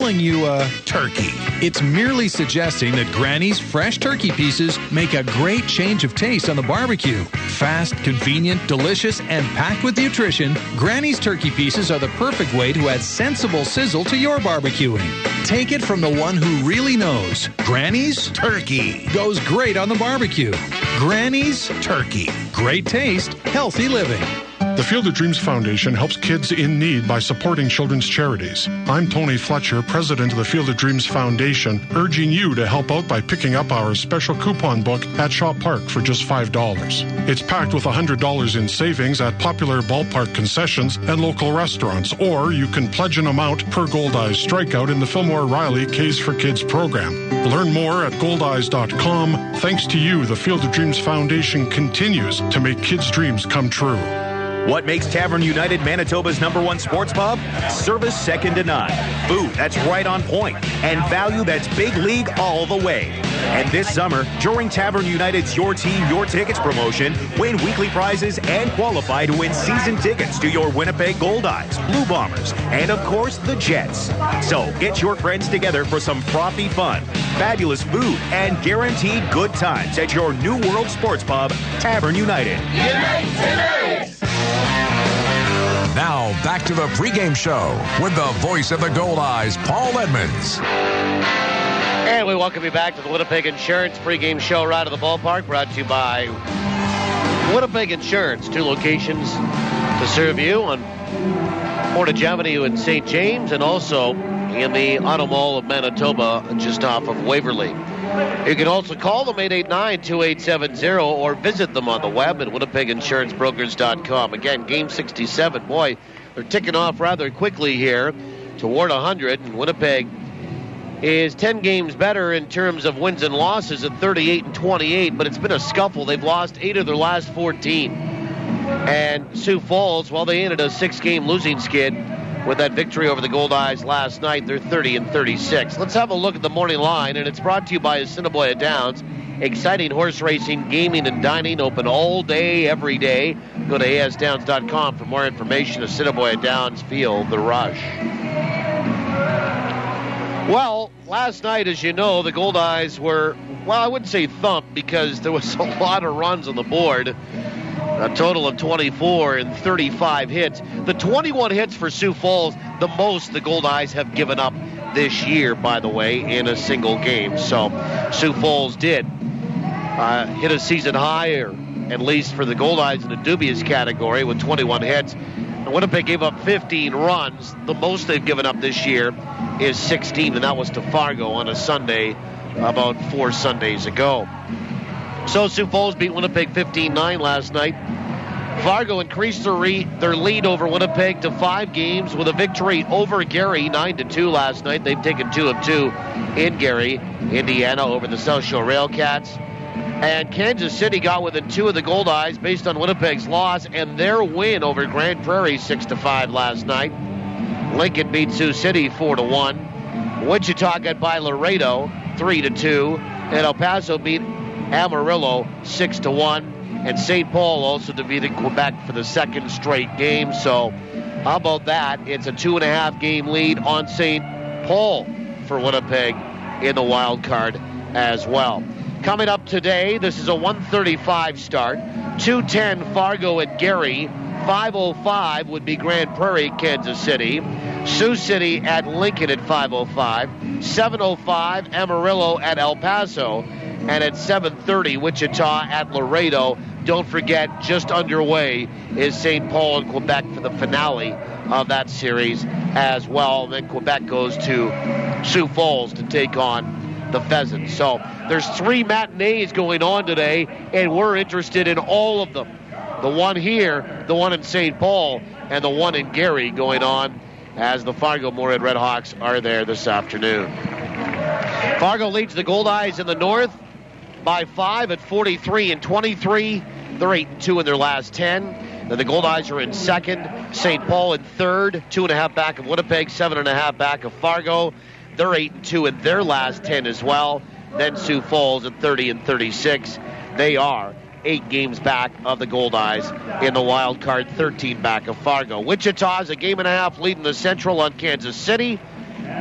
calling you a turkey. It's merely suggesting that Granny's fresh turkey pieces make a great change of taste on the barbecue. Fast, convenient, delicious, and packed with nutrition, Granny's turkey pieces are the perfect way to add sensible sizzle to your barbecuing. Take it from the one who really knows. Granny's Turkey goes great on the barbecue. Granny's Turkey. Great taste, healthy living. The Field of Dreams Foundation helps kids in need by supporting children's charities. I'm Tony Fletcher, president of the Field of Dreams Foundation, urging you to help out by picking up our special coupon book at Shaw Park for just $5. It's packed with $100 in savings at popular ballpark concessions and local restaurants, or you can pledge an amount per Goldeyes strikeout in the Fillmore Riley K's for Kids program. Learn more at goldeyes.com. Thanks to you, the Field of Dreams Foundation continues to make kids' dreams come true. What makes Tavern United Manitoba's #1 sports pub? Service second to none. Food that's right on point. And value that's big league all the way. And this summer, during Tavern United's Your Team, Your Tickets promotion, win weekly prizes and qualify to win season tickets to your Winnipeg Goldeyes, Blue Bombers, and of course, the Jets. So get your friends together for some frothy fun, fabulous food, and guaranteed good times at your New World Sports Pub, Tavern United. Unite tonight! Now, back to the pregame show with the voice of the Goldeyes, Paul Edmonds. And we welcome you back to the Winnipeg Insurance pregame show right at the ballpark, brought to you by Winnipeg Insurance. 2 locations to serve you on Portage Avenue in St. James and also in the Auto Mall of Manitoba just off of Waverly. You can also call them 889-2870 or visit them on the web at winnipeginsurancebrokers.com. Again, game 67. Boy, they're ticking off rather quickly here toward 100. And Winnipeg is 10 games better in terms of wins and losses at 38-28, but it's been a scuffle. They've lost 8 of their last 14. And Sioux Falls, well, they ended a 6-game losing skid with that victory over the Goldeyes last night. They're 30-36. Let's have a look at the morning line, and it's brought to you by Assiniboia Downs. Exciting horse racing, gaming, and dining open all day, every day. Go to asdowns.com for more information. Assiniboia Downs, feel the rush. Well, last night, as you know, the Goldeyes were, well, I wouldn't say thumped because there was a lot of runs on the board. A total of 24 and 35 hits. The 21 hits for Sioux Falls, the most the Goldeyes have given up this year, by the way, in a single game. So Sioux Falls did hit a season high, or at least for the Goldeyes in the dubious category, with 21 hits. And Winnipeg gave up 15 runs. The most they've given up this year is 16, and that was to Fargo on a Sunday about 4 Sundays ago. So Sioux Falls beat Winnipeg 15-9 last night. Fargo increased their lead over Winnipeg to 5 games with a victory over Gary, 9-2 last night. They've taken 2 of 2 in Gary, Indiana, over the South Shore Railcats. And Kansas City got within 2 of the Goldeyes based on Winnipeg's loss and their win over Grand Prairie 6-5 last night. Lincoln beat Sioux City 4-1. Wichita got by Laredo 3-2. And El Paso beat Amarillo 6-1. And St. Paul also defeated Quebec for the 2nd straight game. So how about that? It's a 2.5 game lead on St. Paul for Winnipeg in the wild card as well. Coming up today, this is a 1:35 start. 2:10 Fargo at Gary. 5:05 would be Grand Prairie, Kansas City. Sioux City at Lincoln at 5:05. 7:05 Amarillo at El Paso. And at 7:30, Wichita at Laredo. Don't forget, just underway is St. Paul and Quebec for the finale of that series as well. And then Quebec goes to Sioux Falls to take on the Pheasants. So there's 3 matinees going on today, and we're interested in all of them. The one here, the one in St. Paul, and the one in Gary going on as the Fargo-Moorhead Redhawks are there this afternoon. Fargo leads the Goldeyes in the north by 5 at 43-23. They're 8-2 in their last 10. Then the Goldeyes are in second. St. Paul in third, 2.5 back of Winnipeg, 7.5 back of Fargo. They're 8-2 in their last 10 as well. Then Sioux Falls at 30-36. They are 8 games back of the Goldeyes in the wild card, 13 back of Fargo. Wichita's a 1.5 game leading the Central on Kansas City.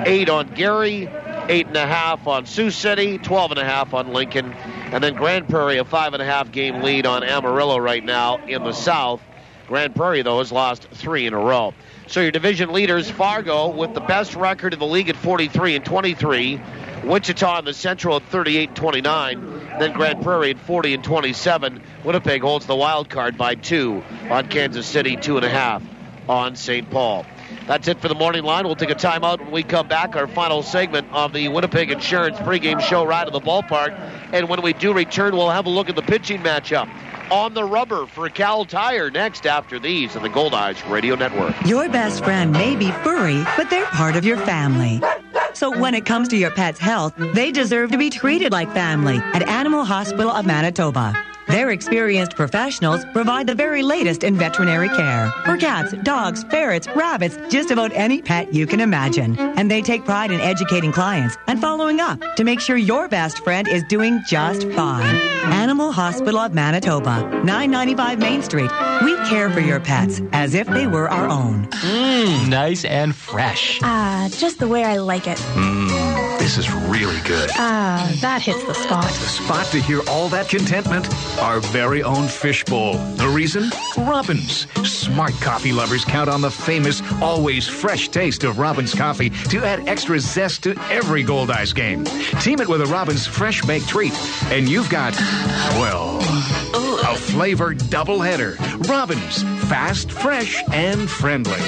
8 on Gary, 8.5 on Sioux City, 12.5 on Lincoln, and then Grand Prairie a 5.5 game lead on Amarillo right now in the south. Grand Prairie, though, has lost 3 in a row. So your division leaders, Fargo with the best record in the league at 43-23, Wichita in the Central at 38-29, then Grand Prairie at 40-27. Winnipeg holds the wild card by 2 on Kansas City, 2.5 on St. Paul. That's it for the morning line. We'll take a timeout when we come back. Our final segment of the Winnipeg Insurance pregame show right to the ballpark. And when we do return, we'll have a look at the pitching matchup on the rubber for Cal Tire next after these on the Goldeyes Radio Network. Your best friend may be furry, but they're part of your family. So when it comes to your pet's health, they deserve to be treated like family at Animal Hospital of Manitoba. Their experienced professionals provide the very latest in veterinary care for cats, dogs, ferrets, rabbits, just about any pet you can imagine. And they take pride in educating clients and following up to make sure your best friend is doing just fine. Animal Hospital of Manitoba, 995 Main Street. We care for your pets as if they were our own. Nice and fresh. Just the way I like it. This is really good. That hits the spot. The spot to hear all that contentment? Our very own fishbowl. The reason? Robins. Smart coffee lovers count on the famous, always fresh taste of Robins coffee to add extra zest to every Goldeyes game. Team it with a Robins fresh baked treat, and you've got, well, a flavored doubleheader. Robins. Fast, fresh, and friendly.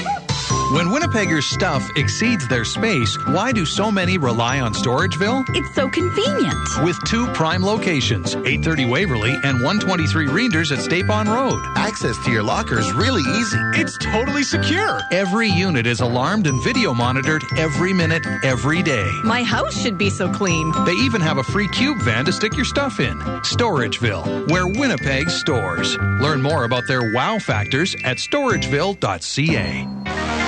When Winnipeggers' stuff exceeds their space, why do so many rely on Storageville? It's so convenient. With 2 prime locations, 830 Waverly and 123 Reinders at Stapon Road. Access to your locker is really easy. It's totally secure. Every unit is alarmed and video monitored every minute, every day. My house should be so clean. They even have a free cube van to stick your stuff in. Storageville, where Winnipeg stores. Learn more about their wow factors at storageville.ca.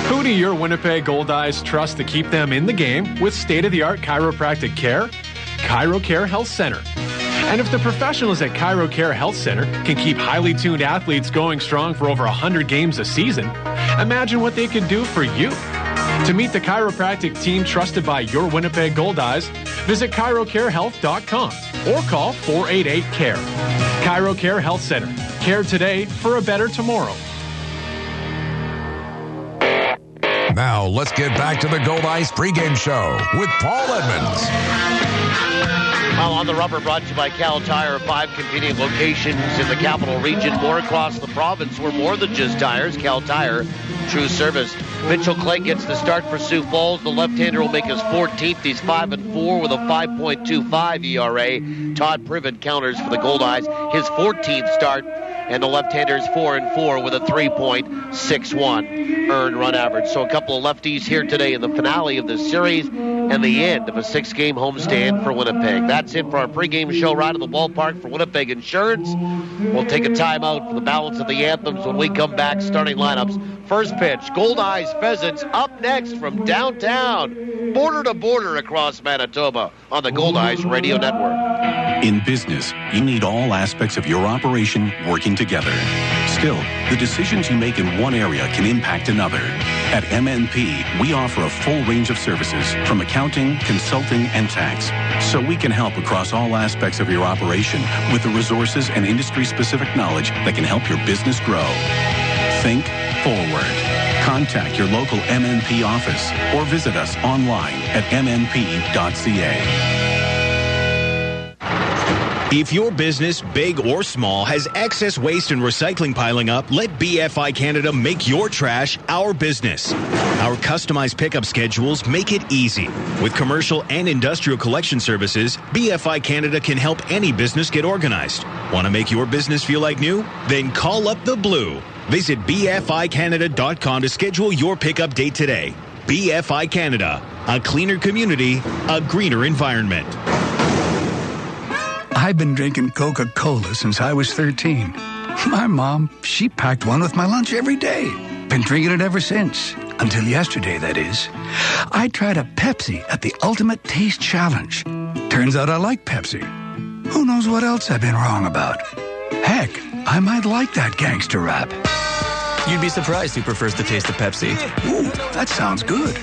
Who do your Winnipeg Goldeyes trust to keep them in the game with state-of-the-art chiropractic care? ChiroCare Health Center. And if the professionals at ChiroCare Health Center can keep highly tuned athletes going strong for over 100 games a season, imagine what they could do for you. To meet the chiropractic team trusted by your Winnipeg Goldeyes, visit chirocarehealth.com or call 488-CARE. ChiroCare Health Center. Care today for a better tomorrow. Now, let's get back to the Goldeyes pregame show with Paul Edmonds. Well, on the rubber brought to you by Cal Tire, 5 competing locations in the capital region, more across the province. We're more than just tires. Cal Tire, true service. Mitchell Clay gets the start for Sioux Falls. The left-hander will make his 14th. He's 5-4 with a 5.25 ERA. Todd Privett counters for the Goldeyes, his 14th start. And the left-hander's 4-4 with a 3.61 earned run average. So a couple of lefties here today in the finale of this series and the end of a 6-game homestand for Winnipeg. That's it for our pregame show right at the ballpark for Winnipeg Insurance. We'll take a timeout for the balance of the anthems when we come back. Starting lineups. First pitch, Goldeyes Pheasants up next from downtown, border to border across Manitoba on the Goldeyes Radio Network. In business, you need all aspects of your operation working together. Still, the decisions you make in one area can impact another. At MNP, we offer a full range of services from accounting, consulting, and tax, so we can help across all aspects of your operation with the resources and industry-specific knowledge that can help your business grow. Think forward. Contact your local MNP office or visit us online at mnp.ca. If your business, big or small, has excess waste and recycling piling up, let BFI Canada make your trash our business. Our customized pickup schedules make it easy. With commercial and industrial collection services, BFI Canada can help any business get organized. Want to make your business feel like new? Then call up the Blue. Visit BFICanada.com to schedule your pickup date today. BFI Canada, a cleaner community, a greener environment. I've been drinking Coca-Cola since I was 13. My mom, she packed one with my lunch every day. Been drinking it ever since. Until yesterday, that is. I tried a Pepsi at the Ultimate Taste Challenge. Turns out I like Pepsi. Who knows what else I've been wrong about? Heck, I might like that gangster rap. You'd be surprised who prefers the taste of Pepsi. Ooh, that sounds good.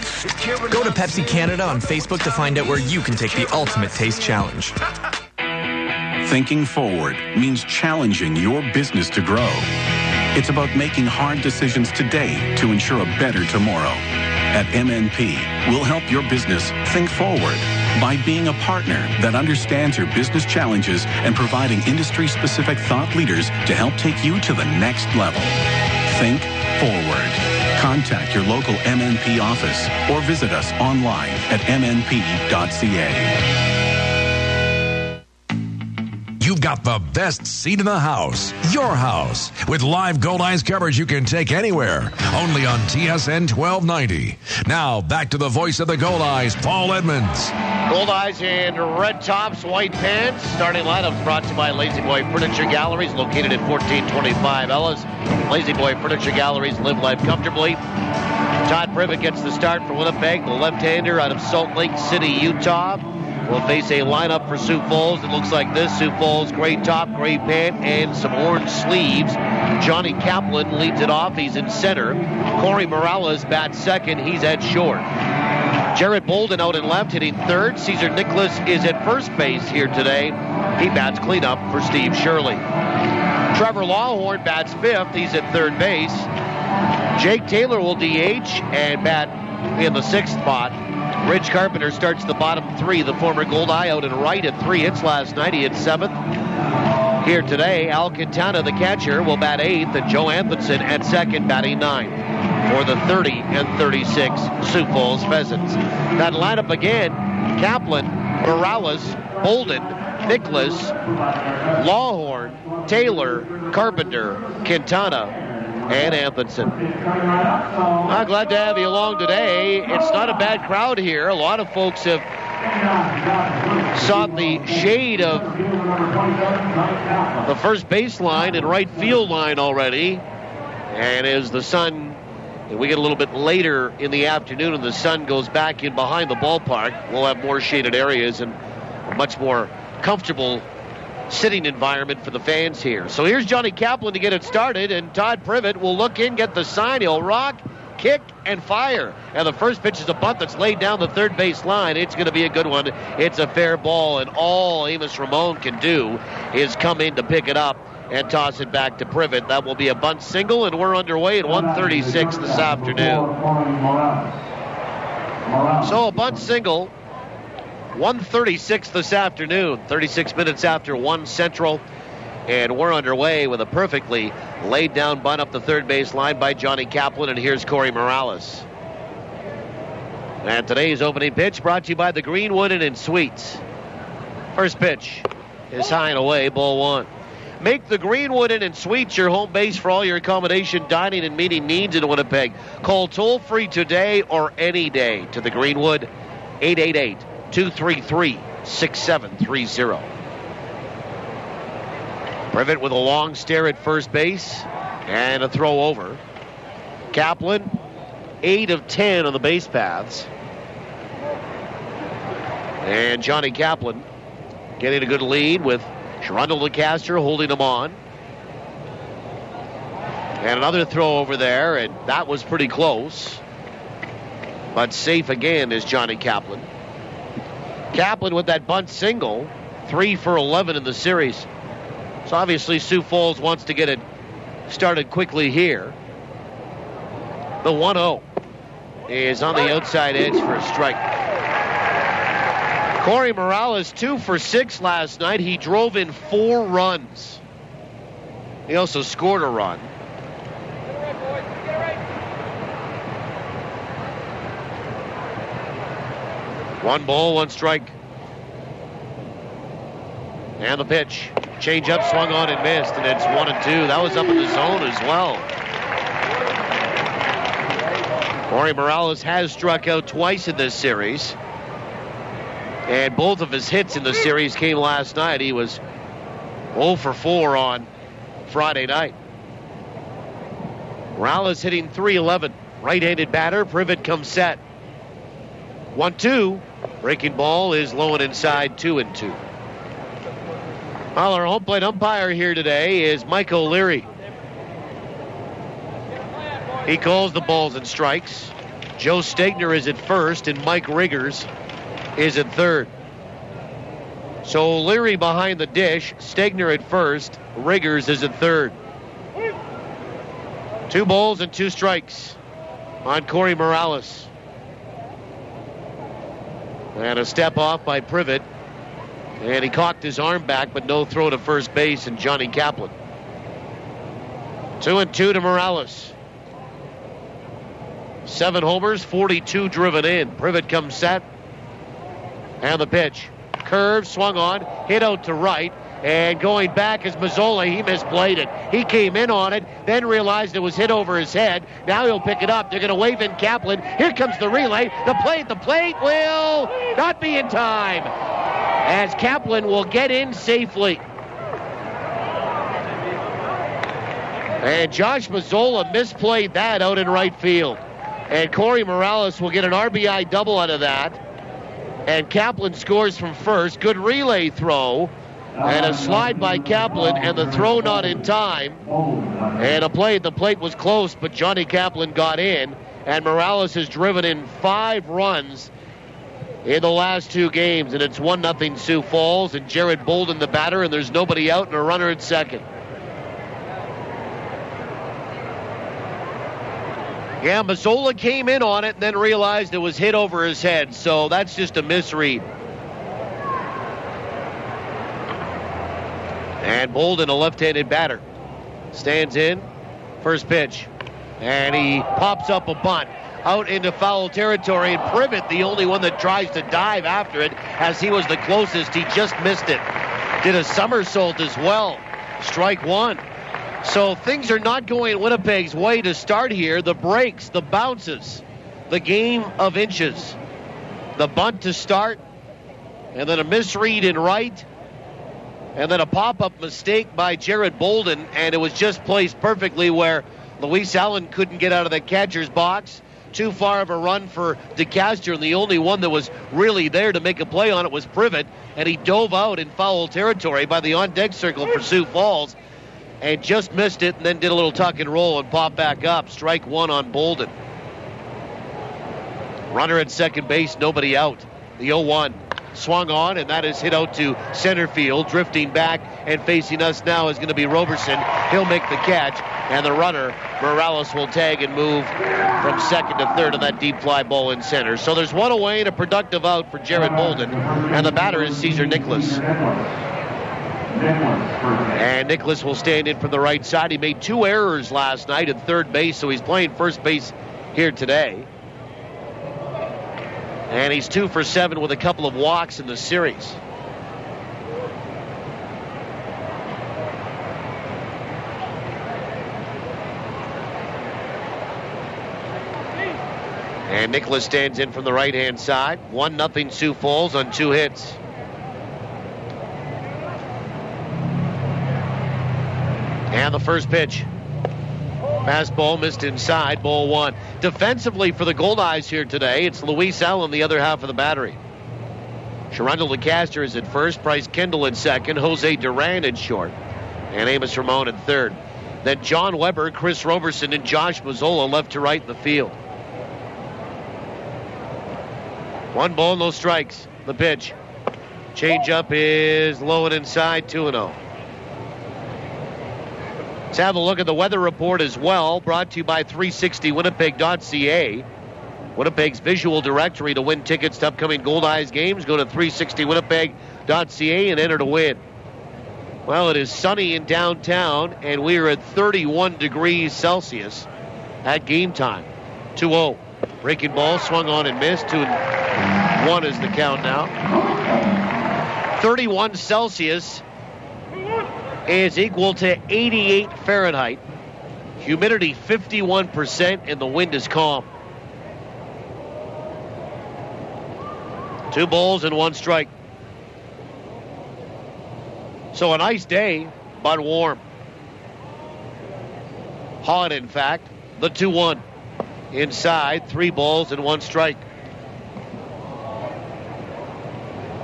Go to Pepsi Canada on Facebook to find out where you can take the ultimate taste challenge. Thinking forward means challenging your business to grow. It's about making hard decisions today to ensure a better tomorrow. At MNP, we'll help your business think forward by being a partner that understands your business challenges and providing industry-specific thought leaders to help take you to the next level. Think forward. Contact your local MNP office or visit us online at mnp.ca. You've got the best seat in the house, your house, with live Goldeyes coverage you can take anywhere, only on TSN 1290. Now, back to the voice of the Goldeyes, Paul Edmonds. Goldeyes in red tops, white pants. Starting lineup brought to you by Lazy Boy Furniture Galleries, located at 1425 Ellis. Lazy Boy Furniture Galleries, live life comfortably. Todd Privett gets the start for Winnipeg, the left-hander out of Salt Lake City, Utah. Will face a lineup for Sioux Falls that looks like this. Sioux Falls, gray top, gray pant, and some orange sleeves. Johnny Kaplan leads it off. He's in center. Corey Morales bats second. He's at short. Jared Bolden out in left, hitting third. Cesar Nicholas is at first base here today. He bats cleanup for Steve Shirley. Trevor Lawhorn bats fifth. He's at third base. Jake Taylor will DH and bat in the sixth spot. Rich Carpenter starts the bottom three. The former Goldeye out in right at 3 hits last night. He hit seventh. Here today, Al Quintana, the catcher, will bat eighth, and Joe Anthonson at second, batting ninth for the 30 and 36 Sioux Falls Pheasants. That lineup again: Kaplan, Morales, Bolden, Nicholas, Lawhorn, Taylor, Carpenter, Quintana, and Anthonson. I'm glad to have you along today. It's not a bad crowd here. A lot of folks have sought the shade of the first baseline and right field line already. And as the sun, we get a little bit later in the afternoon and the sun goes back in behind the ballpark, we'll have more shaded areas and a much more comfortable sitting environment for the fans here. So here's Johnny Kaplan to get it started, and Todd Privett will look in, get the sign. He'll rock, kick, and fire. And the first pitch is a bunt that's laid down the third base line. It's going to be a good one. It's a fair ball, and all Amos Ramon can do is come in to pick it up and toss it back to Privett. That will be a bunt single, and we're underway at 1:36 this afternoon. So a bunt single. 1:36 this afternoon, 36 minutes after 1 Central, and we're underway with a perfectly laid down bunt up the third base line by Johnny Kaplan, and here's Corey Morales. And today's opening pitch brought to you by the Greenwood Inn and Suites. First pitch is high and away, ball one. Make the Greenwood Inn and Suites your home base for all your accommodation, dining, and meeting needs in Winnipeg. Call toll-free today or any day to the Greenwood, 888-233-6730. Privett with a long stare at first base and a throw over. Kaplan, 8 of 10 on the base paths. And Johnny Kaplan getting a good lead with Sherundle DeCaster holding him on. And another throw over there, and that was pretty close. But safe again is Johnny Kaplan. Kaplan with that bunt single, 3 for 11 in the series. So obviously Sioux Falls wants to get it started quickly here. The 1-0 is on the outside edge for a strike. Corey Morales, 2 for 6 last night. He drove in 4 runs. He also scored a run. One ball, one strike. And the pitch. Change up, swung on and missed, and it's 1-2. That was up in the zone as well. Corey Morales has struck out twice in this series. And both of his hits in the series came last night. He was 0 for 4 on Friday night. Morales hitting .311. Right-handed batter. Privett comes set. 1-2. Breaking ball is low and inside, 2-2. Well, our home plate umpire here today is Mike O'Leary. He calls the balls and strikes. Joe Stegner is at first, and Mike Riggers is at third. So O'Leary behind the dish, Stegner at first, Riggers is at third. 2 balls and 2 strikes on Corey Morales. And a step off by Privett. And he cocked his arm back, but no throw to first base, and Johnny Kaplan. 2-2 to Morales. 7 homers, 42 driven in. Privett comes set. And the pitch. Curve, swung on, hit out to right. And going back is Mazzola. He misplayed it. He came in on it, then realized it was hit over his head. Now he'll pick it up. They're going to wave in Kaplan. Here comes the relay. The plate will not be in time, as Kaplan will get in safely. And Josh Mazzola misplayed that out in right field. And Corey Morales will get an RBI double out of that. And Kaplan scores from first. Good relay throw. And a slide by Kaplan, and the throw not in time. And the plate was close, but Johnny Kaplan got in. And Morales has driven in 5 runs in the last 2 games. And it's 1-0 Sioux Falls, and Jared Bolden the batter, and there's nobody out and a runner at second. Yeah, Mazzola came in on it and then realized it was hit over his head. So that's just a misread. And Bolden, a left-handed batter, stands in. First pitch. And he pops up a bunt out into foul territory. And Privett, the only one that tries to dive after it, as he was the closest. He just missed it. Did a somersault as well. Strike 1. So things are not going Winnipeg's way to start here. The breaks, the bounces, the game of inches. The bunt to start, and then a misread in right. And then a pop-up mistake by Jared Bolden, and it was just placed perfectly where Luis Allen couldn't get out of the catcher's box. Too far of a run for DeCaster, and the only one that was really there to make a play on it was Privett, and he dove out in foul territory by the on-deck circle for Sioux Falls and just missed it, and then did a little tuck and roll and popped back up. Strike 1 on Bolden. Runner at second base, nobody out. The 0-1. Swung on, and that is hit out to center field. Drifting back and facing us now is going to be Roberson. He'll make the catch, and the runner, Morales, will tag and move from second to third on that deep fly ball in center. So there's 1 away and a productive out for Jared Bolden, and the batter is Cesar Nicholas. And Nicholas will stand in from the right side. He made 2 errors last night at third base, so he's playing first base here today. And he's 2 for 7 with a couple of walks in the series. And Nicholas stands in from the right-hand side. 1-0 Sioux Falls on 2 hits. And the first pitch. Fastball missed inside, ball 1. Defensively for the Goldeyes here today, it's Luis Allen, the other half of the battery. Sharundel DeCaster is at first, Bryce Kendall in second, Jose Duran in short, and Amos Ramon in third. Then John Weber, Chris Roberson, and Josh Mazzola left to right in the field. 1 ball, no strikes. The pitch. Changeup is low and inside, 2-0. Let's have a look at the weather report as well, brought to you by 360winnipeg.ca. Winnipeg's visual directory to win tickets to upcoming Goldeyes games. Go to 360winnipeg.ca and enter to win. Well, it is sunny in downtown, and we are at 31 degrees Celsius at game time. 2-0. Breaking ball, swung on and missed. 2-1 is the count now. 31 Celsius is equal to 88 Fahrenheit. Humidity 51%, and the wind is calm. 2 balls and 1 strike. So a nice day, but warm. Hot, in fact. The 2-1. Inside, 3 balls and 1 strike.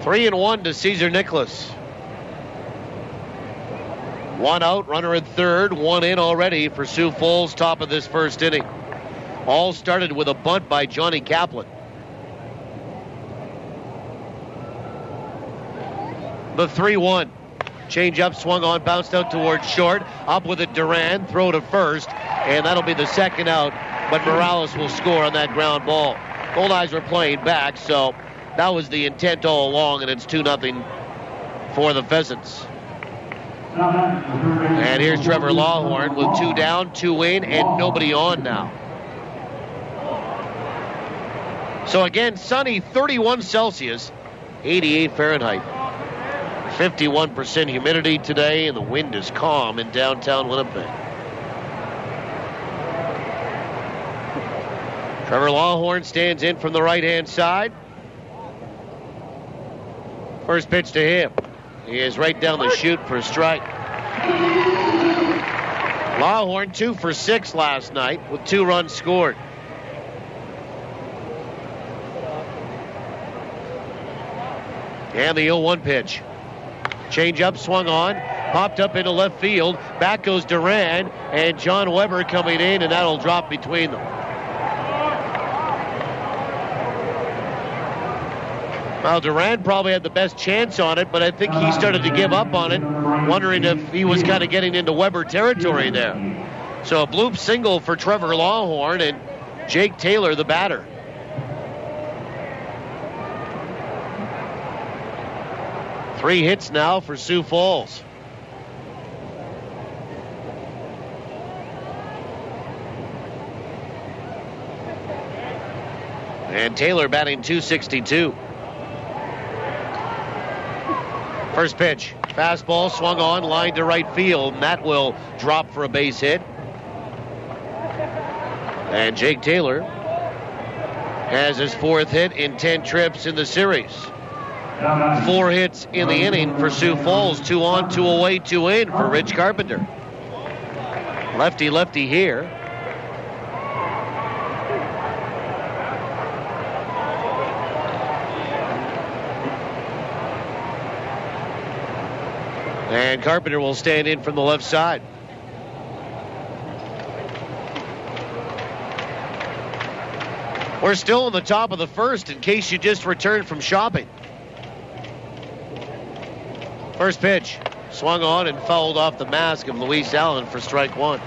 3-1 to Cesar Nicholas. 1 out, runner at third, 1 in already for Sioux Falls, top of this first inning. All started with a bunt by Johnny Kaplan. The 3-1. Change up, swung on, bounced out towards short. Up with it, Duran, throw to first, and that'll be the second out. But Morales will score on that ground ball. Goldeyes were playing back, so that was the intent all along, and it's 2-0 for the Pheasants. And here's Trevor Lawhorn with 2 down, 2 in, and nobody on now. So again, sunny, 31 Celsius, 88 Fahrenheit. 51% humidity today, and the wind is calm in downtown Winnipeg. Trevor Lawhorn stands in from the right-hand side. First pitch to him. He is right down the chute for a strike. Lawhorn 2 for 6 last night with 2 runs scored. And the 0-1 pitch. Change up, swung on, popped up into left field. Back goes Duran, and John Weber coming in, and that'll drop between them. Well, Duran probably had the best chance on it, but I think he started to give up on it, wondering if he was kind of getting into Weber territory there. So a bloop single for Trevor Lawhorn and Jake Taylor, the batter. Three hits now for Sioux Falls. And Taylor batting .262. First pitch, fastball swung on, line to right field, and that will drop for a base hit. And Jake Taylor has his 4th hit in 10 trips in the series. 4 hits in the inning for Sioux Falls. 2 on, 2 away, 2 in for Rich Carpenter. Lefty here. And Carpenter will stand in from the left side. We're still in the top of the first in case you just returned from shopping. First pitch, swung on and fouled off the mask of Luis Allen for strike 1.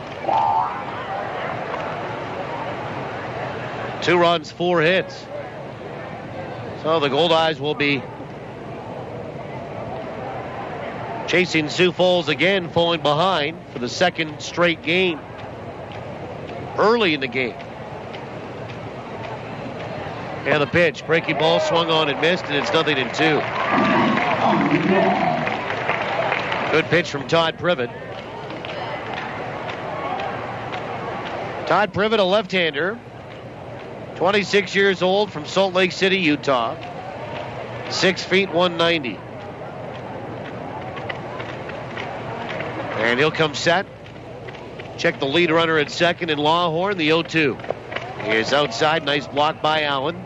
2 runs, 4 hits. So the Goldeyes will be chasing Sioux Falls again, falling behind for the 2nd straight game. Early in the game. And the pitch, breaking ball, swung on and missed, and it's 0-2. Good pitch from Todd Privett. Todd Privett, a left-hander, 26 years old, from Salt Lake City, Utah. 6 feet, 190. And he'll come set. Check the lead runner at second, and Lawhorn, the 0-2. He is outside, nice block by Allen.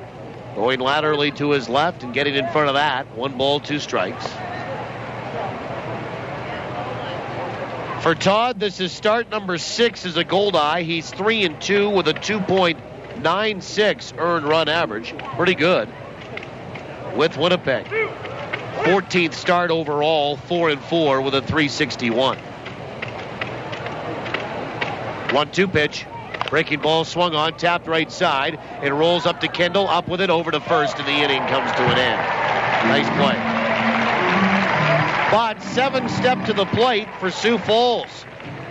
Going laterally to his left and getting in front of that. 1 ball, 2 strikes. For Todd, this is start number 6 as a Goldeye. He's 3-2 with a 2.96 earned run average. Pretty good with Winnipeg. 14th start overall, 4-4 with a 361. 1-2 pitch. Breaking ball swung on, tapped right side. It rolls up to Kendall, up with it, over to first, and the inning comes to an end. Nice play. But 7 step to the plate for Sioux Falls.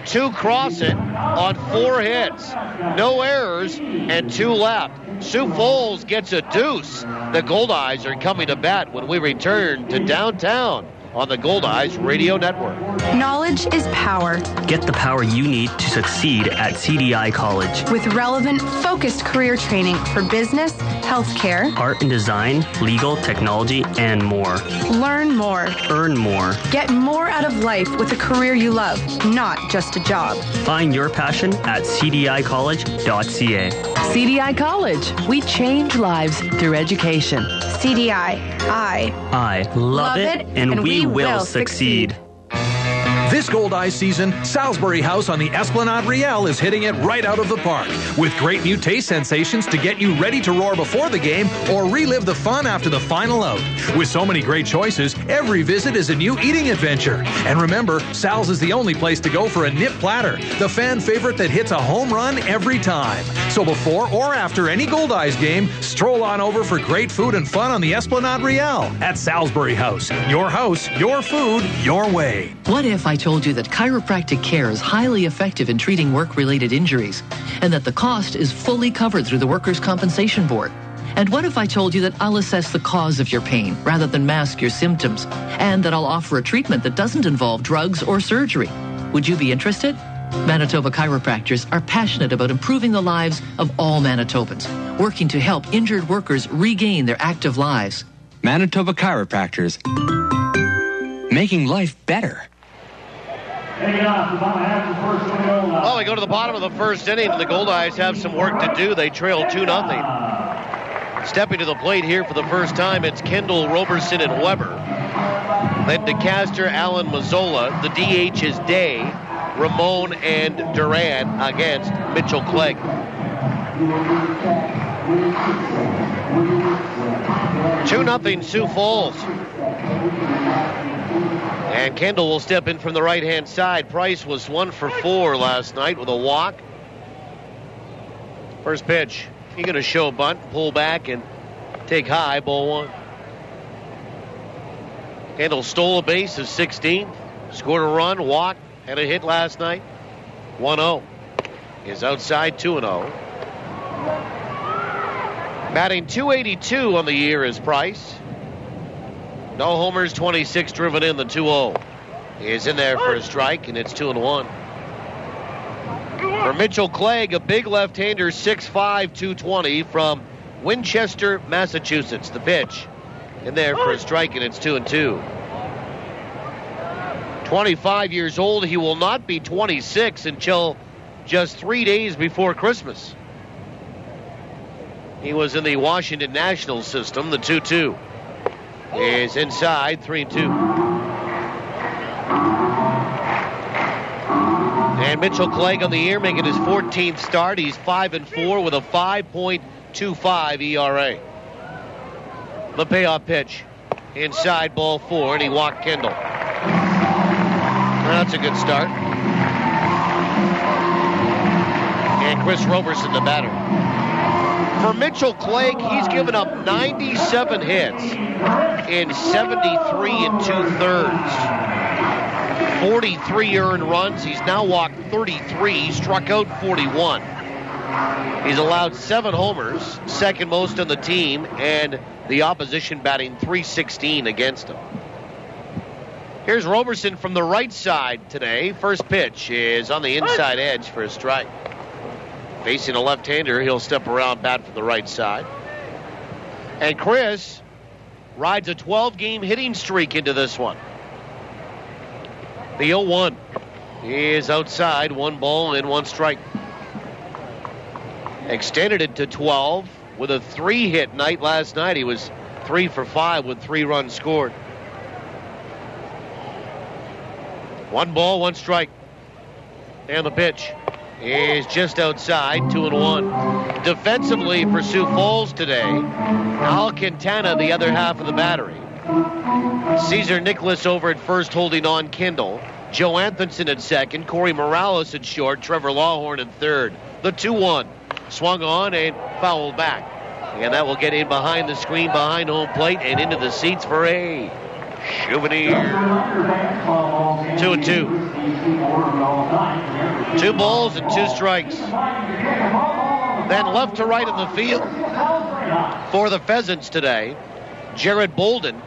2 cross it on 4 hits. No errors and 2 left. Sioux Falls gets a deuce. The Goldeyes are coming to bat when we return to downtown on the Goldeyes Radio Network. Knowledge is power. Get the power you need to succeed at CDI College. With relevant, focused career training for business, healthcare, art and design, legal, technology, and more. Learn more. Earn more. Get more out of life with a career you love, not just a job. Find your passion at cdicollege.ca. CDI College. We change lives through education. CDI. I love it, and we will succeed. This Goldeyes season, Salisbury House on the Esplanade Riel is hitting it right out of the park with great new taste sensations to get you ready to roar before the game or relive the fun after the final out. With so many great choices, every visit is a new eating adventure. And remember, Sal's is the only place to go for a nip platter, the fan favorite that hits a home run every time. So before or after any Goldeyes game, stroll on over for great food and fun on the Esplanade Riel at Salisbury House. Your house, your food, your way. What if I told you that chiropractic care is highly effective in treating work-related injuries and that the cost is fully covered through the Workers' Compensation Board? And what if I told you that I'll assess the cause of your pain rather than mask your symptoms, and that I'll offer a treatment that doesn't involve drugs or surgery? Would you be interested? Manitoba chiropractors are passionate about improving the lives of all Manitobans, working to help injured workers regain their active lives. Manitoba chiropractors, making life better. Well, we go to the bottom of the first inning, and the Goldeyes have some work to do. They trail 2-0. Stepping to the plate here for the first time, it's Kendall, Roberson, and Weber. Then DeCaster, Allen, Mazzola. The DH is Day, Ramon, and Duran against Mitchell Clegg. 2-0 Sioux Falls. And Kendall will step in from the right-hand side. Price was 1 for 4 last night with a walk. First pitch. He's going to show a bunt, pull back, and take high, ball 1. Kendall stole a base, his 16th. Scored a run, walked, had a hit last night. 1-0. Is outside 2-0. Batting .282 on the year is Price. No homers, 26 driven in, the 2-0. He is in there for a strike, and it's 2-1. For Mitchell Clegg, a big left-hander, 6'5", 220 from Winchester, Massachusetts. The pitch in there for a strike, and it's 2-2. 25 years old. He will not be 26 until just 3 days before Christmas. He was in the Washington Nationals system. The 2-2 is inside, 3-2. And Mitchell Clegg on the year making his 14th start. He's 5-4 with a 5.25 ERA. The payoff pitch. Inside, ball 4, and he walked Kendall. That's a good start. And Chris Roberson, the batter. For Mitchell Clegg, he's given up 97 hits in 73 2/3. 43 earned runs. He's now walked 33, struck out 41. He's allowed 7 homers, second most on the team, and the opposition batting .316 against him. Here's Roberson from the right side today. First pitch is on the inside edge for a strike. Facing a left-hander, he'll step around, bat from the right side. And Chris rides a 12-game hitting streak into this one. The 0-1 is outside, 1 ball and 1 strike. Extended it to 12 with a 3-hit night last night. He was 3 for 5 with 3 runs scored. 1 ball, 1 strike. And the pitch is just outside, 2-1. Defensively for Sioux Falls today, Al Quintana, the other half of the battery. Cesar Nicholas over at first holding on Kendall. Joe Anthonson at second. Corey Morales at short. Trevor Lawhorn at third. The 2-1. Swung on and fouled back. And that will get in behind the screen, behind home plate, and into the seats for a souvenir. 2-2. 2 balls and 2 strikes. Then left to right in the field for the Pheasants today, Jared Bolden,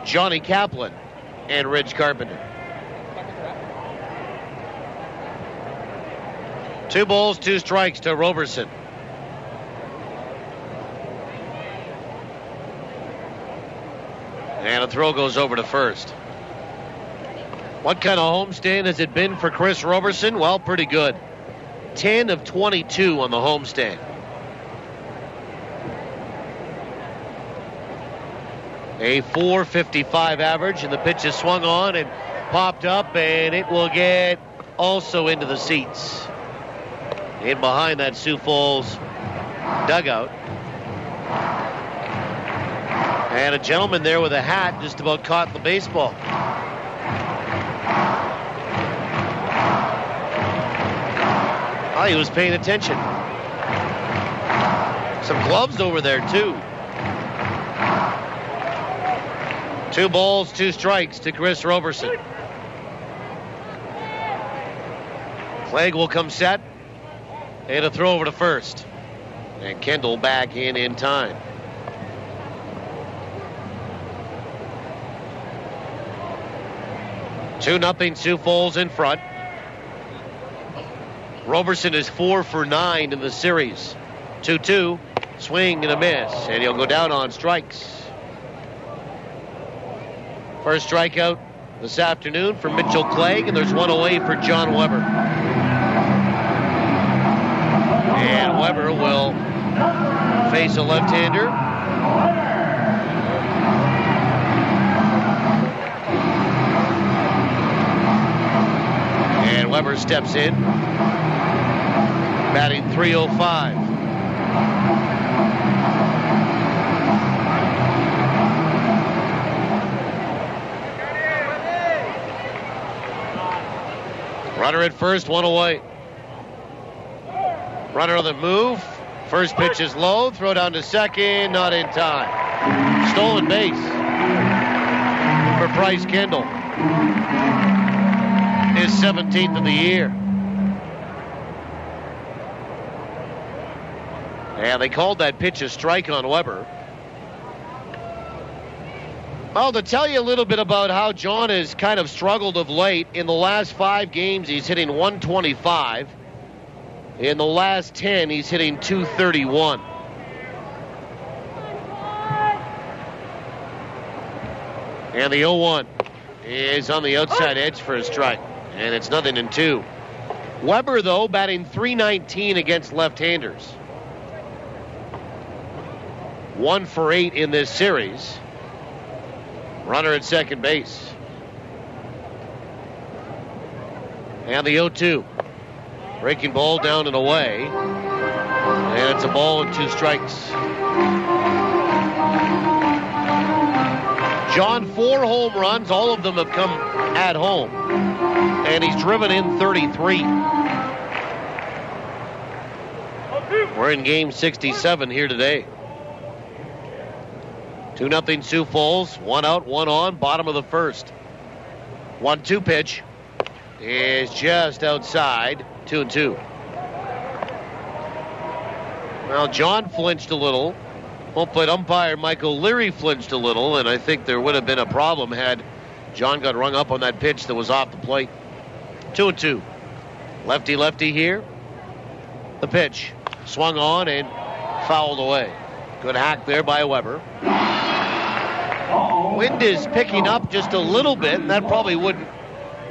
Johnny Kaplan, and Ridge Carpenter. 2 balls, 2 strikes to Roberson. And a throw goes over to first. What kind of homestand has it been for Chris Roberson? Well, pretty good. 10 of 22 on the homestand. A .455 average, and the pitch is swung on and popped up, and it will get also into the seats. In behind that Sioux Falls dugout. And a gentleman there with a hat just about caught the baseball. Oh, he was paying attention. Some gloves over there, too. 2 balls, 2 strikes to Chris Roberson. Clegg will come set. And a throw over to first. And Kendall back in time. Two nothing Sioux Falls in front. Roberson is 4 for 9 in the series. 2-2. Swing and a miss. And he'll go down on strikes. First strikeout this afternoon for Mitchell Clegg. And there's one away for John Weber. And Weber will face a left-hander. And Weber steps in. Batting .305. Runner at first, one away. Runner on the move. First pitch is low. Throw down to second. Not in time. Stolen base for Bryce Kendall. His 17th of the year. And they called that pitch a strike on Weber. Well, to tell you a little bit about how John has kind of struggled of late, in the last 5 games, he's hitting .125. In the last 10, he's hitting .231. And the 0-1 is on the outside edge for a strike. And it's 0-2. Weber, though, batting .319 against left-handers. 1 for 8 in this series. Runner at second base. And the 0-2. Breaking ball down and away. And it's a ball and 2 strikes. John, 4 home runs. All of them have come at home. And he's driven in 33. We're in game 67 here today. 2-0 Sioux Falls. 1 out, 1 on. Bottom of the first. 1-2 pitch is just outside. 2-2. Well, John flinched a little. Home plate umpire Michael Leary flinched a little, and I think there would have been a problem had John got rung up on that pitch that was off the plate. 2-2. Lefty here. The pitch. Swung on and fouled away. Good hack there by Weber. Wind is picking up just a little bit, and that probably wouldn't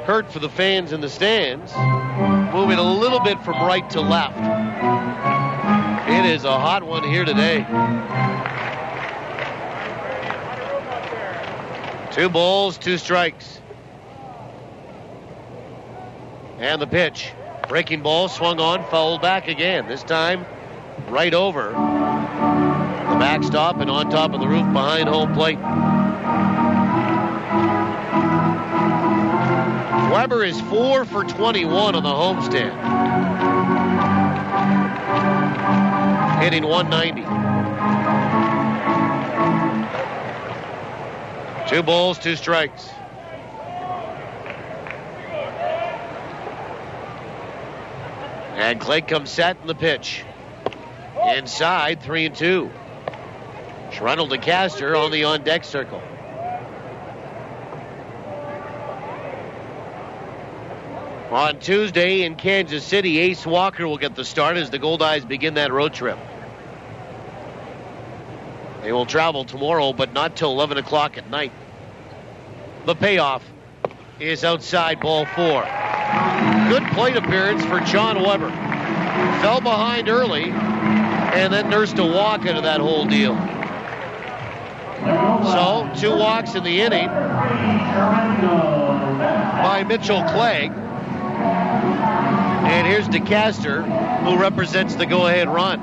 hurt for the fans in the stands. Moving a little bit from right to left. It is a hot one here today. 2 balls, 2 strikes. And the pitch. Breaking ball, swung on, fouled back again. This time, right over the backstop and on top of the roof behind home plate. Weber is 4 for 21 on the homestand. Hitting .190. 2 balls, 2 strikes. And Clegg comes set in the pitch. Inside, 3-2. Shrundle to Castor on the on-deck circle. On Tuesday in Kansas City, Ace Walker will get the start as the Goldeyes begin that road trip. They will travel tomorrow, but not till 11 o'clock at night. The payoff is outside ball 4. Good plate appearance for John Weber. Fell behind early and then nursed a walk into that whole deal. So, 2 walks in the inning. by Mitchell Clegg. And here's DeCaster, who represents the go-ahead run.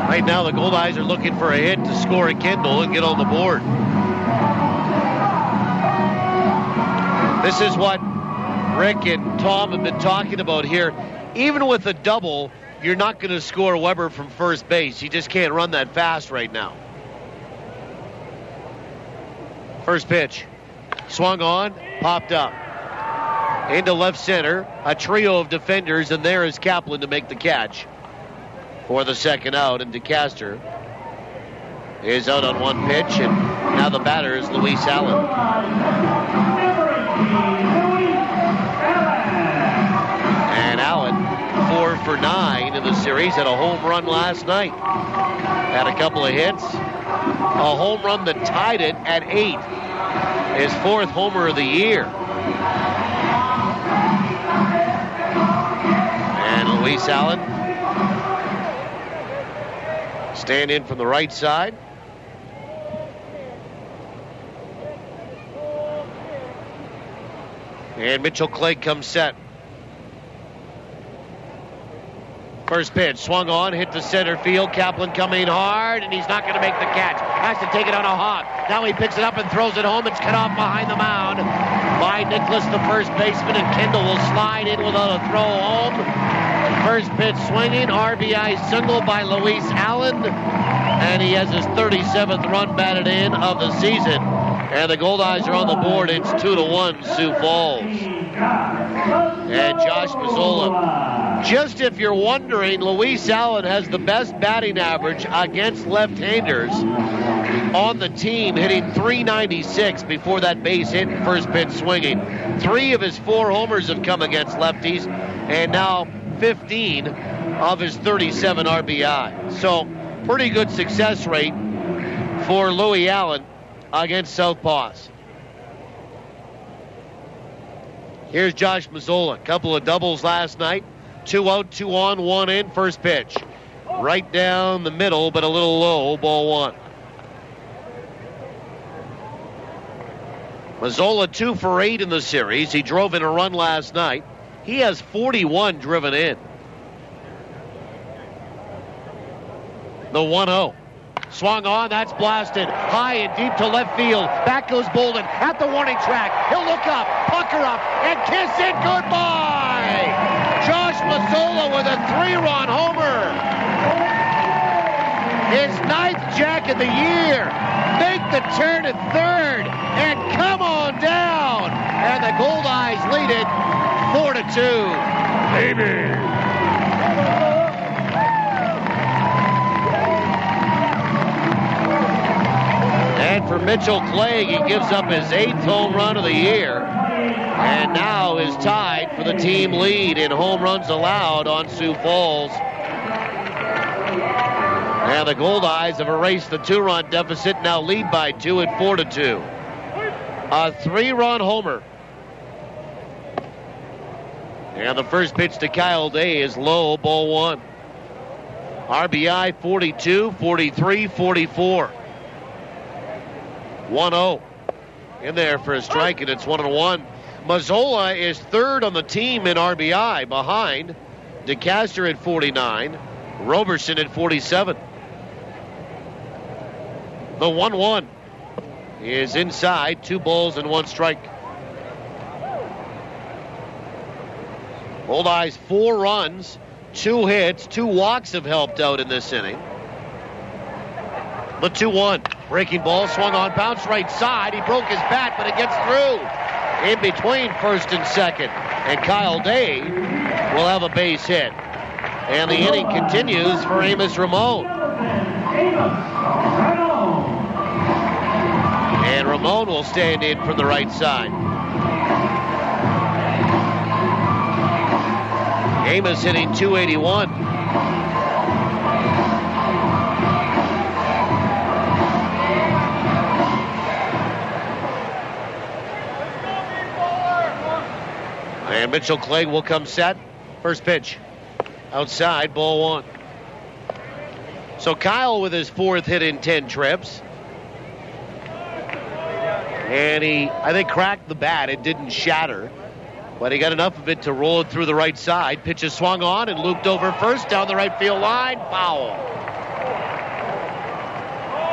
Right now, the Goldeyes are looking for a hit to score a Kendall and get on the board. This is what Rick and Tom have been talking about here. Even with a double, you're not going to score Weber from first base. He just can't run that fast right now. First pitch. Swung on, popped up. Into left center, a trio of defenders, and there is Kaplan to make the catch for the second out. And DeCaster is out on one pitch, and now the batter is Luis Allen. And Allen, 4 for 9 in the series, had a home run last night. Had a couple of hits. A home run that tied it at 8. His 4th homer of the year. And Luis Allen stand in from the right side. And Mitchell Clegg comes set. First pitch, swung on, hit to center field. Kaplan coming hard, and he's not going to make the catch. Has to take it on a hop. Now he picks it up and throws it home. It's cut off behind the mound by Nicholas, the first baseman, and Kendall will slide in without a throw home. First pitch swinging, RBI single by Luis Allen, and he has his 37th run batted in of the season. And the Goldeyes are on the board. It's 2-1 Sioux Falls. And Josh Mazzola. Just if you're wondering, Luis Allen has the best batting average against left-handers on the team, hitting .396 before that base hit and first pitch swinging. 3 of his 4 homers have come against lefties, and now 15 of his 37 RBI. So, pretty good success rate for Louis Allen against Southpaws. Here's Josh Mazzola. Couple of doubles last night. 2 out, 2 on, 1 in. First pitch. Right down the middle, but a little low. Ball 1. Mazzola 2 for 8 in the series. He drove in a run last night. He has 41 driven in. The 1-0. Swung on, that's blasted. High and deep to left field. Back goes Bolden at the warning track. He'll look up, pucker up, and kiss it goodbye. Josh Mazzola with a 3-run homer. His 9th jack of the year. Make the turn at third and come on down. And the Goldeyes lead it 4-2. Baby. And for Mitchell Clegg, he gives up his 8th home run of the year. And now is tied for the team lead in home runs allowed on Sioux Falls. And the Goldeyes have erased the 2-run deficit, now lead by 2 at 4-2. A 3-run homer. And the first pitch to Kyle Day is low, ball 1. RBI 42, 43, 44. 1-0 in there for a strike, and it's 1-1. Mazzola is 3rd on the team in RBI, behind DeCaster at 49, Roberson at 47. The 1-1 is inside, 2 balls and 1 strike. Goldeyes 4 runs, 2 hits, 2 walks have helped out in this inning. The 2-1. Breaking ball, swung on, bounced right side. He broke his bat, but it gets through. In between first and second. And Kyle Day will have a base hit. And the inning continues for Amos Ramon. And Ramon will stand in from the right side. Amos hitting .281. And Mitchell Clegg will come set. First pitch. Outside, ball 1. So Kyle with his 4th hit in 10 trips. And he, I think, cracked the bat. It didn't shatter. But he got enough of it to roll it through the right side. Pitch is swung on and looped over first down the right field line. Foul.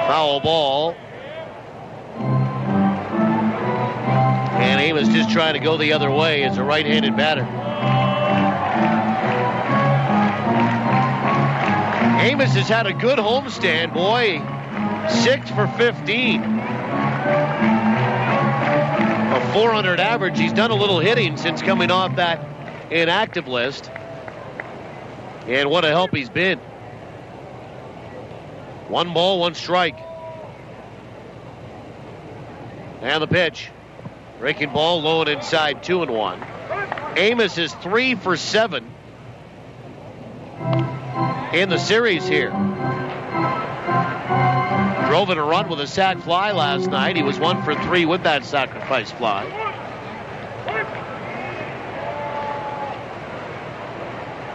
Foul ball. And Amos just trying to go the other way as a right-handed batter. Amos has had a good homestand, boy. 6 for 15. A 400 average. He's done a little hitting since coming off that inactive list. And what a help he's been. 1 ball, 1 strike. And the pitch. Breaking ball, low and inside, 2-1. Amos is 3 for 7 in the series here. Drove in a run with a sac fly last night. He was 1 for 3 with that sacrifice fly.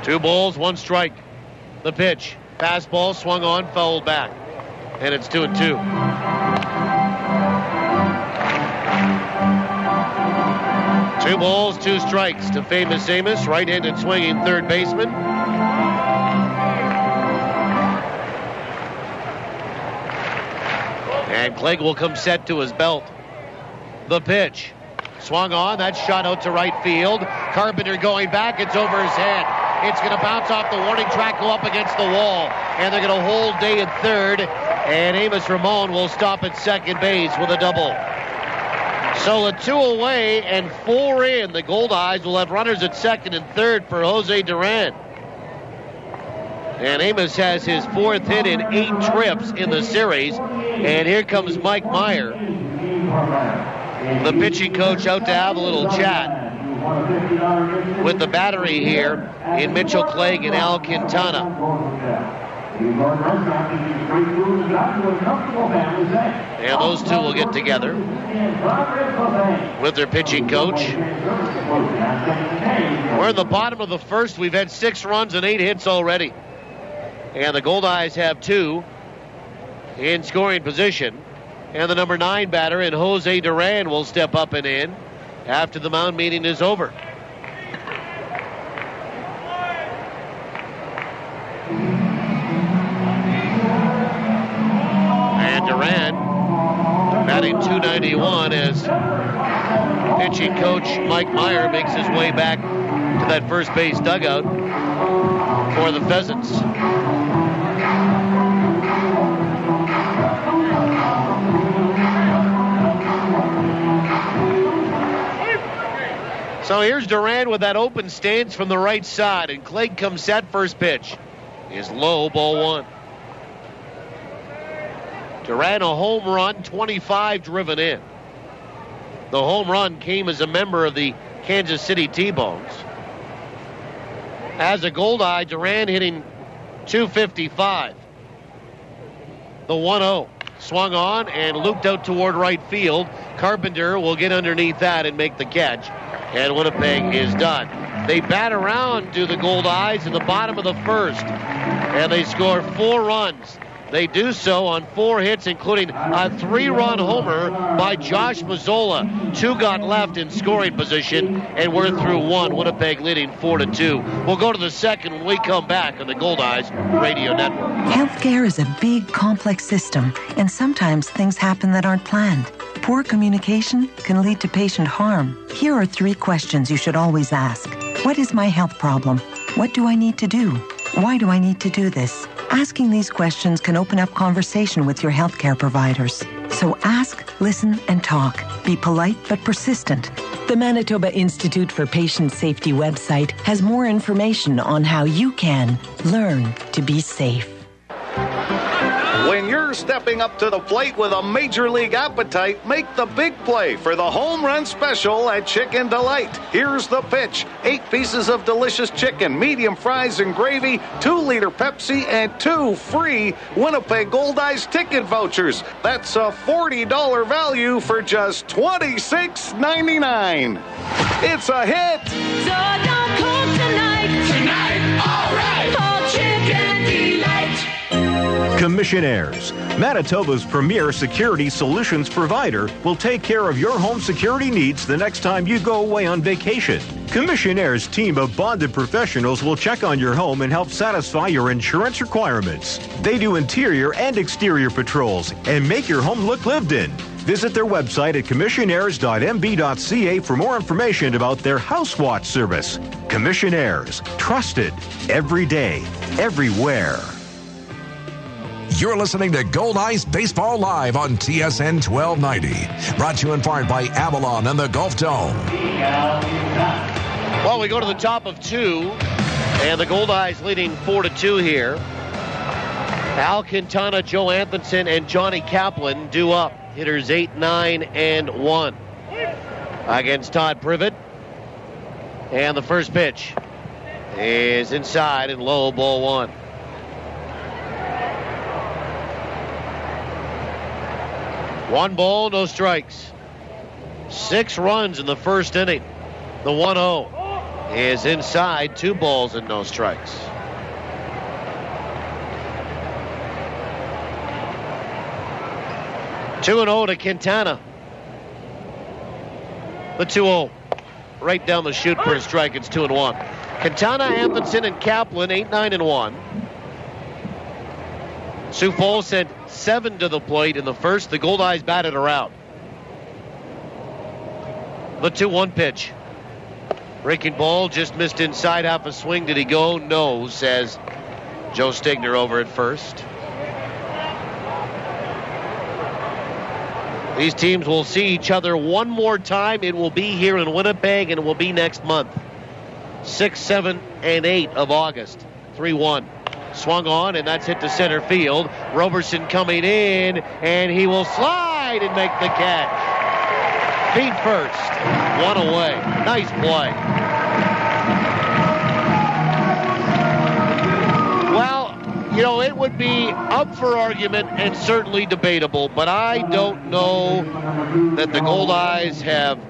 Two balls, 1 strike. The pitch. Fastball swung on, fouled back. And it's 2-2. Two balls, 2 strikes to famous Amos, right-handed swinging third baseman. And Clegg will come set to his belt. The pitch. Swung on, that's shot out to right field. Carpenter going back, it's over his head. It's going to bounce off the warning track, go up against the wall. And they're going to hold Day at third. And Amos Ramon will stop at second base with a double. So a 2 away and 4 in. The Goldeyes will have runners at second and third for Jose Duran. And Amos has his 4th hit in 8 trips in the series. And here comes Mike Meyer, the pitching coach, out to have a little chat with the battery here in Mitchell Clegg and Al Quintana. And those two will get together with their pitching coach. We're in the bottom of the first. We've had 6 runs and 8 hits already. And the Goldeyes have 2 in scoring position. And the number 9 batter in Jose Duran will step up and in after the mound meeting is over. And Duran batting .291 as pitching coach Mike Meyer makes his way back to that first base dugout for the Pheasants. So here's Duran with that open stance from the right side, and Clegg comes set. First pitch is low, ball 1. Duran, a home run, 25 driven in. The home run came as a member of the Kansas City T-Bones. As a Goldeye, Duran hitting .255. The 1-0 swung on and looped out toward right field. Carpenter will get underneath that and make the catch. And Winnipeg is done. They bat around to the Goldeyes in the bottom of the first. And they score 4 runs. They do so on 4 hits, including a 3-run homer by Josh Mazzola. 2 got left in scoring position, and we're through 1. Winnipeg leading 4-2. We'll go to the second when we come back on the Goldeyes Radio Network. Healthcare is a big, complex system, and sometimes things happen that aren't planned. Poor communication can lead to patient harm. Here are 3 questions you should always ask. What is my health problem? What do I need to do? Why do I need to do this? Asking these questions can open up conversation with your healthcare providers. So ask, listen, and talk. Be polite but persistent. The Manitoba Institute for Patient Safety website has more information on how you can learn to be safe. When you're stepping up to the plate with a major league appetite, make the big play for the home run special at Chicken Delight. Here's the pitch. 8 pieces of delicious chicken, medium fries and gravy, 2-liter Pepsi, and 2 free Winnipeg Goldeyes ticket vouchers. That's a $40 value for just $26.99. It's a hit. So don't call tonight. Tonight, all right. For Chicken Delight. Commissionaires, Manitoba's premier security solutions provider, will take care of your home security needs the next time you go away on vacation. Commissionaires' team of bonded professionals will check on your home and help satisfy your insurance requirements. They do interior and exterior patrols and make your home look lived in. Visit their website at commissionaires.mb.ca for more information about their House Watch service. Commissionaires, trusted every day, everywhere. You're listening to Goldeyes Baseball Live on TSN 1290. Brought to you in part by Avalon and the Gulf Dome. Well, we go to the top of 2, and the Goldeyes leading 4-2 here. Al Quintana, Joe Anthonson, and Johnny Kaplan due up. Hitters 8, 9, and 1 against Todd Privett. And the first pitch is inside and low, ball 1. One ball, no strikes. 6 runs in the first inning. The 1-0 is inside, 2 balls and no strikes. Two 2-0 to Quintana. The 2-0. Right down the chute for a strike. It's 2-1. Quintana, Anthonson, and Kaplan, 8, 9, and 1. Sioux Falls sent 7 to the plate in the first. The Goldeyes batted her out. The 2-1 pitch. Breaking ball, just missed inside, half a swing. Did he go? No, says Joe Stigner over at first. These teams will see each other one more time. It will be here in Winnipeg, and it will be next month. 6, 7, and 8 of August. 3-1. Swung on, and that's hit to center field. Roberson coming in, and he will slide and make the catch. Feet first. 1 away. Nice play. Well, you know, it would be up for argument and certainly debatable, but I don't know that the Goldeyes have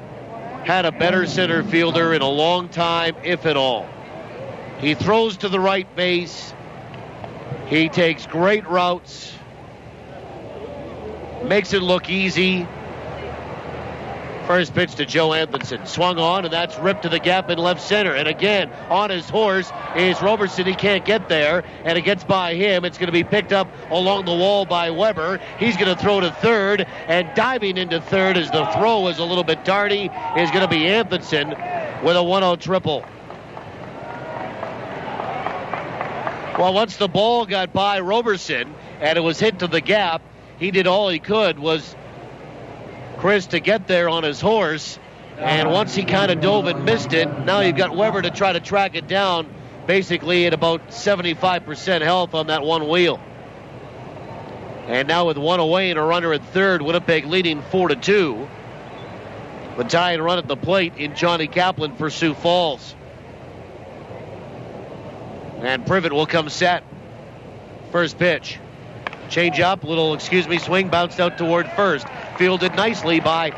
had a better center fielder in a long time, if at all. He throws to the right base. He takes great routes. Makes it look easy. First pitch to Joe Anthonson. Swung on, and that's ripped to the gap in left center. And again, on his horse is Roberson. He can't get there, and it gets by him. It's going to be picked up along the wall by Weber. He's going to throw to third, and diving into third as the throw is a little bit tardy is going to be Anthonson with a 1-0 triple. Well, once the ball got by Roberson and it was hit to the gap, he did all he could, was Chris, to get there on his horse. And once he kind of dove and missed it, now you've got Weber to try to track it down, basically at about 75% health on that one wheel. And now with 1 away and a runner at third, Winnipeg leading 4-2. The tying run at the plate in Johnny Kaplan for Sioux Falls. And Privett will come set. First pitch. Change up, little, swing, bounced out toward first. Fielded nicely by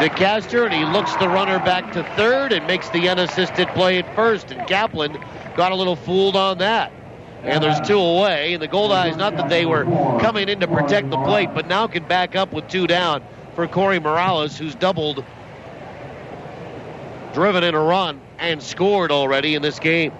DeCaster, and he looks the runner back to third and makes the unassisted play at first. And Kaplan got a little fooled on that. And there's 2 away. And the Goldeyes, not that they were coming in to protect the plate, but now can back up with 2 down for Corey Morales, who's doubled, driven in a run, and scored already in this game.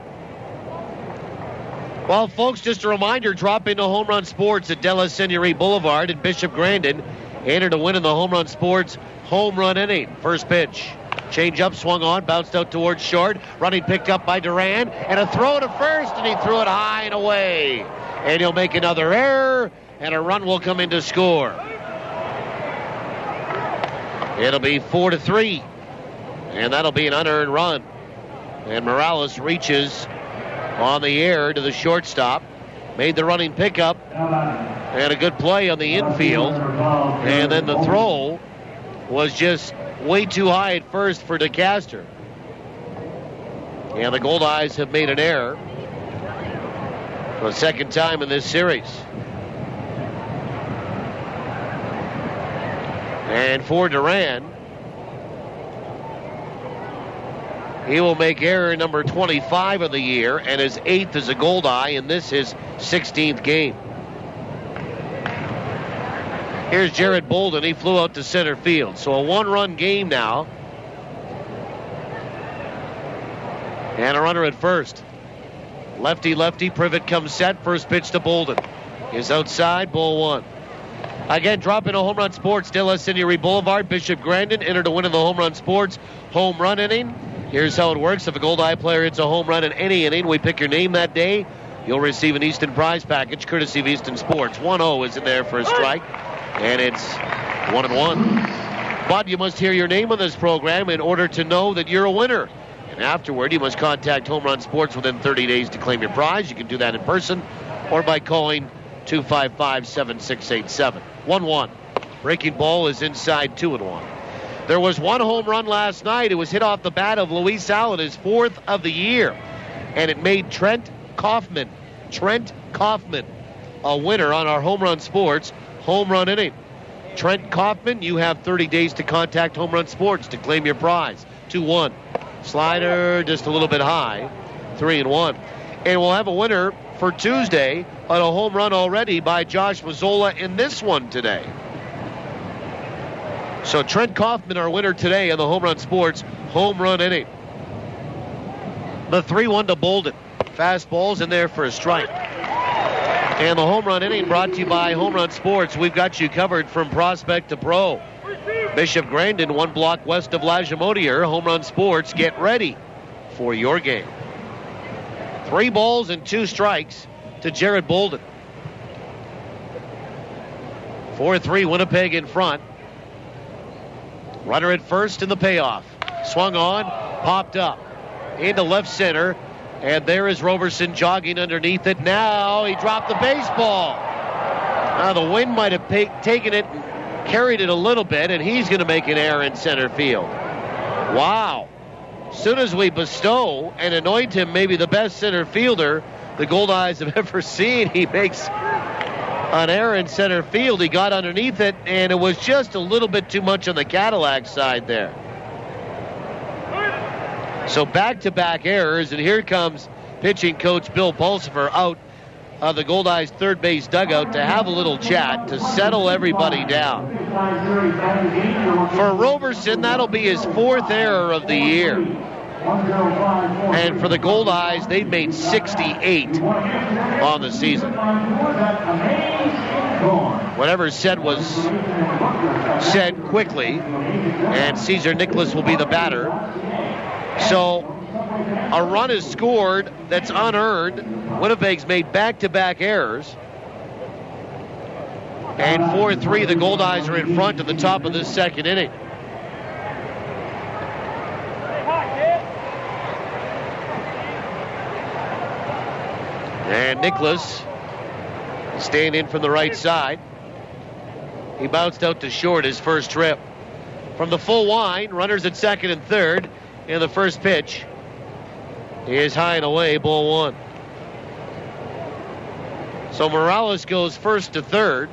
Well, folks, just a reminder, drop into Home Run Sports at De La Seigneurie Boulevard in Bishop Grandin. Enter to win in the Home Run Sports home run inning. First pitch. Change up, swung on, bounced out towards short. Running picked up by Duran, and a throw to first, and he threw it high and away. And he'll make another error, and a run will come in to score. It'll be 4-3, and that'll be an unearned run. And Morales reaches on the air to the shortstop. Made the running pickup, and a good play on the infield. And then the throw was just way too high at first for DeCaster. And the Goldeyes have made an error for the second time in this series. And for Duran, he will make error number 25 of the year and his 8th as a Goldeye, and this his 16th game. Here's Jared Beuning. He flew out to center field. So a one-run game now. And a runner at first. Lefty. Privett comes set. First pitch to Beuning. Is outside. Ball one. Again, drop in a Home Run Sports. De La Seigneurie Boulevard. Bishop Grandin. Enter to win in the Home Run Sports home run inning. Here's how it works. If a Goldeye player hits a home run in any inning, we pick your name that day. You'll receive an Easton prize package courtesy of Easton Sports. 1-0 is in there for a strike. And it's 1-1. But you must hear your name on this program in order to know that you're a winner. And afterward, you must contact Home Run Sports within 30 days to claim your prize. You can do that in person or by calling 255-7687. 1-1. Breaking ball is inside 2-1. There was one home run last night. It was hit off the bat of Luis Allen, his fourth of the year. And it made Trent Kaufman, a winner on our Home Run Sports home run inning. Trent Kaufman, you have 30 days to contact Home Run Sports to claim your prize. 2-1. Slider just a little bit high. 3-1. And we'll have a winner for Tuesday on a home run already by Josh Mazzola in this one today. So Trent Kaufman, our winner today on the Home Run Sports home run inning. The 3-1 to Beuning. Fastball's in there for a strike. And the home run inning brought to you by Home Run Sports. We've got you covered from prospect to pro. Bishop Grandin, 1 block west of Lagimodiere. Home Run Sports, get ready for your game. 3 balls and 2 strikes to Jared Beuning. 4-3 Winnipeg in front. Runner at first in the payoff. Swung on, popped up into left center. And there is Roberson jogging underneath it. Now he dropped the baseball. Now the wind might have taken it and carried it a little bit, and he's going to make an error in center field. Wow. As soon as we bestow and anoint him maybe the best center fielder the Goldeyes have ever seen, he makes an error in center field. He got underneath it, and it was just a little bit too much on the Cadillac side there. So back-to-back errors, and here comes pitching coach Bill Pulsifer out of the Goldeyes third base dugout to have a little chat, to settle everybody down. For Roberson, that'll be his 4th error of the year. And for the Goldeyes, they've made 68 on the season. Whatever's said was said quickly, and Cesar Nicholas will be the batter. So a run is scored that's unearned. Winnipeg's made back-to-back errors. And 4-3, the Goldeyes are in front at the top of this second inning. And Nicholas staying in from the right side. He bounced out to short his first trip. From the full line, runners at second and third. And the first pitch is high and away, ball one. So Morales goes first to third.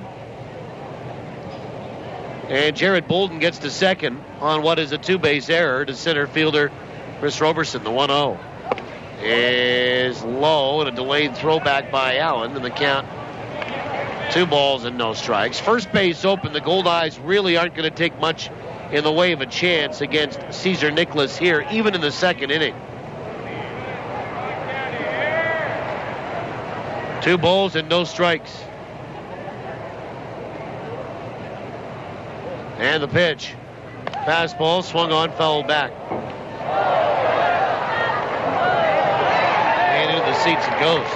And Jared Beuning gets to second on what is a 2-base error to center fielder Chris Roberson. The 1-0 is low and a delayed throwback by Allen, and the count 2 balls and no strikes. First base open. The Goldeyes really aren't going to take much in the way of a chance against Cesar Nicholas here, even in the second inning. 2 balls and no strikes. And the pitch. Fastball swung on, fouled back. And into the seats it goes.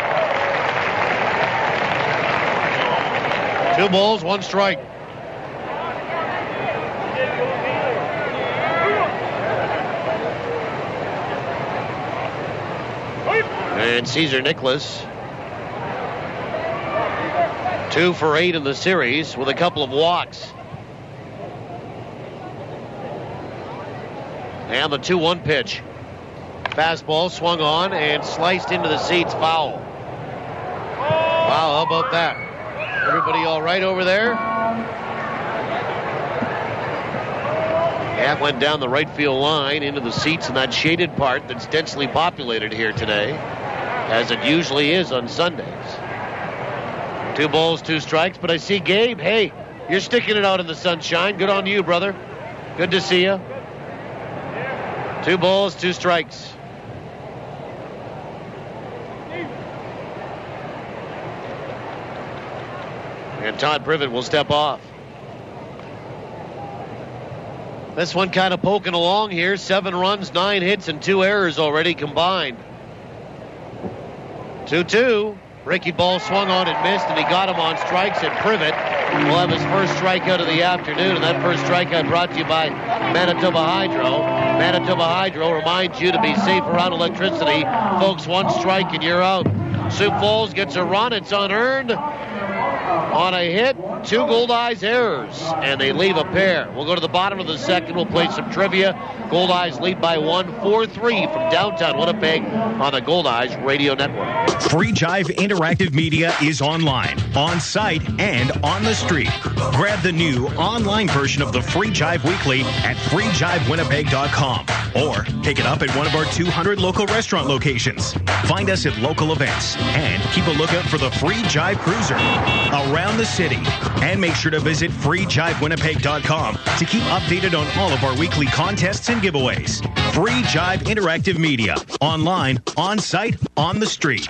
2 balls, 1 strike. And Cesar Nicholas, 2 for 8 in the series with a couple of walks. And the 2-1 pitch. Fastball swung on and sliced into the seats, foul. Wow, how about that? Everybody all right over there? That went down the right field line into the seats in that shaded part that's densely populated here today, as it usually is on Sundays. 2 balls, 2 strikes, but I see Gabe. Hey, You're sticking it out in the sunshine. Good on you, brother. Good to see you. 2 balls, 2 strikes. And Todd Privett will step off. This one kind of poking along here. 7 runs, 9 hits, and 2 errors already combined. 2-2. Ricky ball swung on and missed, and he got him on strikes, and Privett will have his first strikeout of the afternoon, and that first strikeout brought to you by Manitoba Hydro. Manitoba Hydro reminds you to be safe around electricity. Folks, 1 strike and you're out. Sioux Falls gets a run. It's unearned on a hit. 2 Goldeyes errors, and they leave a pair. We'll go to the bottom of the second. We'll play some trivia. Goldeyes lead by 1, 4-3 from downtown Winnipeg on the Goldeyes Radio Network. Free Jive Interactive Media is online, on site, and on the street. Grab the new online version of the Free Jive Weekly at freejivewinnipeg.com or pick it up at one of our 200 local restaurant locations. Find us at local events and keep a lookout for the Free Jive Cruiser around the city. And make sure to visit freejivewinnipeg.com to keep updated on all of our weekly contests and giveaways. Free Jive Interactive Media. Online, on site, on the street.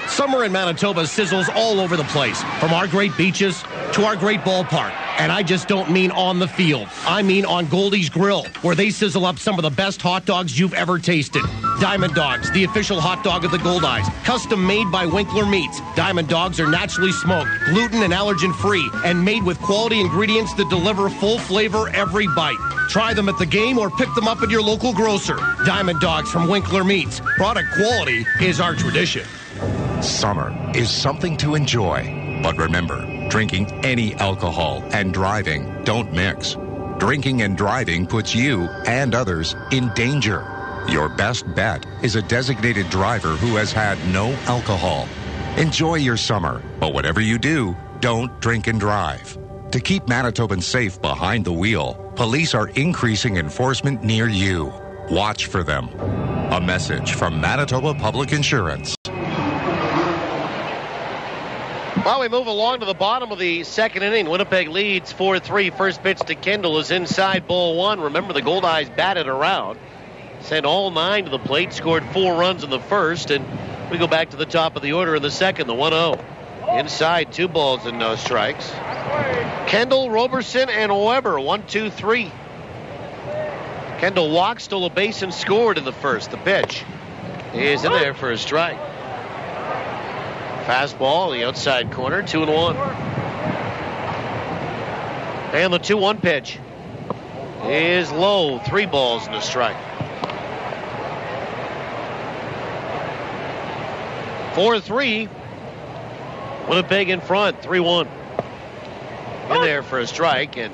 Summer in Manitoba sizzles all over the place, from our great beaches to our great ballpark. And I just don't mean on the field. I mean on Goldeyes Grill, where they sizzle up some of the best hot dogs you've ever tasted. Diamond Dogs, the official hot dog of the Goldeyes, custom made by Winkler Meats. Diamond Dogs are naturally smoked, gluten and allergen free, and made with quality ingredients that deliver full flavor every bite. Try them at the game or pick them up at your local grocer. Diamond Dogs from Winkler Meats. Product quality is our tradition. Summer is something to enjoy, but remember, drinking any alcohol and driving don't mix. Drinking and driving puts you and others in danger. Your best bet is a designated driver who has had no alcohol. Enjoy your summer, but whatever you do, don't drink and drive. To keep Manitobans safe behind the wheel, police are increasing enforcement near you. Watch for them. A message from Manitoba Public Insurance. Well, we move along to the bottom of the second inning. Winnipeg leads 4-3. First pitch to Kendall is inside ball 1. Remember, the Goldeyes batted around. Sent all 9 to the plate. Scored 4 runs in the first. And we go back to the top of the order in the second, the 1-0. Inside, 2 balls and no strikes. Kendall, Roberson, and Weber. 1-2-3. Kendall walked, stole a base, and scored in the first. The pitch is in there for a strike. Fastball, the outside corner, 2-1. And the 2-1 pitch is low, 3 balls and a strike. 4-3. Winnipeg in front, 3-1. In there for a strike, and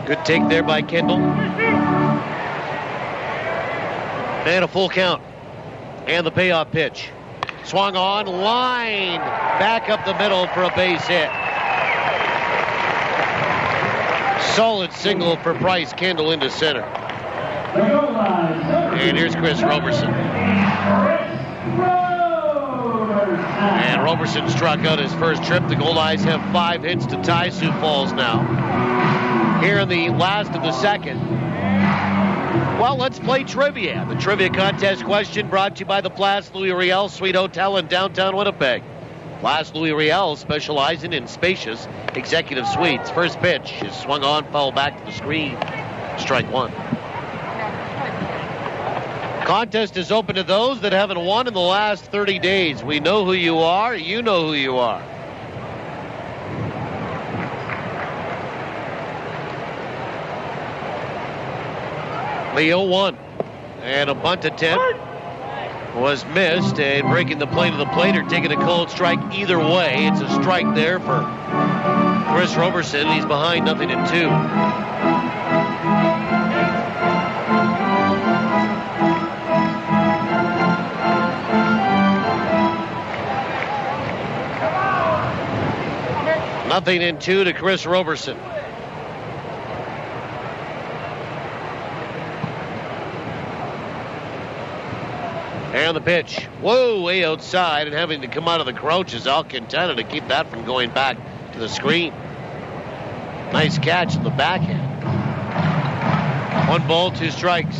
good take there by Kendall. And a full count. And the payoff pitch. Swung on, line, back up the middle for a base hit. Solid single for Bryce Kendall into center. And here's Chris Roberson. And Roberson struck out his first trip. The Goldeyes have 5 hits to tie Sioux Falls now. Here in the last of the second. Well, let's play trivia. The trivia contest question brought to you by the Place Louis Riel Suite Hotel in downtown Winnipeg. Place Louis Riel specializing in spacious executive suites. First pitch is swung on, foul back to the screen. Strike 1. Contest is open to those that haven't won in the last 30 days. We know who you are. You know who you are. The 0-1. And a bunt attempt was missed, and breaking the plane of the plate or taking a cold strike either way. It's a strike there for Chris Roberson. He's behind 0-2. Nothing in 2 to Chris Roberson. And the pitch. Whoa, way outside, and having to come out of the crouch is Alcantara to keep that from going back to the screen. Nice catch in the backhand. 1 ball, 2 strikes.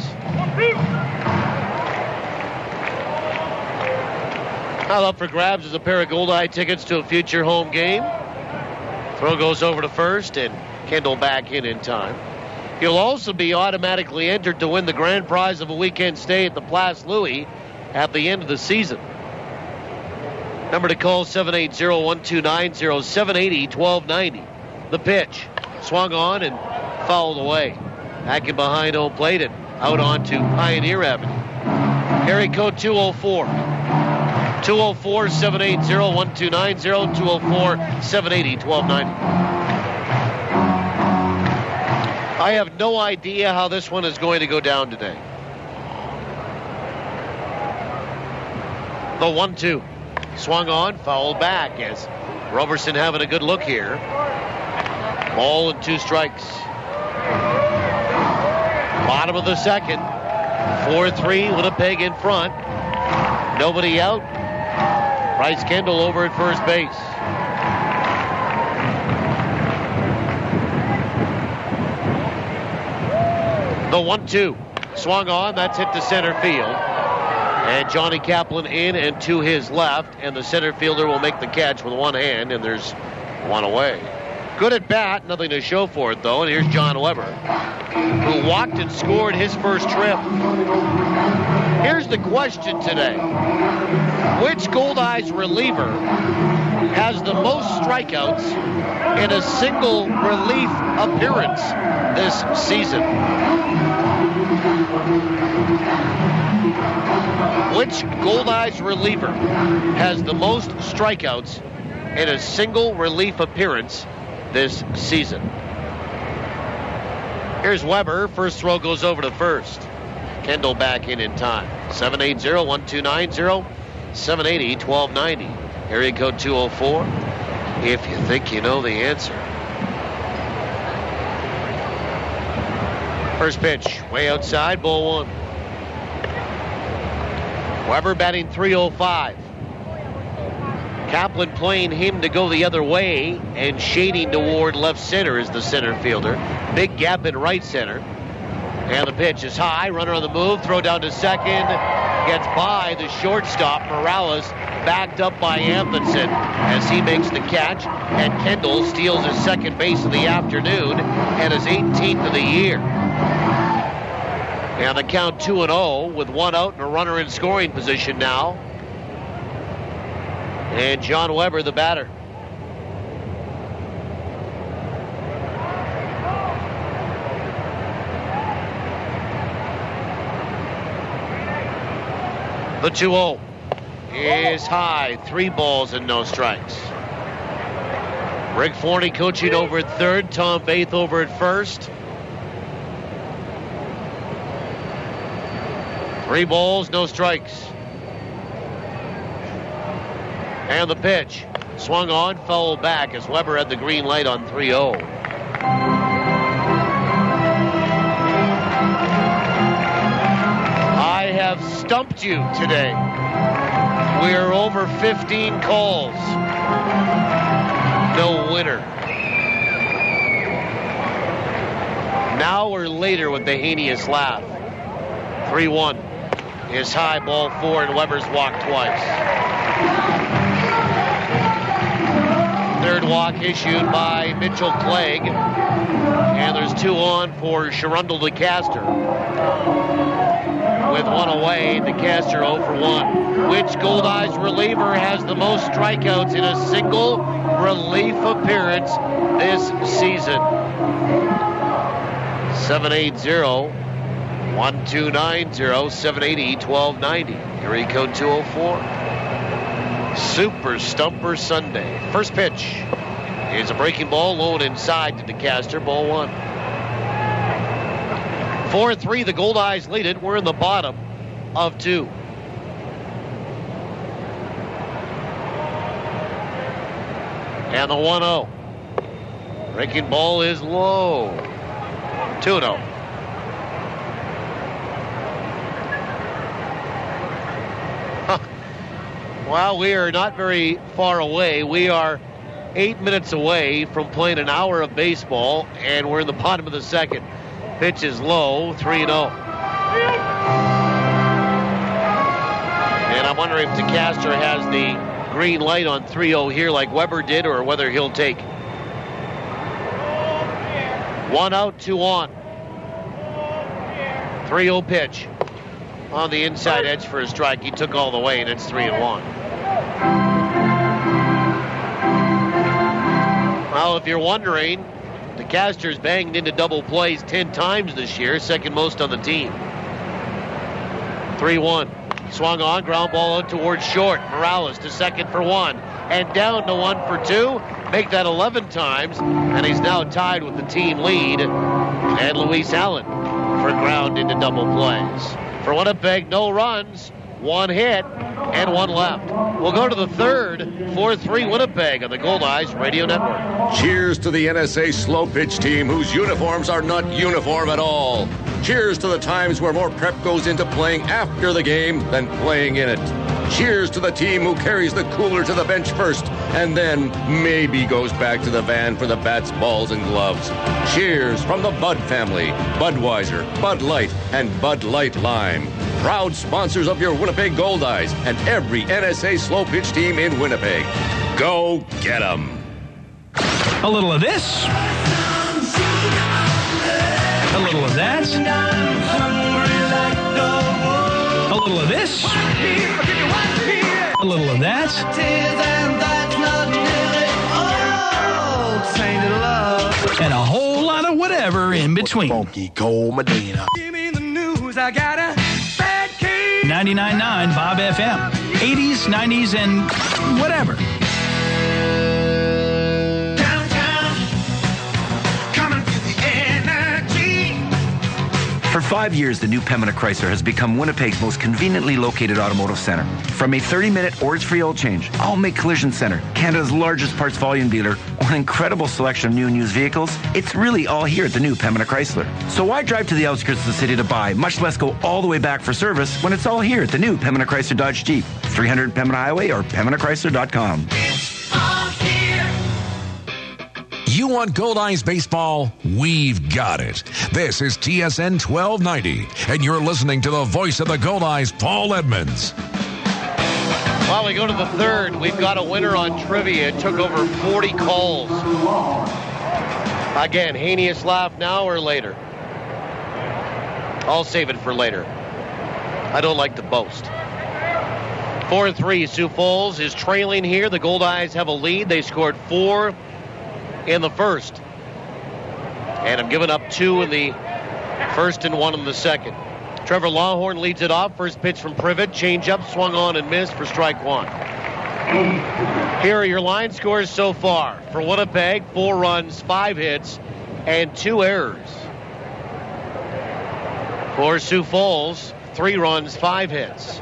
Now up for grabs is a pair of Goldeye tickets to a future home game. Throw goes over to first, and Kendall back in time. He'll also be automatically entered to win the grand prize of a weekend stay at the Place Louis at the end of the season. Number to call, 780-1290, 780-1290. The pitch. Swung on and fouled away. Back in behind home plate and out onto Pioneer Avenue. Area code 204. 204-780-1290, 204-780-1290. I have no idea how this one is going to go down today. The 1-2. Swung on, fouled back as Roberson having a good look here. Ball and 2 strikes. Bottom of the second. 4-3, Winnipeg in front. Nobody out. Bryce Kendall over at first base. The 1-2. Swung on, that's hit to center field. And Johnny Kaplan in and to his left. And the center fielder will make the catch with one hand, and there's one away. Good at bat, nothing to show for it though. And here's John Weber, who walked and scored his first trip. Here's the question today. Which Goldeyes reliever has the most strikeouts in a single relief appearance this season? Which Goldeyes reliever has the most strikeouts in a single relief appearance this season? Here's Weber. First throw goes over to first. Kendall back in time. 780-1290, 780-1290. Area code 204. If you think you know the answer. First pitch, way outside, ball 1. Weber batting .305. Kaplan playing him to go the other way and shading toward left center is the center fielder. Big gap in right center. And the pitch is high. Runner on the move. Throw down to second. Gets by the shortstop. Morales backed up by Amundsen as he makes the catch. And Kendall steals his second base of the afternoon and his 18th of the year. And the count 2-0 with 1 out and a runner in scoring position now. And John Weber, the batter. The 2-0 is high. 3 balls and no strikes. Rick Forney coaching over at third. Tom Faith over at first. 3 balls, no strikes. And the pitch. Swung on, fouled back as Weber had the green light on 3-0. I have stumped you today. We are over 15 calls. No winner. Now or later with the heinous laugh. 3-1 is high, ball 4, and Weber's walked twice. Third walk issued by Mitchell Clegg. And there's 2 on for Sharundle DeCaster. With 1 away, DeCaster 0 for 1. Which Goldeyes reliever has the most strikeouts in a single relief appearance this season? 780-1290, 780-1290. Area code 204. Super Stumper Sunday. First pitch is a breaking ball, low and inside to DeCaster, ball 1. 4-3, the Goldeyes lead it. We're in the bottom of 2. And the 1-0. Breaking ball is low. 2-0. Well, we are not very far away. We are 8 minutes away from playing an hour of baseball, and we're in the bottom of the second. Pitch is low, 3-0. And I'm wondering if DeCaster has the green light on 3-0 here like Weber did, or whether he'll take 1 out, 2 on. 3-0 pitch on the inside edge for a strike. He took all the way, and it's 3-1. Well, if you're wondering, DeCaster's banged into double plays 10 times this year, second most on the team. 3-1. Swung on, ground ball out towards short. Morales to second for 1, and down to 1 for 2. Make that 11 times, and he's now tied with the team lead. And Luis Allen for ground into double plays. For Winnipeg, no runs, 1 hit, and 1 left. We'll go to the third, 4-3 Winnipeg on the Goldeyes Radio Network. Cheers to the NSA slow pitch team whose uniforms are not uniform at all. Cheers to the times where more prep goes into playing after the game than playing in it. Cheers to the team who carries the cooler to the bench first and then maybe goes back to the van for the bats, balls, and gloves. Cheers from the Bud family, Budweiser, Bud Light, and Bud Light Lime. Proud sponsors of your Winnipeg Goldeyes and every NSA slow pitch team in Winnipeg. Go get 'em. A little of this. A little of that. A little of this. A little of that. And a whole lot of whatever in between. Funky cold Medina. Give me the news, I got a bad case. 99.9 Bob FM. 80s, 90s, and whatever. For 5 years, the new Pembina Chrysler has become Winnipeg's most conveniently located automotive center. From a 30-minute Ords-free oil change, All-Make Collision Center, Canada's largest parts volume dealer, or an incredible selection of new and used vehicles, it's really all here at the new Pembina Chrysler. So why drive to the outskirts of the city to buy, much less go all the way back for service, when it's all here at the new Pembina Chrysler Dodge Jeep, 300 Pembina Highway or PembinaChrysler.com. You want Goldeyes baseball? We've got it. This is TSN 1290, and you're listening to the voice of the Goldeyes, Paul Edmonds. Well, we go to the third. We've got a winner on trivia. It took over 40 calls. Again, heinous laugh now or later? I'll save it for later. I don't like to boast. 4-3. Sioux Falls is trailing here. The Goldeyes have a lead. They scored 4 in the first, and have given up 2 in the first and 1 in the second. Trevor Lawhorn leads it off. First pitch from Privett, change up, swung on and missed for strike 1. Here are your line scores so far. For Winnipeg, 4 runs, 5 hits, and 2 errors. For Sioux Falls, 3 runs, 5 hits.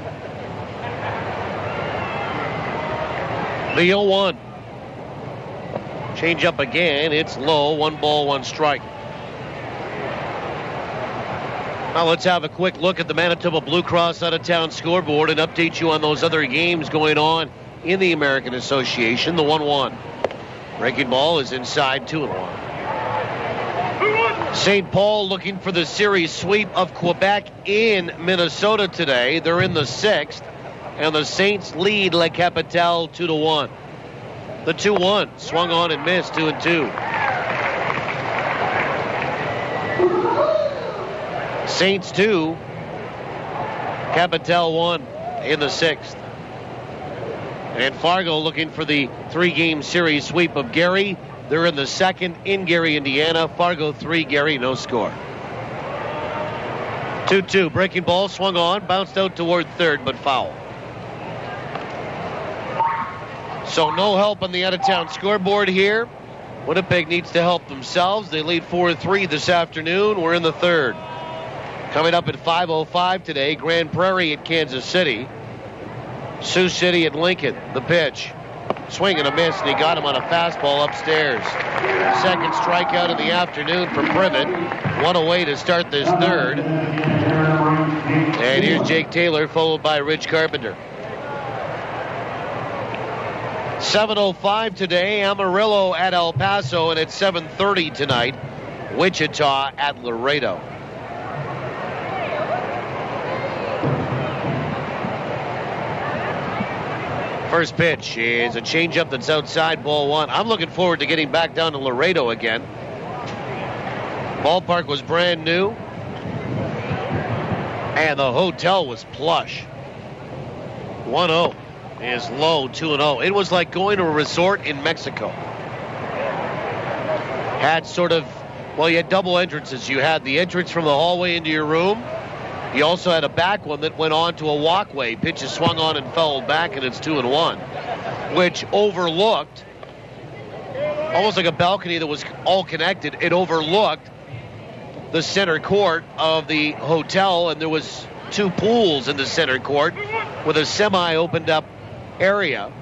The 0-1. Change up again. It's low. 1 ball, 1 strike. Now let's have a quick look at the Manitoba Blue Cross out-of-town scoreboard and update you on those other games going on in the American Association. The 1-1. Breaking ball is inside, 2-1. St. Paul looking for the series sweep of Quebec in Minnesota today. They're in the 6th, and the Saints lead La Capitale 2-1. The 2-1, swung on and missed, 2-2. Saints 2, Capitale 1 in the 6th. And Fargo looking for the 3-game series sweep of Gary. They're in the 2nd in Gary, Indiana. Fargo 3, Gary, no score. 2-2, breaking ball, swung on, bounced out toward third, but foul. So no help on the out-of-town scoreboard here. Winnipeg needs to help themselves. They lead 4-3 this afternoon. We're in the third. Coming up at 5:05 today, Grand Prairie at Kansas City. Sioux City at Lincoln. The pitch. Swing and a miss, and he got him on a fastball upstairs. Second strikeout of the afternoon for Privett. 1 away to start this third. And here's Jake Taylor, followed by Rich Carpenter. 7:05 today, Amarillo at El Paso, and it's 7:30 tonight, Wichita at Laredo. First pitch is a changeup that's outside, ball one. I'm looking forward to getting back down to Laredo again. Ballpark was brand new, and the hotel was plush. 1-0 is low, 2-0. It was like going to a resort in Mexico. Had sort of, well, you had double entrances. You had the entrance from the hallway into your room. You also had a back one that went on to a walkway. Pitches swung on and fouled back, and it's 2-1, which overlooked, almost like a balcony that was all connected. It overlooked the center court of the hotel, and there was two pools in the center court with a semi-opened up area.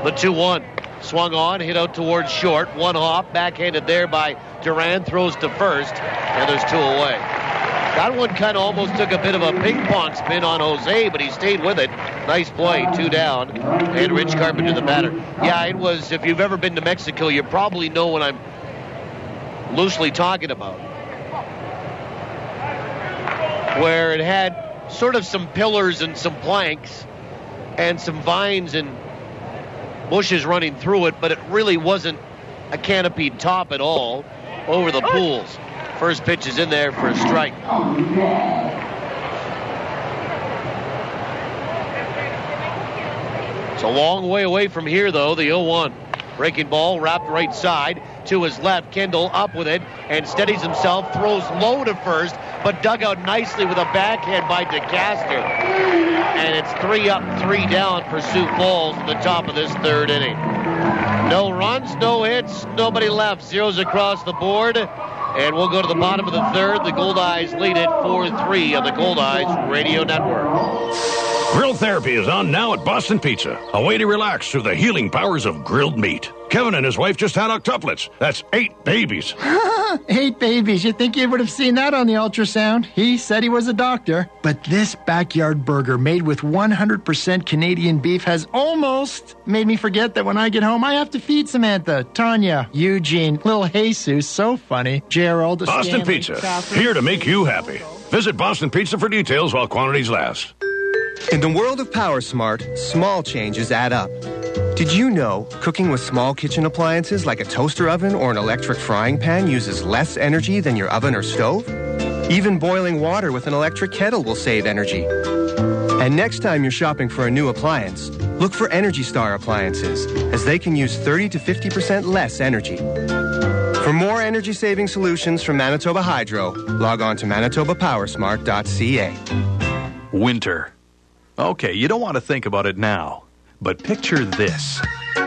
The 2-1 swung on, hit out towards short. One hop, backhanded there by Duran, throws to first, and there's two away. That one kind of almost took a bit of a ping pong spin on Jose, but he stayed with it. Nice play, 2 down, and Rich Carpenter the batter. Yeah, it was, if you've ever been to Mexico, you probably know what I'm loosely talking about. Where it had sort of some pillars and some planks and some vines and bushes running through it, but it really wasn't a canopied top at all over the pools. First pitch is in there for a strike. It's a long way away from here, though, the 0-1. Breaking ball, wrapped right side to his left. Kendall up with it and steadies himself, throws low to first, but dug out nicely with a backhand by DeCaster. And it's 3 up, 3 down for Sioux Falls at the top of this third inning. No runs, no hits, nobody left. Zeros across the board. And we'll go to the bottom of the third. The Goldeyes lead it 4-3 on the Goldeyes Radio Network. Grill therapy is on now at Boston Pizza. A way to relax through the healing powers of grilled meat. Kevin and his wife just had octuplets. That's 8 babies. 8 babies. You'd think you would have seen that on the ultrasound. He said he was a doctor. But this backyard burger made with 100% Canadian beef has almost made me forget that when I get home, I have to feed Samantha, Tanya, Eugene, little Jesus, so funny, Gerald, Boston Stanley, Pizza, Catherine. here to make you happy. Visit Boston Pizza for details while quantities last. In the world of PowerSmart, small changes add up. Did you know cooking with small kitchen appliances like a toaster oven or an electric frying pan uses less energy than your oven or stove? Even boiling water with an electric kettle will save energy. And next time you're shopping for a new appliance, look for Energy Star appliances, as they can use 30 to 50% less energy. For more energy-saving solutions from Manitoba Hydro, log on to manitobapowersmart.ca. Winter. Okay, you don't want to think about it now, but picture this.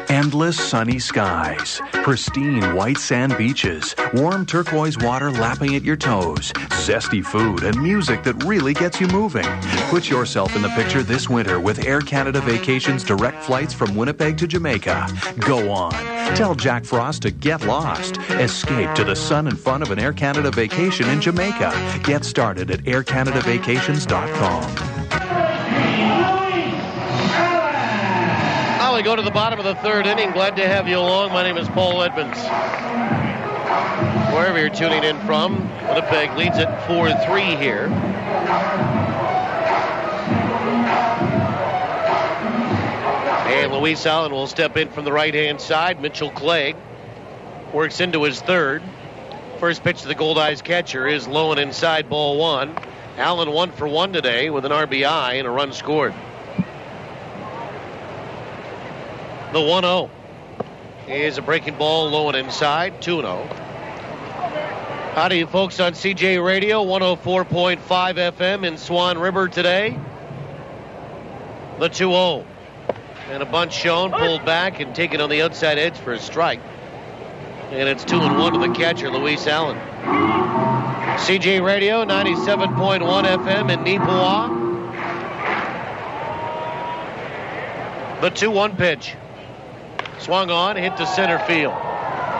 Endless sunny skies, pristine white sand beaches, warm turquoise water lapping at your toes, zesty food, and music that really gets you moving. Put yourself in the picture this winter with Air Canada Vacations direct flights from Winnipeg to Jamaica. Go on. Tell Jack Frost to get lost. Escape to the sun and fun of an Air Canada vacation in Jamaica. Get started at aircanadavacations.com. We go to the bottom of the third inning. Glad to have you along. My name is Paul Edmonds. Wherever you're tuning in from, Winnipeg leads it 4-3 here. And Luis Allen will step in from the right-hand side. Mitchell Clegg works into his third. First pitch to the Goldeyes catcher is low and inside, ball 1. Allen 1 for 1 today with an RBI and a run scored. The 1-0 is a breaking ball low and inside, 2-0. Howdy, you folks on CJ Radio, 104.5 FM in Swan River today. The 2-0. And a bunch shown, pulled back, and taken on the outside edge for a strike. And it's 2-1 to the catcher, Luis Allen. CJ Radio, 97.1 FM in Neepawa. The 2-1 pitch. Swung on, hit to center field.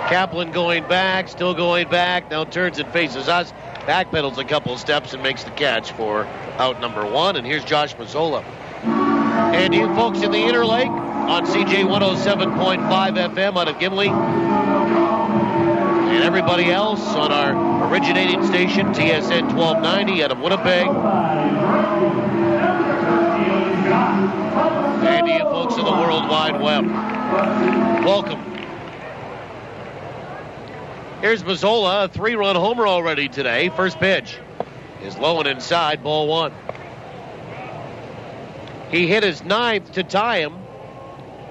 Kaplan going back, still going back, now turns and faces us. Backpedals a couple of steps and makes the catch for out number 1. And here's Josh Mazzola. And you folks in the Interlake on CJ 107.5 FM out of Gimli. And everybody else on our originating station, TSN 1290 out of Winnipeg. And to you folks in the World Wide Web, welcome. Here's Mazzola, a 3-run homer already today. First pitch is low and inside, ball 1. He hit his 9th to tie him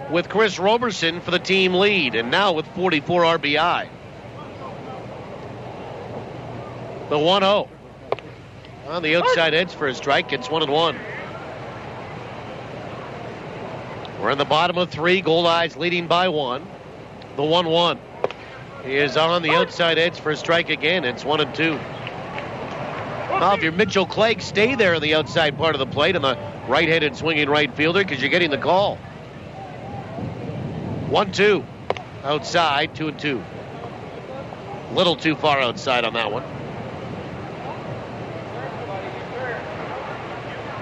with Chris Roberson for the team lead, and now with 44 RBI. The 1-0. On the outside edge for a strike, it's 1-1. We're in the bottom of 3, Goldeyes leading by 1. The 1-1. He is on the outside edge for a strike again, it's 1-2. Well, if you're Mitchell Clegg, stay there on the outside part of the plate on the right-handed swinging right fielder because you're getting the call. 1-2. Outside, 2-2. Little too far outside on that one.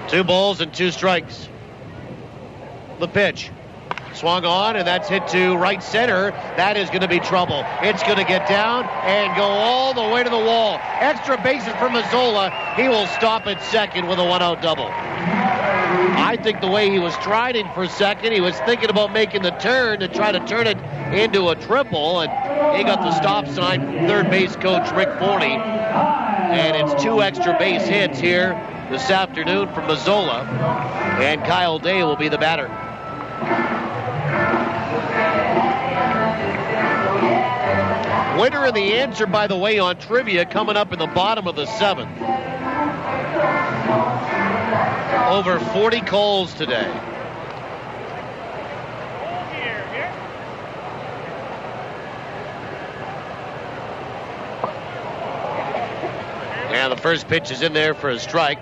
2 balls and 2 strikes. The pitch. Swung on, and that's hit to right center. That is going to be trouble. It's going to get down and go all the way to the wall. Extra bases for Mazzola. He will stop at second with a 1-out double. I think the way he was striding for second, he was thinking about making the turn to try to turn it into a triple, and he got the stop sign from third base coach Rick Forney. And it's 2 extra base hits here this afternoon from Mazzola, and Kyle Day will be the batter. Winner and the answer, by the way, on trivia coming up in the bottom of the 7th. Over 40 calls today. And the first pitch is in there for a strike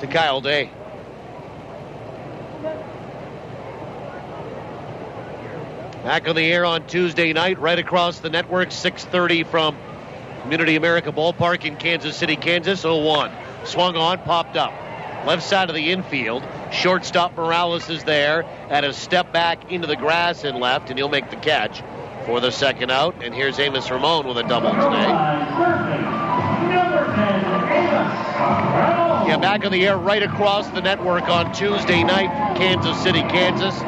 to Kyle Day. Back on the air on Tuesday night, right across the network, 6:30 from Community America Ballpark in Kansas City, Kansas. 0-1. Swung on, popped up. Left side of the infield. Shortstop Morales is there at a step back into the grass and left, and he'll make the catch for the second out. And here's Amos Ramon with a double today. Yeah, back on the air right across the network on Tuesday night, Kansas City, Kansas.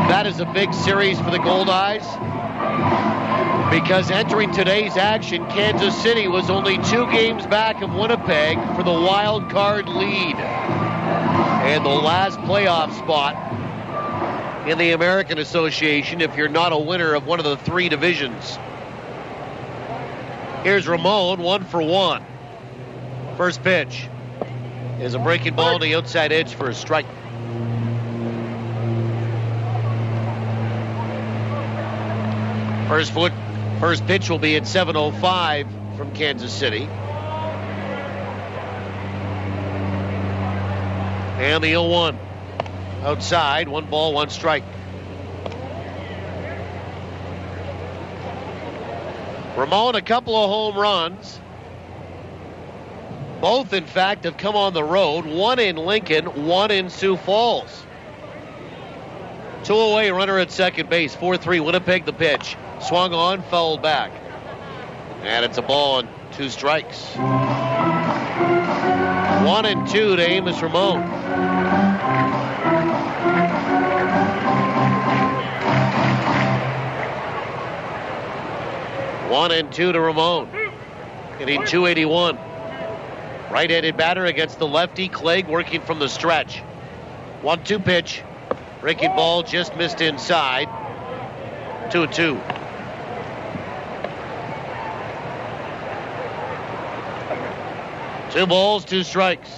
That is a big series for the Goldeyes because entering today's action, Kansas City was only 2 games back of Winnipeg for the wild card lead and the last playoff spot in the American Association if you're not a winner of one of the 3 divisions. Here's Ramon, 1 for 1. First pitch is a breaking ball on the outside edge for a strike. First pitch will be at 7:05 from Kansas City. And the 0-1. Outside, 1 ball, 1 strike. Ramon, a couple of home runs. Both, in fact, have come on the road. 1 in Lincoln, 1 in Sioux Falls. 2 away, runner at second base. 4-3 Winnipeg, the pitch. Swung on, fouled back. And it's a ball and 2 strikes. 1-2 to Amos Ramon. One and 2 to Ramon. Hitting .281. Right-handed batter against the lefty. Clegg working from the stretch. 1-2 pitch. Breaking ball just missed inside. 2-2. Two balls, 2 strikes.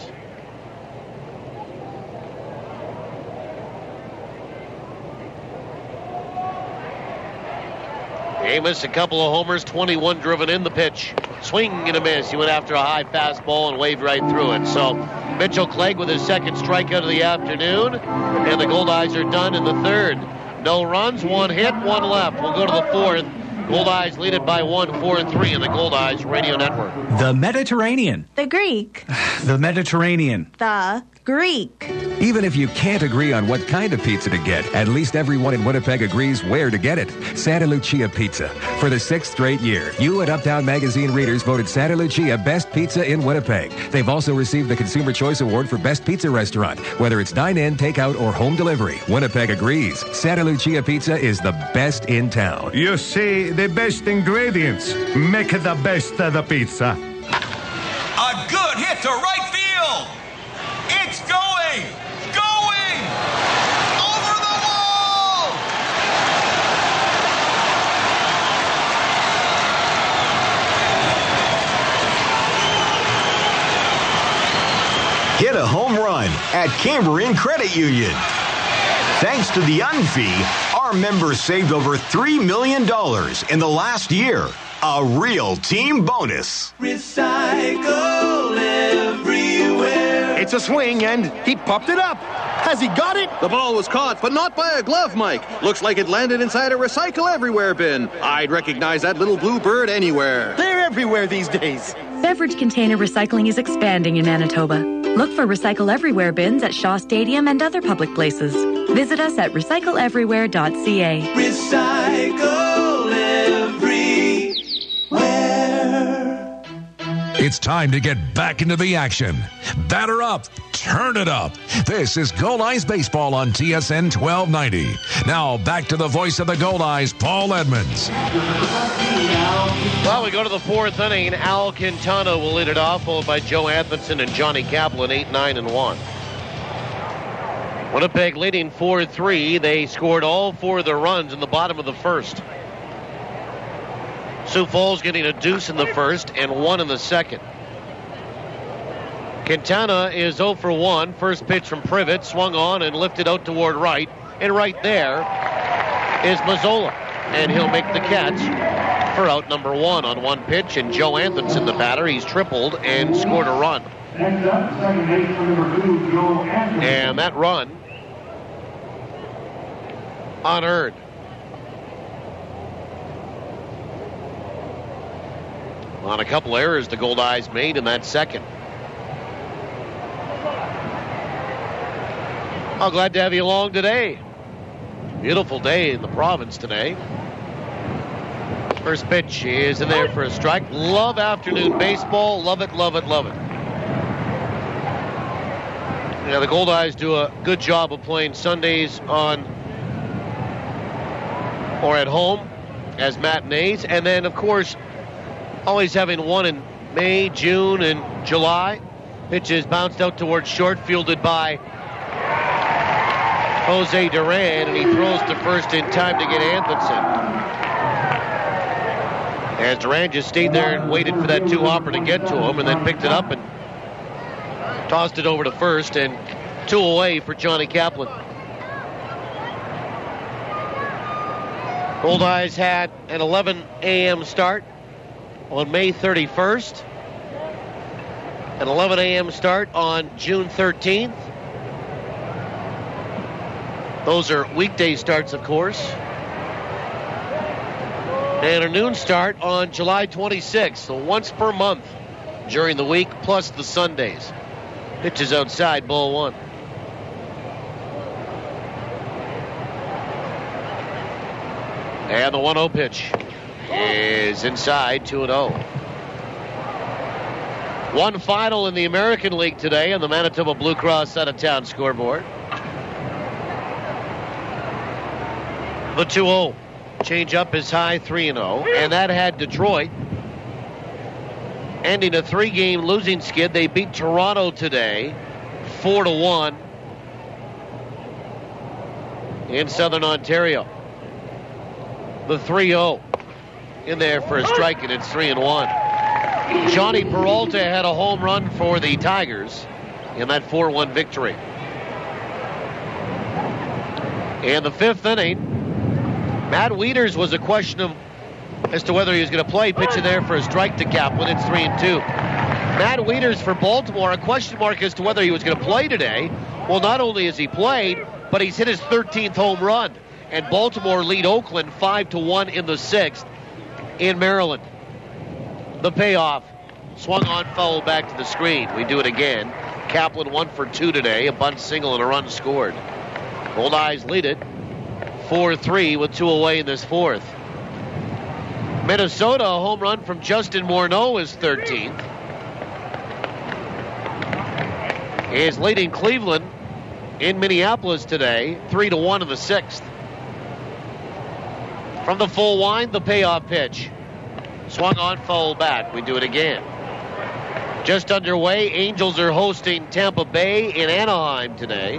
Amos, a couple of homers, 21 driven in. The pitch. Swing and a miss. He went after a high fastball and waved right through it. So Mitchell Clegg with his second strikeout of the afternoon. And the Goldeyes are done in the 3rd. No runs, 1 hit, 1 left. We'll go to the 4th Goldeyes lead it by 1, 4-3 in the Goldeyes Radio Network. The Mediterranean. The Greek. The Mediterranean. The Greek. Even if you can't agree on what kind of pizza to get, at least everyone in Winnipeg agrees where to get it. Santa Lucia Pizza. For the 6th straight year, you and Uptown Magazine readers voted Santa Lucia Best Pizza in Winnipeg. They've also received the Consumer Choice Award for Best Pizza Restaurant. Whether it's dine-in, takeout, or home delivery, Winnipeg agrees. Santa Lucia Pizza is the best in town. You see, the best ingredients make the best of the pizza. A good hit to right field. It's going! Over the wall! Hit a home run at Cambrian Credit Union. Thanks to the UNFI, our members saved over $3 million in the last year. A real team bonus. Recycle everywhere. It's a swing, and he popped it up. Has he got it? The ball was caught, but not by a glove, Mike. Looks like it landed inside a Recycle Everywhere bin. I'd recognize that little blue bird anywhere. They're everywhere these days. Beverage container recycling is expanding in Manitoba. Look for Recycle Everywhere bins at Shaw Stadium and other public places. Visit us at recycleeverywhere.ca. Recycle everywhere. It's time to get back into the action. Batter up, turn it up. This is Goldeyes Baseball on TSN 1290. Now back to the voice of the Goldeyes, Paul Edmonds. Well, we go to the 4th inning. Al Quintana will lead it off, followed by Joe Anthonson and Johnny Kaplan, 8-9-1. Winnipeg leading 4-3. They scored all 4 of their runs in the bottom of the first. Sioux Falls getting a deuce in the first and 1 in the second. Quintana is 0 for 1. First pitch from Privett, swung on and lifted out toward right. And right there is Mazzola. And he'll make the catch for out number 1 on 1 pitch. And Joe Anthonson, the batter, he's tripled and scored a run. And that run unearned. On a couple errors the Goldeyes made in that second. Oh, glad to have you along today. Beautiful day in the province today. First pitch is in there for a strike. Love afternoon baseball. Love it, love it, love it. Yeah, the Goldeyes do a good job of playing Sundays on or at home as matinees. And then, of course, always having one in May, June, and July. Pitch is bounced out towards short, fielded by Jose Duran, and he throws to first in time to get Anthonson. As Duran just stayed there and waited for that 2-hopper to get to him, and then picked it up and tossed it over to first, and 2 away for Johnny Kaplan. Goldeyes had an 11 a.m. start on May 31st, an 11 a.m. start on June 13th. Those are weekday starts, of course. And a noon start on July 26th, so once per month during the week, plus the Sundays. Pitches outside, ball 1. And the 1-0 pitch is inside, 2-0. One final in the American League today on the Manitoba Blue Cross out-of-town scoreboard. The 2-0. Change-up is high, 3-0. And that had Detroit ending a 3-game losing skid. They beat Toronto today, 4-1 in Southern Ontario. The 3-0 in there for a strike, and it's 3-1. Johnny Peralta had a home run for the Tigers in that 4-1 victory. In the 5th inning, Matt Wieters was a question as to whether he was going to play. Pitching there for a strike to Kaplan. It's 3-2. Matt Wieters for Baltimore, a question mark as to whether he was going to play today. Well, not only has he played, but he's hit his 13th home run. And Baltimore lead Oakland 5-1 in the 6th. in Maryland. The payoff. Swung on, foul back to the screen. We do it again. Kaplan 1 for 2 today. A bunt single and a run scored. Goldeyes lead it 4-3 with 2 away in this fourth. Minnesota, a home run from Justin Morneau is 13th. Is leading Cleveland in Minneapolis today, 3-1 in the 6th. From the full wind, the payoff pitch. Swung on, foul back. We do it again. Just underway, Angels are hosting Tampa Bay in Anaheim today.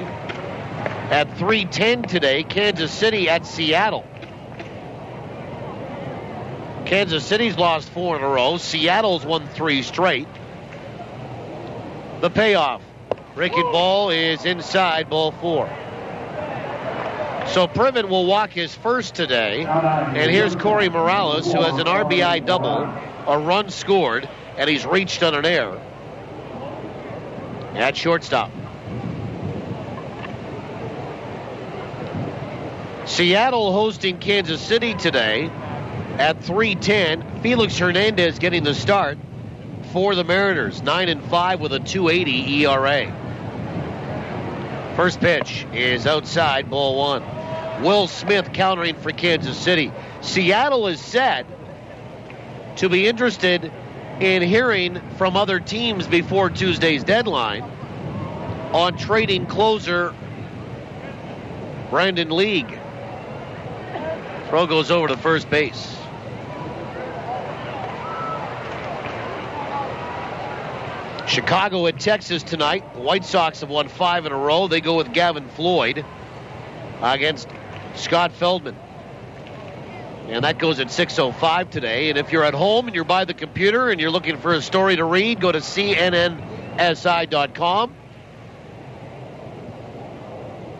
At 3:10 today, Kansas City at Seattle. Kansas City's lost 4 in a row. Seattle's won 3 straight. The payoff. Breaking ball is inside, ball 4. So Privett will walk his first today. And here's Corey Morales, who has an RBI double, a run scored, and he's reached on an error at shortstop. Seattle hosting Kansas City today at 3:10. Felix Hernandez getting the start for the Mariners. 9-5 with a 2.80 ERA. First pitch is outside, ball 1. Will Smith countering for Kansas City. Seattle is said to be interested in hearing from other teams before Tuesday's deadline on trading closer Brandon League. Throw goes over to first base. Chicago at Texas tonight. The White Sox have won 5 in a row. They go with Gavin Floyd against Scott Feldman. And that goes at 6:05 today. And if you're at home and you're by the computer and you're looking for a story to read, go to cnnsi.com.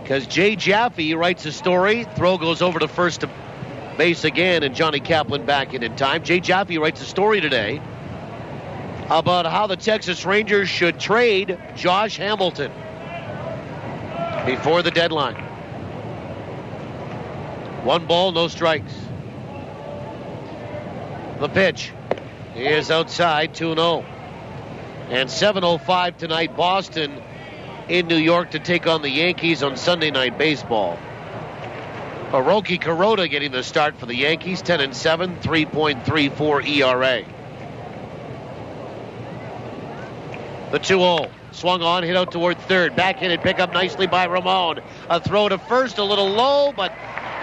Because Jay Jaffe writes a story. Throw goes over to first base again, and Johnny Kaplan back in time. Jay Jaffe writes a story today about how the Texas Rangers should trade Josh Hamilton before the deadline. 1 ball, no strikes. The pitch is outside, 2-0. And 7:05 tonight, Boston in New York to take on the Yankees on Sunday Night Baseball. Hiroki Kuroda getting the start for the Yankees, 10-7, 3.34 ERA. The 2-0. Swung on, hit out toward third. Backhanded pickup nicely by Ramon. A throw to first, a little low, but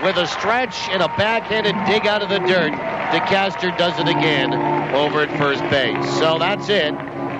with a stretch and a backhanded dig out of the dirt, DeCaster does it again over at first base. So that's it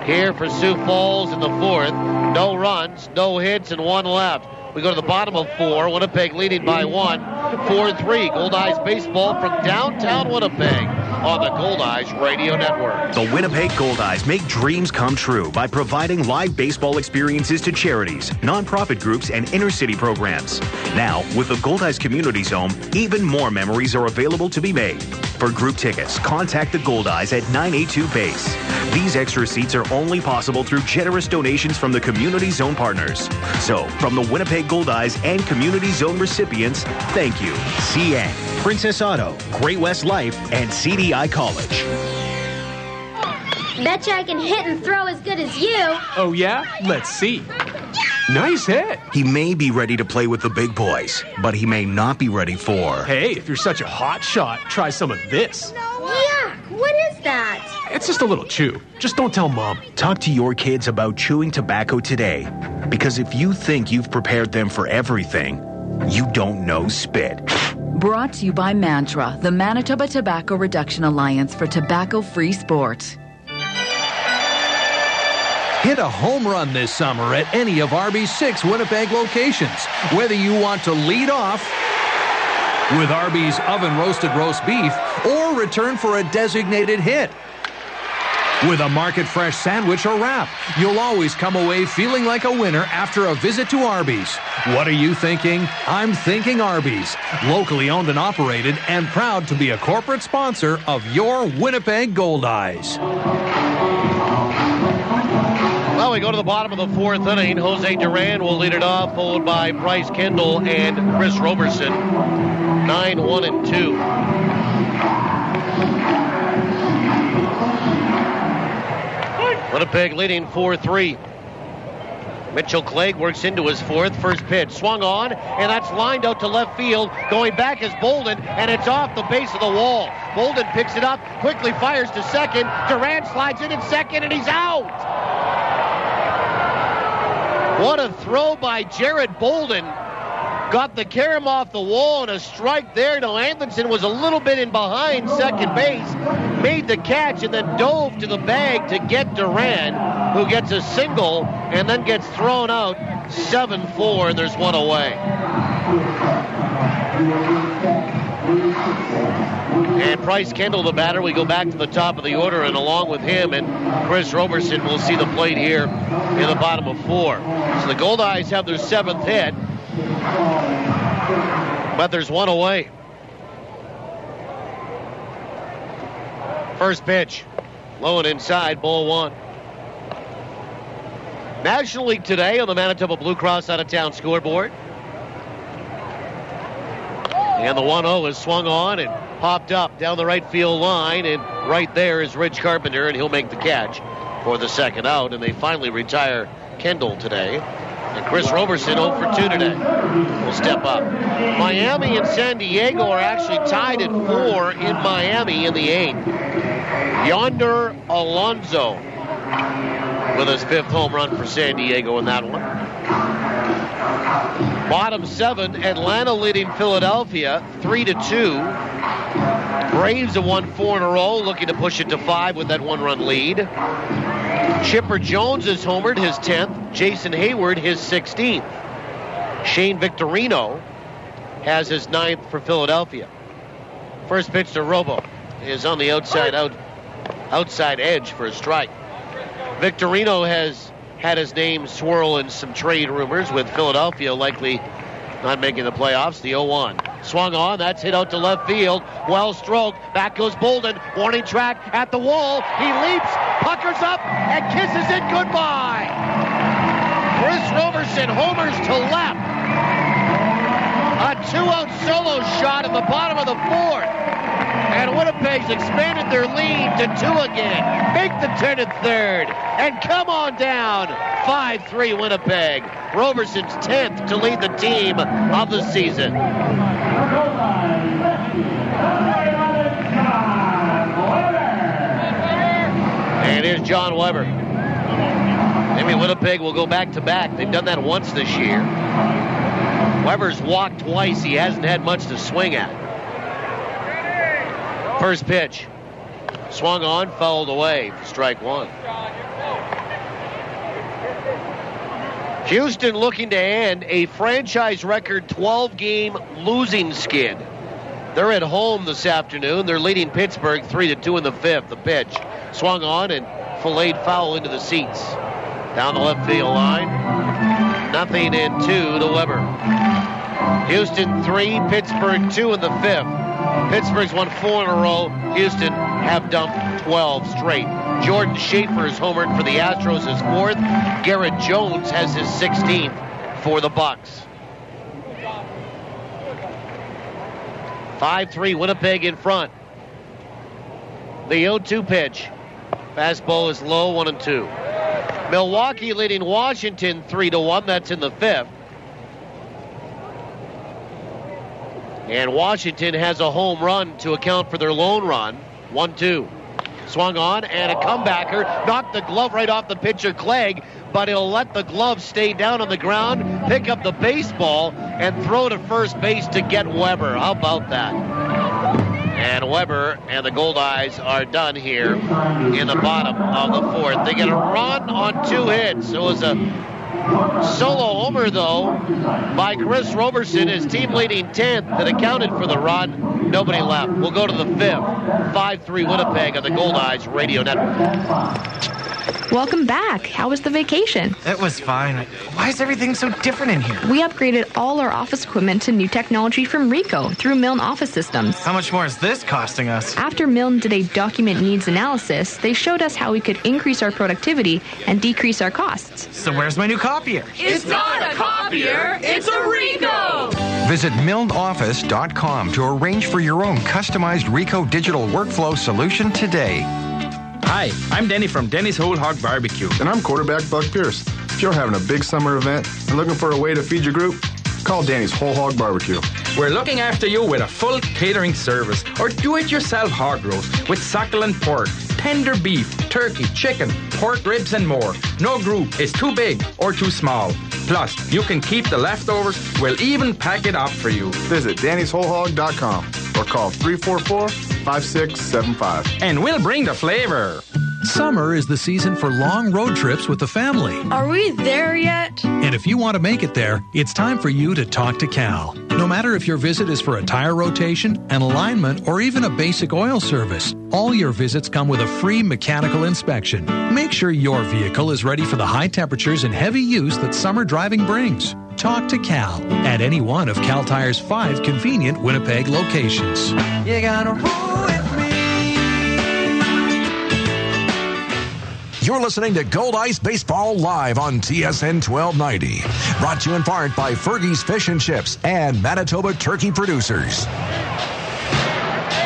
here for Sioux Falls in the fourth. No runs, no hits, and 1 left. We go to the bottom of 4. Winnipeg leading by 1. 4-3. Goldeyes baseball from downtown Winnipeg on the Goldeyes Radio Network. The Winnipeg Goldeyes make dreams come true by providing live baseball experiences to charities, nonprofit groups, and inner-city programs. Now, with the Goldeyes Community Zone, even more memories are available to be made. For group tickets, contact the Goldeyes at 982 Base. These extra seats are only possible through generous donations from the Community Zone partners. So, from the Winnipeg Goldeyes and Community Zone recipients, thank you. CN, Princess Auto, Great West Life, and CDI College. Betcha I can hit and throw as good as you. Oh, yeah? Let's see. Nice hit. He may be ready to play with the big boys, but he may not be ready for... Hey, if you're such a hot shot, try some of this. Yuck, what is that? It's just a little chew. Just don't tell Mom. Talk to your kids about chewing tobacco today, because if you think you've prepared them for everything, you don't know spit. Brought to you by Mantra, the Manitoba Tobacco Reduction Alliance for Tobacco-Free Sport. Hit a home run this summer at any of Arby's 6 Winnipeg locations. Whether you want to lead off with Arby's oven-roasted roast beef or return for a designated hit with a market-fresh sandwich or wrap, you'll always come away feeling like a winner after a visit to Arby's. What are you thinking? I'm thinking Arby's. Locally owned and operated and proud to be a corporate sponsor of your Winnipeg Goldeyes. Well, we go to the bottom of the fourth inning. Jose Duran will lead it off, followed by Bryce Kendall and Chris Roberson. 9-1-2. Winnipeg leading 4-3. Mitchell Clegg works into his fourth. First pitch swung on, and that's lined out to left field. Going back is Bolden, and it's off the base of the wall. Bolden picks it up, quickly fires to second. Durant slides in second, and he's out. What a throw by Jared Bolden. Got the carom off the wall, and a strike there. Now Anderson was a little bit in behind second base, made the catch, and then dove to the bag to get Duran, who gets a single and then gets thrown out. 7-4, and there's one away. And Bryce Kendall, the batter. We go back to the top of the order, and along with him and Chris Roberson will see the plate here in the bottom of 4. So the Goldeyes have their 7th hit, but there's one away. First pitch, low and inside, ball 1. National League today on the Manitoba Blue Cross out-of-town scoreboard. And the 1-0 is swung on and popped up down the right field line, and right there is Rich Carpenter, and he'll make the catch for the second out, and they finally retire Kendall today. And Chris Roberson 0 for 2 today will step up. Miami and San Diego are actually tied at 4 in Miami in the 8th. Yonder Alonso with his 5th home run for San Diego in that one. Bottom 7, Atlanta leading Philadelphia 3-2. Braves have won 4 in a row, looking to push it to 5 with that 1-run lead. Chipper Jones has homered, his 10th. Jason Hayward, his 16th. Shane Victorino has his 9th for Philadelphia. First pitch to Robo is on the outside edge for a strike. Victorino has had his name swirl in some trade rumors, with Philadelphia likely not making the playoffs. The 0-1. Swung on, that's hit out to left field. Well stroked. Back goes Bolden. Warning track at the wall. He leaps, puckers up, and kisses it goodbye. Chris Roberson homers to left. A 2-out solo shot in the bottom of the 4th. And Winnipeg's expanded their lead to 2 again. Make the 10 and 3rd. And come on down. 5-3 Winnipeg. Roberson's 10th to lead the team of the season. And here's John Weber. Maybe Winnipeg will go back-to-back. They've done that once this year. Weber's walked twice. He hasn't had much to swing at. First pitch. Swung on, fouled away for strike 1. Houston looking to end a franchise record 12-game losing skid. They're at home this afternoon. They're leading Pittsburgh 3-2 in the 5th. The pitch swung on and filleted foul into the seats. Down the left field line. 0-2 to Weber. Houston 3, Pittsburgh 2 in the 5th. Pittsburgh's won 4 in a row. Houston have dumped 12 straight. Jordan Schaefer is homered for the Astros, his 4th. Garrett Jones has his 16th for the Bucks. 5-3 Winnipeg in front. The 0-2 pitch. Fastball is low, 1-2. Milwaukee leading Washington 3-1. That's in the 5th. And Washington has a home run to account for their lone run. 1-2. Swung on, and a comebacker knocked the glove right off the pitcher, Clegg, but he'll let the glove stay down on the ground, pick up the baseball, and throw to first base to get Weber. How about that? And Weber and the Goldeyes are done here in the bottom of the 4th. They get a run on 2 hits. It was a solo homer, though, by Chris Roberson, his team leading 10th, that accounted for the run. Nobody left. We'll go to the 5th. 5-3 Winnipeg on the Goldeyes Radio Network. Welcome back. How was the vacation? It was fine. Why is everything so different in here? We upgraded all our office equipment to new technology from Ricoh through Milne Office Systems. How much more is this costing us? After Milne did a document needs analysis, they showed us how we could increase our productivity and decrease our costs. So where's my new copier? It's not a copier, it's a Ricoh! Visit milneoffice.com to arrange for your own customized Ricoh digital workflow solution today. Hi, I'm Denny from Denny's Whole Hog Barbecue. And I'm quarterback Buck Pierce. If you're having a big summer event and looking for a way to feed your group, call Danny's Whole Hog Barbecue. We're looking after you with a full catering service or do-it-yourself hog roast with succulent pork, tender beef, turkey, chicken, pork ribs and more. No group is too big or too small. Plus, you can keep the leftovers. We'll even pack it up for you. Visit Danny'sWholeHog.com or call 344-5675. And we'll bring the flavor. Summer is the season for long road trips with the family. Are we there yet? And if you want to make it there, it's time for you to talk to Cal. No matter if your visit is for a tire rotation, an alignment, or even a basic oil service, all your visits come with a free mechanical inspection. Make sure your vehicle is ready for the high temperatures and heavy use that summer driving brings. Talk to Cal at any one of Cal Tire's 5 convenient Winnipeg locations. You gotta roll with me. You're listening to Goldeyes Baseball Live on TSN 1290. Brought to you in part by Fergie's Fish and Chips and Manitoba Turkey Producers.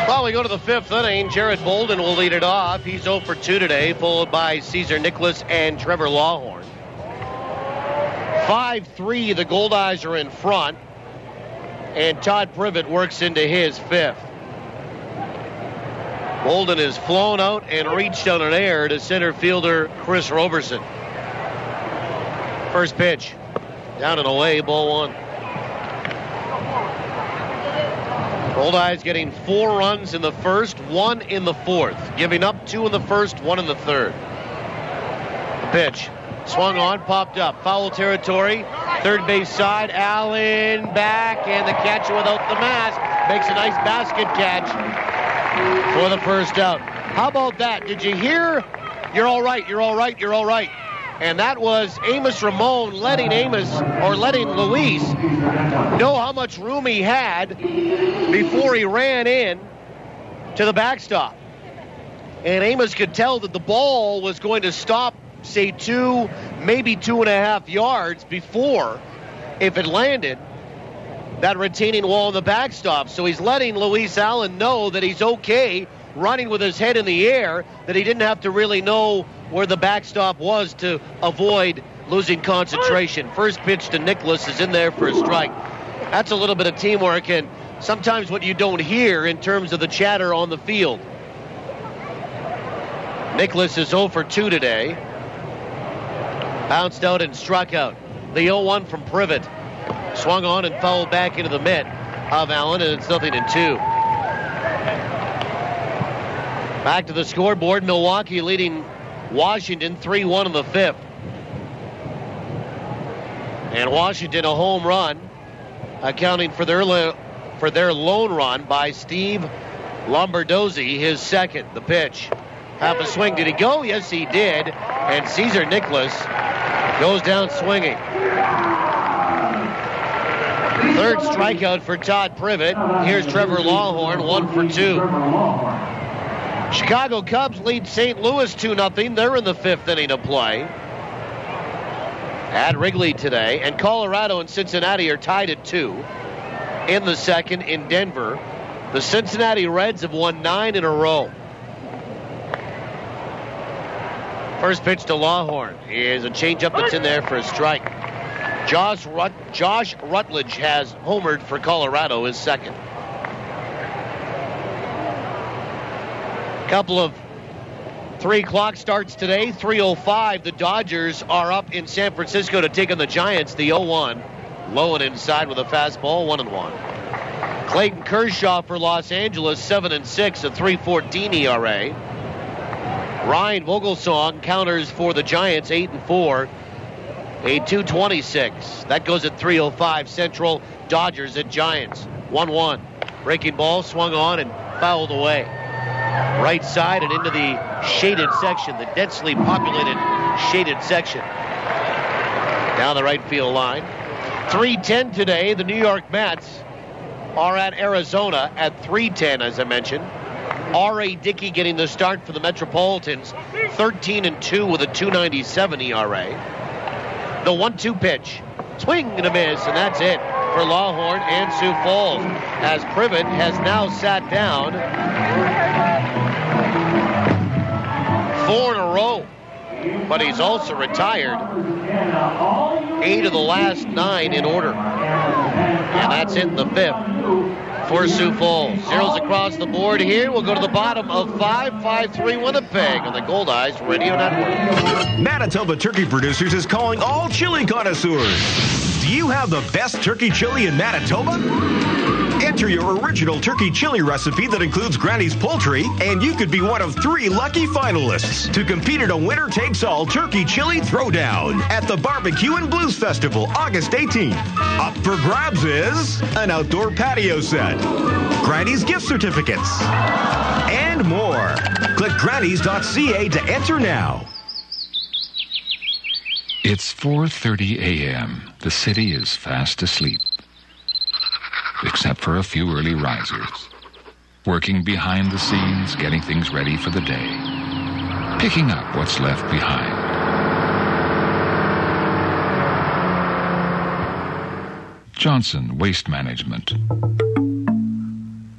Well, we go to the 5th inning. Jared Bolden will lead it off. He's 0 for 2 today, followed by Caesar Nicholas and Trevor Lawhorn. 5-3, the Goldeyes are in front, and Todd Privett works into his 5th. Bolden has flown out and reached on an air to center fielder Chris Roberson. First pitch, down and away, ball 1. Goldeyes getting 4 runs in the first, 1 in the 4th, giving up 2 in the first, 1 in the 3rd. The pitch, swung on, popped up, foul territory, third base side, Allen back, and the catcher without the mask makes a nice basket catch for the first out. How about that? Did you hear? You're all right, you're all right, you're all right. And that was Amos Ramon letting Luis know how much room he had before he ran in to the backstop. And Amos could tell that the ball was going to stop, say 2, maybe 2.5 yards before, if it landed, that retaining wall in the backstop. So he's letting Luis Allen know that he's okay running with his head in the air, that he didn't have to really know where the backstop was to avoid losing concentration. First pitch to Nicholas is in there for a strike. That's a little bit of teamwork and sometimes what you don't hear in terms of the chatter on the field. Nicholas is 0 for 2 today. Bounced out and struck out. The 0-1 from Privett. Swung on and fouled back into the mitt of Allen, and it's 0-2. Back to the scoreboard. Milwaukee leading Washington 3-1 in the 5th. And Washington a home run, accounting for their lone run by Steve Lombardozzi, his second. The pitch. Half a swing. Did he go? Yes, he did. And Caesar Nicholas goes down swinging. Third strikeout for Todd Privett. Here's Trevor Lawhorn, 1 for 2. Chicago Cubs lead St. Louis 2-0. They're in the 5th inning of play at Wrigley today. And Colorado and Cincinnati are tied at 2 in the 2nd in Denver. The Cincinnati Reds have won 9 in a row. First pitch to Lawhorn is a changeup that's in there for a strike. Josh Rutledge has homered for Colorado, his second. Couple of 3 o'clock starts today. 3:05. The Dodgers are up in San Francisco to take on the Giants. The 0-1. Low and inside with a fastball, 1-1. Clayton Kershaw for Los Angeles, 7-6, a 3.14 ERA. Ryan Vogelsong counters for the Giants, 8-4. A 2.26. That goes at 3:05 Central. Dodgers at Giants. 1-1. Breaking ball swung on and fouled away. Right side and into the shaded section, the densely populated shaded section. Down the right field line. 3:10 today. The New York Mets are at Arizona at 3:10, as I mentioned. R.A. Dickey getting the start for the Metropolitans. 13-2 with a 2.97 ERA. The 1-2 pitch. Swing and a miss, and that's it for Lawhorn and Sioux Falls, as Privett has now sat down but he's also retired 8 of the last 9 in order. And that's in the 5th for Sioux Falls. Zeros across the board here. We'll go to the bottom of 5-5-3 Winnipeg on the Goldeyes Radio Network. Manitoba Turkey Producers is calling all chili connoisseurs. Do you have the best turkey chili in Manitoba? Enter your original turkey chili recipe that includes Granny's poultry, and you could be one of 3 lucky finalists to compete in a winner-takes-all turkey chili throwdown at the Barbecue and Blues Festival, August 18th. Up for grabs is an outdoor patio set, Granny's gift certificates, and more. Click grannys.ca to enter now. It's 4:30 a.m. The city is fast asleep, except for a few early risers, working behind the scenes, getting things ready for the day, picking up what's left behind. Johnson Waste Management.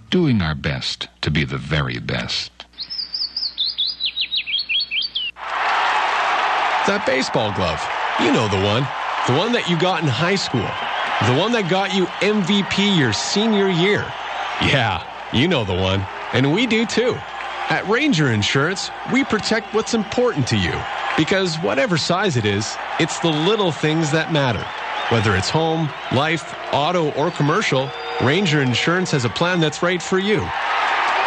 Doing our best to be the very best. That baseball glove. You know the one. The one that you got in high school. The one that got you MVP your senior year. Yeah, you know the one. And we do too. At Ranger Insurance, we protect what's important to you. Because whatever size it is, it's the little things that matter. Whether it's home, life, auto, or commercial, Ranger Insurance has a plan that's right for you.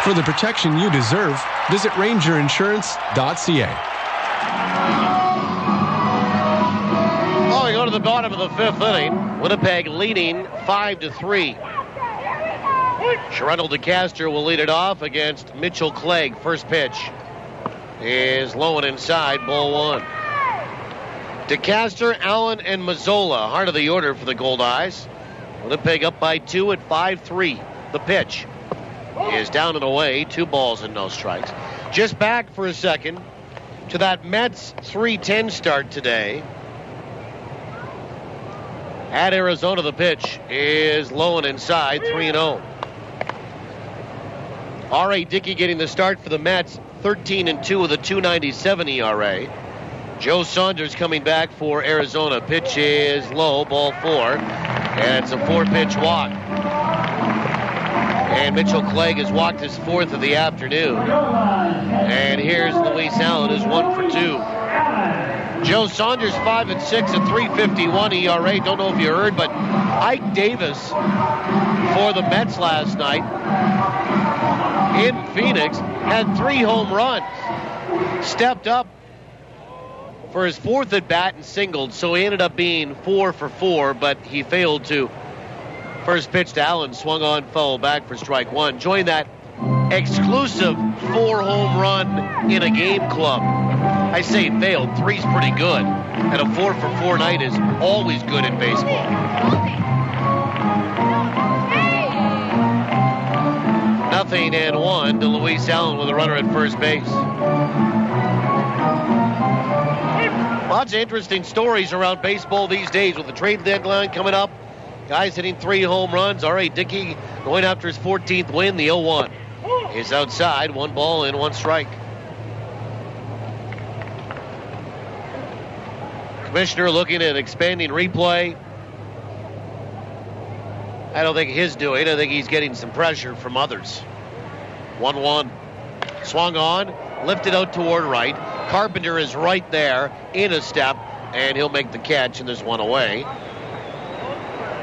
For the protection you deserve, visit rangerinsurance.ca. We go to the bottom of the 5th inning. Winnipeg leading 5-3. Sherrell DeCaster will lead it off against Mitchell Clegg. First pitch is low and inside, ball 1. DeCaster, Allen, and Mazzola, heart of the order for the Goldeyes. Winnipeg up by 2 at 5-3. The pitch is down and away, 2 balls and no strikes. Just back for a second to that Mets 3-10 start today. At Arizona, the pitch is low and inside, 3-0. R.A. Dickey getting the start for the Mets, 13-2 with a 2.97 ERA. Joe Saunders coming back for Arizona. Pitch is low, ball 4, and it's a 4-pitch walk. And Mitchell Clegg has walked his 4th of the afternoon. And here's Luis Allen, who's 1 for 2. Joe Saunders 5-6 at 3.51 ERA. Don't know if you heard, but Ike Davis for the Mets last night in Phoenix had 3 home runs. Stepped up for his 4th at bat and singled, so he ended up being 4 for 4, but he failed to. First pitch to Allen, swung on, foul back for strike 1. Join that exclusive 4 home run in a game club. I say failed. 3's pretty good. And a 4 for 4 night is always good in baseball. Nothing and 1 to Luis Allen with a runner at first base. Lots of interesting stories around baseball these days with the trade deadline coming up. Guys hitting 3 home runs. R.A. Dickey going after his 14th win. The 0-1 is outside. 1 ball and 1 strike. Commissioner looking at expanding replay. I don't think his doing. I think he's getting some pressure from others. 1-1. Swung on, lifted out toward right. Carpenter is right there in a step, and he'll make the catch, and there's 1 away.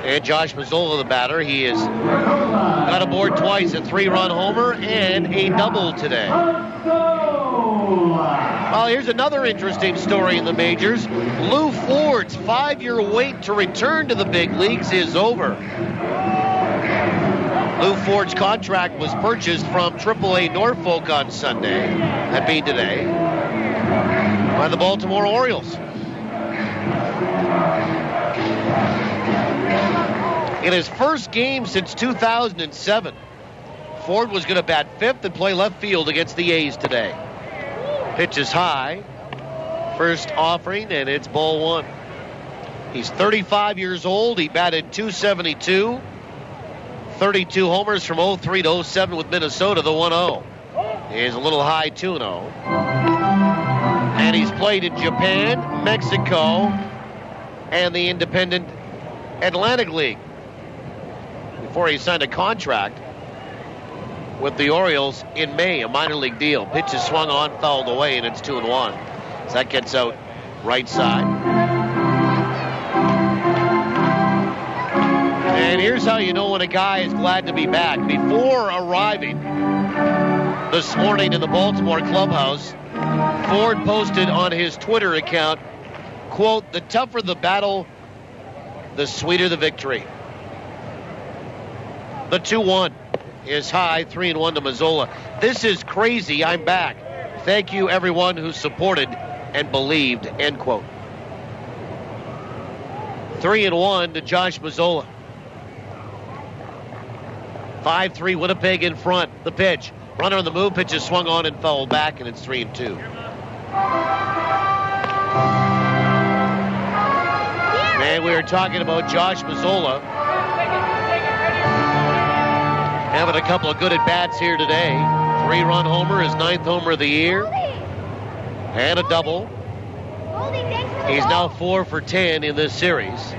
And Josh Mazzola, the batter, he has got aboard twice, a 3-run homer and a double today. Well, here's another interesting story in the majors. Lou Ford's 5-year wait to return to the big leagues is over. Lou Ford's contract was purchased from AAA Norfolk on Sunday, that being today, by the Baltimore Orioles. In his first game since 2007, Ford was going to bat 5th and play left field against the A's today. Pitch is high. First offering, and it's ball 1. He's 35 years old. He batted .272. 32 homers from 03 to 07 with Minnesota. The 1-0 is a little high, 2-0. And he's played in Japan, Mexico, and the Independent Atlantic League before he signed a contract with the Orioles in May, a minor league deal. Pitch is swung on, fouled away, and it's 2-1. So that gets out right side. And here's how you know when a guy is glad to be back. Before arriving this morning in the Baltimore clubhouse, Ford posted on his Twitter account, quote, "The tougher the battle, the sweeter the victory." The 2-1 is high, 3-1 to Mazzola. "This is crazy, I'm back. Thank you everyone who supported and believed," end quote. 3-1 to Josh Mazzola. 5-3 Winnipeg in front. The pitch. Runner on the move, pitch is swung on and fouled back, and it's 3-2. And we were talking about Josh Mazzola having a couple of good at-bats here today. 3-run homer, his 9th homer of the year. And a double. He's now 4 for 10 in this series.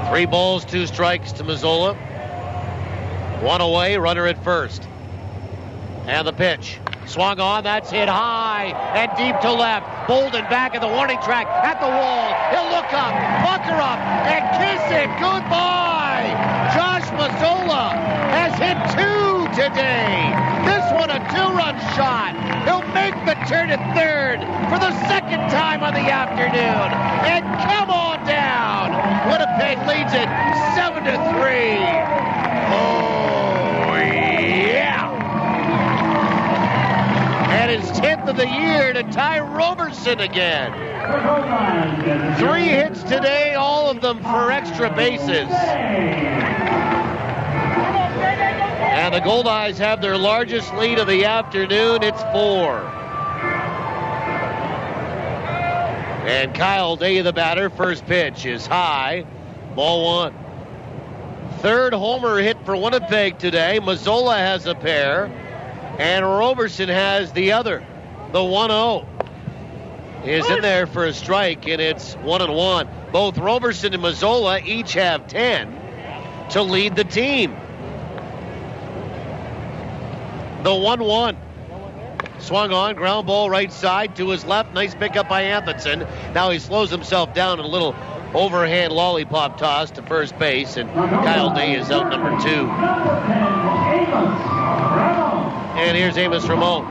3 balls, 2 strikes to Mazzola. 1 away, runner at first. And the pitch. Swung on, that's hit high and deep to left. Bolden back at the warning track, at the wall. He'll look up, pucker up, and kiss it goodbye. Josh Mazzola has hit 2 today. This one a 2-run shot. He'll make the turn at third for the 2nd time on the afternoon. And come on down. Winnipeg leads it 7-3. Oh, yeah. And his 10th of the year to Ty Roberson again. 3 hits today, all of them for extra bases. And the Goldeyes have their largest lead of the afternoon. It's 4. And Kyle Day, the batter, first pitch is high. Ball 1. 3rd homer hit for Winnipeg today. Mazzola has a pair. And Roberson has the other. The 1-0 is in there for a strike, and it's 1-1. Both Roberson and Mazzola each have 10 to lead the team. The 1-1. Swung on, ground ball right side to his left. Nice pickup by Atherton. Now he slows himself down in a little overhand lollipop toss to first base, and Kyle Day is out number 2. And here's Amos Ramon.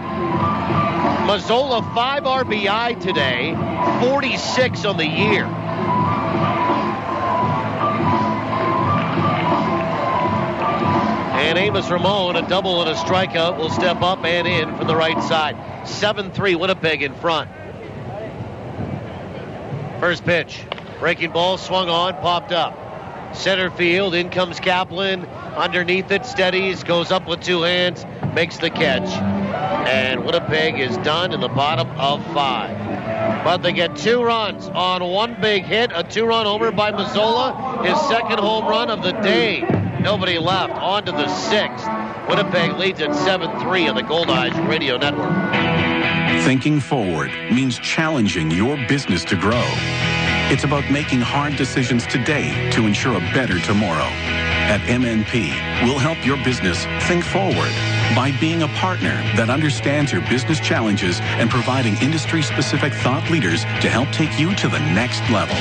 Mazzola 5 RBI today, 46 on the year. And Amos Ramon, a double and a strikeout, will step up and in from the right side. 7-3 Winnipeg in front. First pitch. Breaking ball, swung on, popped up. Center field, in comes Kaplan. Underneath it, steadies, goes up with 2 hands, makes the catch. And Winnipeg is done in the bottom of 5. But they get 2 runs on 1 big hit, a 2-run homer by Mazzola, his 2nd home run of the day. Nobody left. On to the 6th. Winnipeg leads at 7-3 on the Goldeyes Radio Network. Thinking forward means challenging your business to grow. It's about making hard decisions today to ensure a better tomorrow. At MNP, we'll help your business think forward by being a partner that understands your business challenges and providing industry-specific thought leaders to help take you to the next level.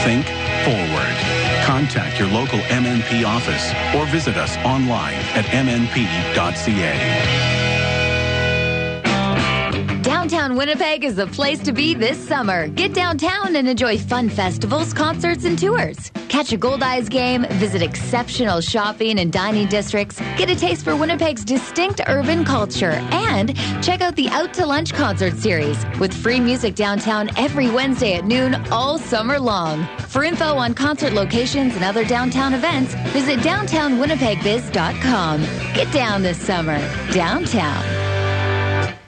Think forward. Contact your local MNP office or visit us online at mnp.ca. Downtown Winnipeg is the place to be this summer. Get downtown and enjoy fun festivals, concerts, and tours. Catch a Goldeyes game, visit exceptional shopping and dining districts, get a taste for Winnipeg's distinct urban culture, and check out the Out to Lunch concert series with free music downtown every Wednesday at noon all summer long. For info on concert locations and other downtown events, visit downtownwinnipegbiz.com. Get down this summer. Downtown.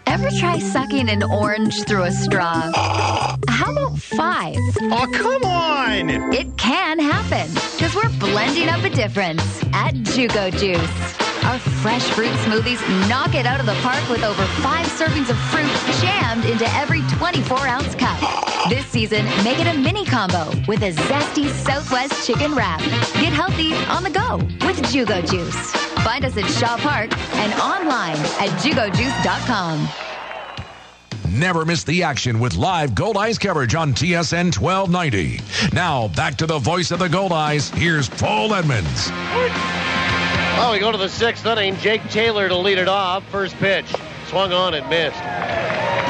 Ever try sucking an orange through a straw? How about 5? Oh, come on! It can happen, because we're blending up a difference at Juco Juice. Our fresh fruit smoothies knock it out of the park with over 5 servings of fruit jammed into every 24-ounce cup. This season, make it a mini combo with a zesty Southwest chicken wrap. Get healthy on the go with Jugo Juice. Find us at Shaw Park and online at jugojuice.com. Never miss the action with live Goldeyes coverage on TSN 1290. Now, back to the voice of the Goldeyes. Here's Paul Edmonds. Well, we go to the 6th inning. Jake Taylor to lead it off. First pitch. Swung on and missed.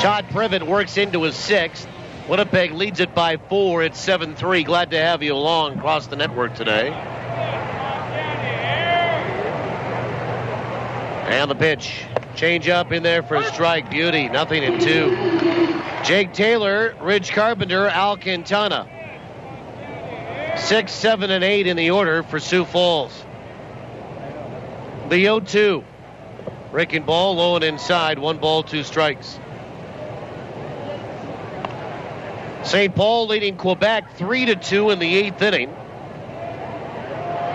Todd Privett works into his 6th. Winnipeg leads it by 4. It's 7-3. Glad to have you along across the network today. And the pitch. Change up in there for a strike. Beauty. 0-2. Jake Taylor, Ridge Carpenter, Al Quintana. 6, 7, and 8 in the order for Sioux Falls. The 0-2. Breaking ball, low and inside. 1 ball, 2 strikes. St. Paul leading Quebec 3-2 in the 8th inning.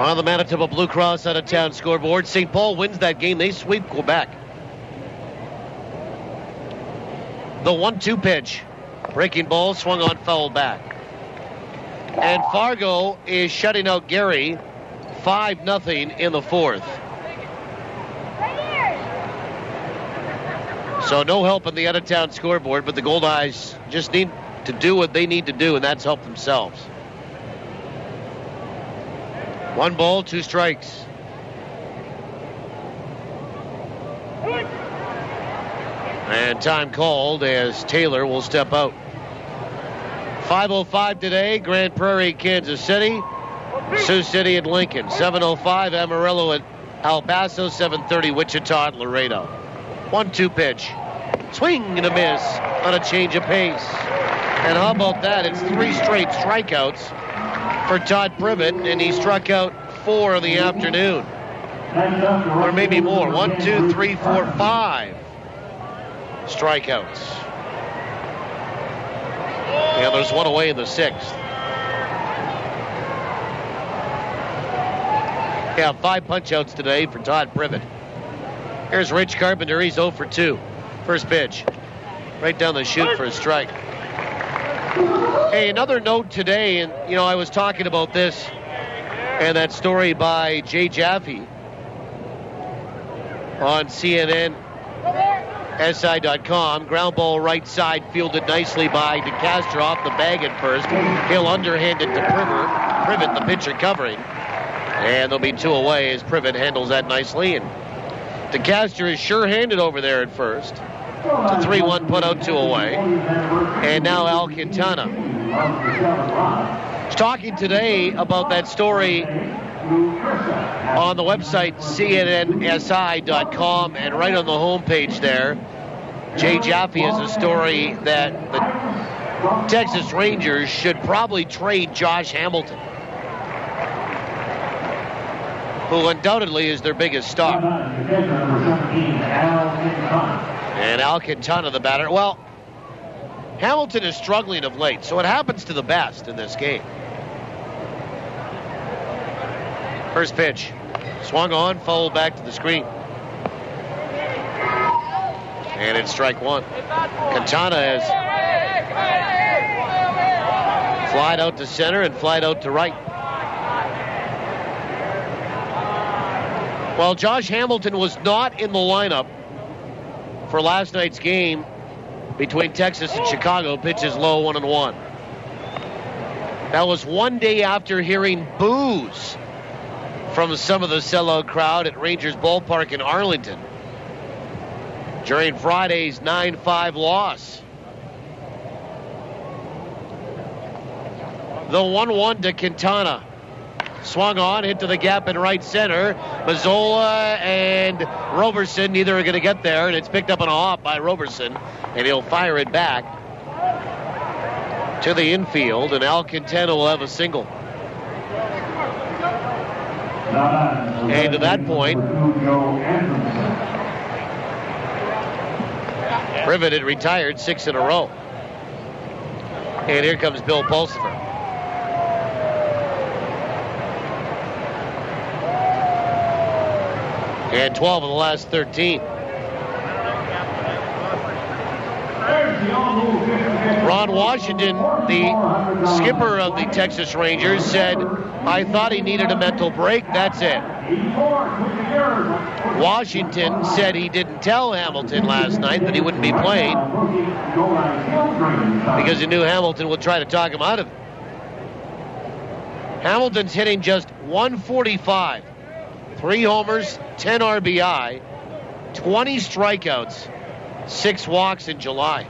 On the Manitoba Blue Cross out-of-town scoreboard, St. Paul wins that game. They sweep Quebec. The 1-2 pitch. Breaking ball, swung on, foul back. And Fargo is shutting out Gary 5-0 in the 4th. So no help on the out-of-town scoreboard, but the Goldeyes just need to do what they need to do, and that's help themselves. 1 ball, 2 strikes. And time called as Taylor will step out. 5:05 today, Grand Prairie, Kansas City. Sioux City at Lincoln. 7:05, Amarillo at El Paso. 7:30, Wichita at Laredo. 1-2 pitch. Swing and a miss on a change of pace. And how about that? It's 3 straight strikeouts for Todd Privett, and he struck out 4 in the afternoon. Or maybe more. 1, 2, 3, 4, 5 strikeouts. Yeah, there's 1 away in the 6th. Yeah, 5 punch-outs today for Todd Privett. Here's Rich Carpenter. He's 0 for 2. First pitch. Right down the chute for a strike. Hey, another note today, and, you know, I was talking about this and that story by Jay Jaffe on CNN. SI.com. Ground ball right side fielded nicely by DeCastro off the bag at first. He'll underhand it to Privett, the pitcher covering. And there'll be 2 away as Privett handles that nicely. And DeCastro is sure-handed over there at first. It's a 3-1 put out, 2 away. And now Al Quintana. He's talking today about that story on the website CNNSI.com, and right on the homepage there, Jay Jaffe has a story that the Texas Rangers should probably trade Josh Hamilton, who undoubtedly is their biggest star. And Al Quintana, the batter. Well, Hamilton is struggling of late, so it happens to the best in this game. First pitch. Swung on, fouled back to the screen. And it's strike 1. Quintana has flied out to center and flied out to right. Well, Josh Hamilton was not in the lineup for last night's game between Texas and Chicago. Pitches low, 1-1. That was 1 day after hearing boos from some of the sellout crowd at Rangers Ballpark in Arlington during Friday's 9-5 loss. The 1-1 to Quintana. Swung on, hit to the gap in right center. Mazzola and Roberson, neither are going to get there, and it's picked up on a hop by Roberson, and he'll fire it back to the infield, and Al Quintana will have a single. And to that point, Privett had retired 6 in a row. And here comes Bill Pulsifer. and 12 of the last 13. Ron Washington, the skipper of the Texas Rangers, said, "I thought he needed a mental break. That's it." Washington said he didn't tell Hamilton last night that he wouldn't be playing because he knew Hamilton would try to talk him out of it. Hamilton's hitting just .145. 3 homers, 10 RBI, 20 strikeouts, 6 walks in July.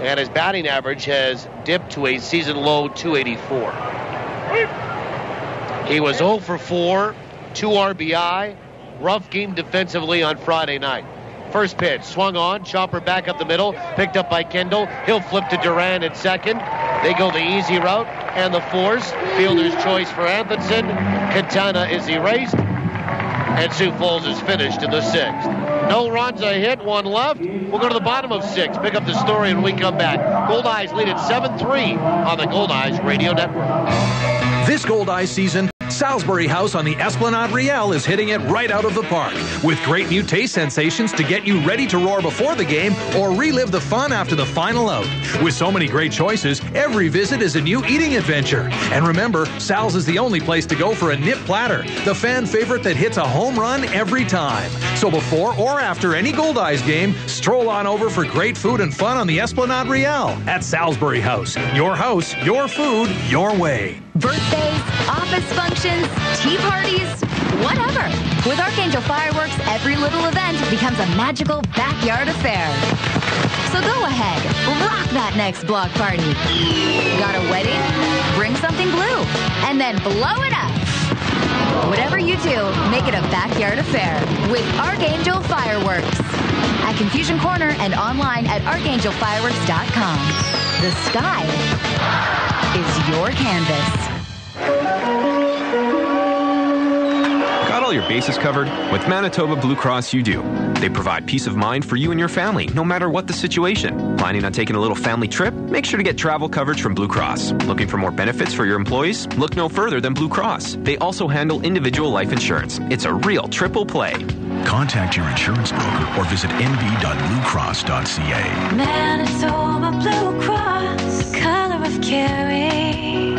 And his batting average has dipped to a season-low .284. He was 0 for 4, 2 RBI, rough game defensively on Friday night. First pitch, swung on, chopper back up the middle, picked up by Kendall. He'll flip to Duran at second. They go the easy route and the force. Fielder's choice for Anthonson. Quintana is erased. And Sioux Falls is finished in the 6th. No runs, a hit, 1 left. We'll go to the bottom of 6. Pick up the story when we come back. Goldeyes lead at 7-3 on the Goldeyes Radio Network. This Goldeyes season, Salisbury House on the Esplanade Riel is hitting it right out of the park with great new taste sensations to get you ready to roar before the game or relive the fun after the final out. With so many great choices, every visit is a new eating adventure. And remember, Sal's is the only place to go for a nip platter, the fan favorite that hits a home run every time. So before or after any Goldeyes game, stroll on over for great food and fun on the Esplanade Riel at Salisbury House. Your food, your way. Birthdays, office functions, tea parties, whatever. With Archangel Fireworks, every little event becomes a magical backyard affair. So go ahead, rock that next block party. Got a wedding? Bring something blue, and then blow it up. Whatever you do, make it a backyard affair with Archangel Fireworks. At Confusion Corner and online at archangelfireworks.com. The sky is your canvas. Got all your bases covered? With Manitoba Blue Cross, you do. They provide peace of mind for you and your family, no matter what the situation. Planning on taking a little family trip? Make sure to get travel coverage from Blue Cross. Looking for more benefits for your employees? Look no further than Blue Cross. They also handle individual life insurance. It's a real triple play. Contact your insurance broker or visit nb.bluecross.ca. Manitoba Blue Cross, the color of caring.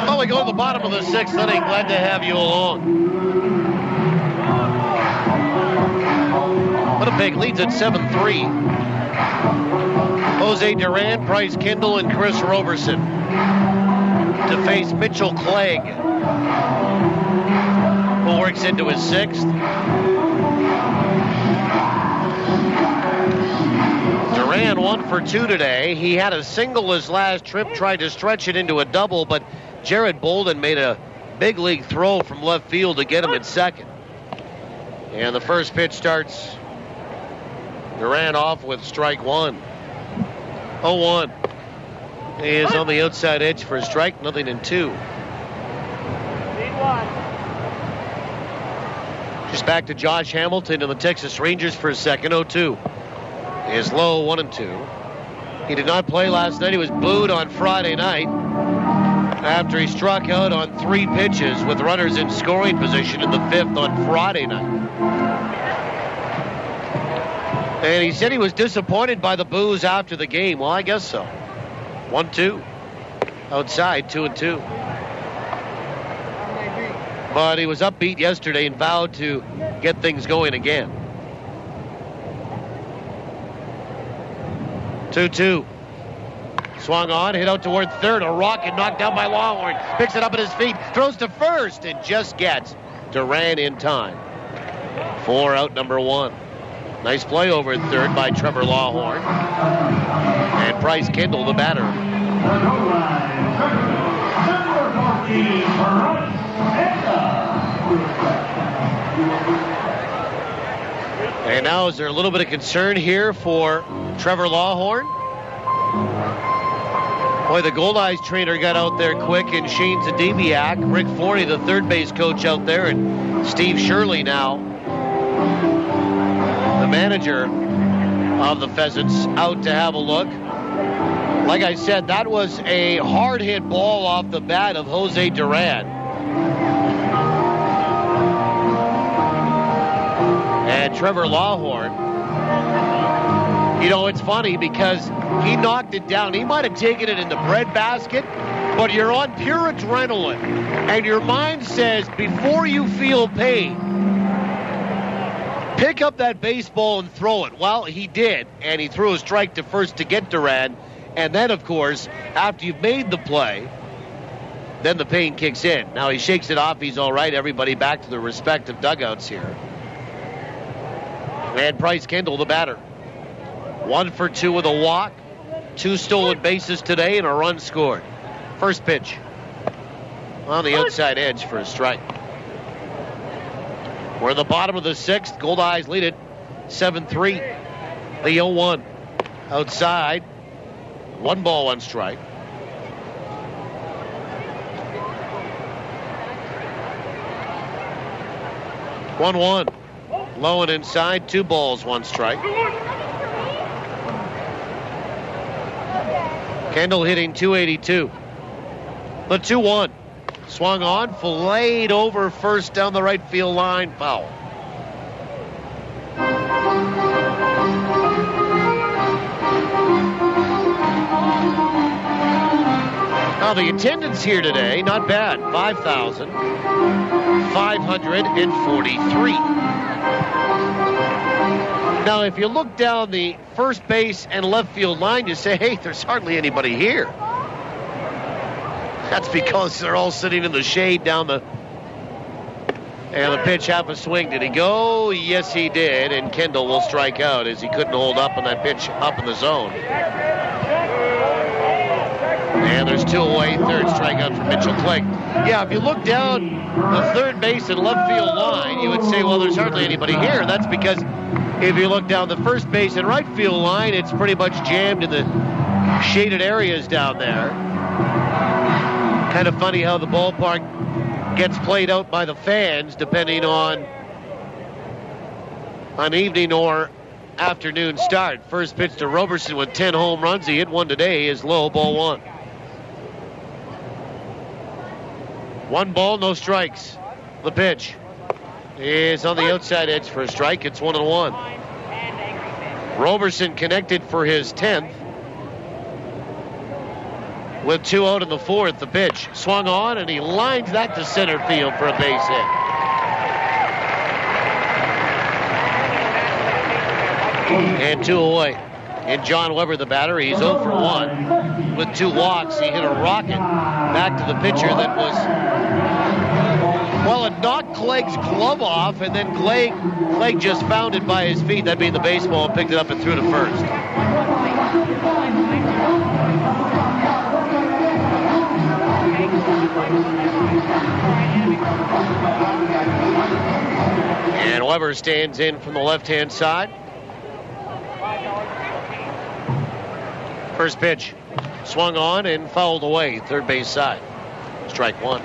Well, we go to the bottom of the 6th inning. Glad to have you along. Winnipeg leads at 7-3. Jose Duran, Bryce Kendall, and Chris Roberson to face Mitchell Clegg, who works into his 6th. Duran 1 for 2 today. He had a single his last trip, tried to stretch it into a double, but Jared Bolden made a big league throw from left field to get him at second. And the first pitch starts Duran off with strike 1. 0-1. He is on the outside edge for a strike, nothing in 2. Just back to Josh Hamilton and the Texas Rangers for a second. 0-2 is low, 1-2. He did not play last night. He was booed on Friday night after he struck out on 3 pitches with runners in scoring position in the 5th on Friday night. And he said he was disappointed by the boos after the game. Well, I guess so. 1-2. Outside, 2-2. But he was upbeat yesterday and vowed to get things going again. 2-2. Swung on, hit out toward third. A rocket knocked down by Lawhorn. Picks it up at his feet, throws to first, and just gets Duran in time. 4 out, number 1. Nice play over at third by Trevor Lawhorn. And Bryce Kendall, the batter. And now is there a little bit of concern here for Trevor Lawhorn? Boy, the Goldeyes trainer got out there quick, and Shane Zadibiak, Rick Forney, the third base coach out there, and Steve Shirley now, the manager of the Pheasants, out to have a look. Like I said, that was a hard-hit ball off the bat of Jose Duran. And Trevor Lawhorn, you know, it's funny because he knocked it down. He might have taken it in the breadbasket, but you're on pure adrenaline. And your mind says, before you feel pain, pick up that baseball and throw it. Well, he did, and he threw a strike to first to get Duran. And then, of course, after you've made the play, then the pain kicks in. Now he shakes it off. He's all right. Everybody back to their respective dugouts here. And Bryce Kendall, the batter. 1 for 2 with a walk. 2 stolen bases today and a run scored. First pitch. On the outside edge for a strike. We're in the bottom of the 6th. Goldeyes lead it 7-3. The 0-1. Outside. 1 ball, 1 strike. One. Low and inside. 2 balls, 1 strike. Kendall hitting .282. The 2-1. Swung on, filleted over first down the right field line. Foul. Now the attendance here today, not bad. 5,543. Now if you look down the first base and left field line, you say, hey, there's hardly anybody here. That's because they're all sitting in the shade down the... And the pitch, half a swing. Did he go? Yes, he did. And Kendall will strike out as he couldn't hold up on that pitch up in the zone. And there's 2 away. Third strikeout for Mitchell Clegg. Yeah, if you look down the third base and left field line, you would say, well, there's hardly anybody here. That's because if you look down the first base and right field line, it's pretty much jammed in the shaded areas down there. Kind of funny how the ballpark gets played out by the fans depending on an evening or afternoon start. First pitch to Roberson with 10 home runs. He hit 1 today. Is low, ball 1. 1 ball, no strikes. The pitch is on the outside edge for a strike. It's 1-1. Roberson connected for his 10th. With 2 out in the 4th, the pitch swung on, and he lines that to center field for a base hit. And 2 away. And John Weber, the batter, he's 0 for 1. With 2 walks, he hit a rocket back to the pitcher that was... Well, it knocked Clegg's glove off, and then Clegg just found it by his feet, that being the baseball, and picked it up and threw to first. And Weber stands in from the left-hand side. First pitch swung on and fouled away, third base side. Strike 1.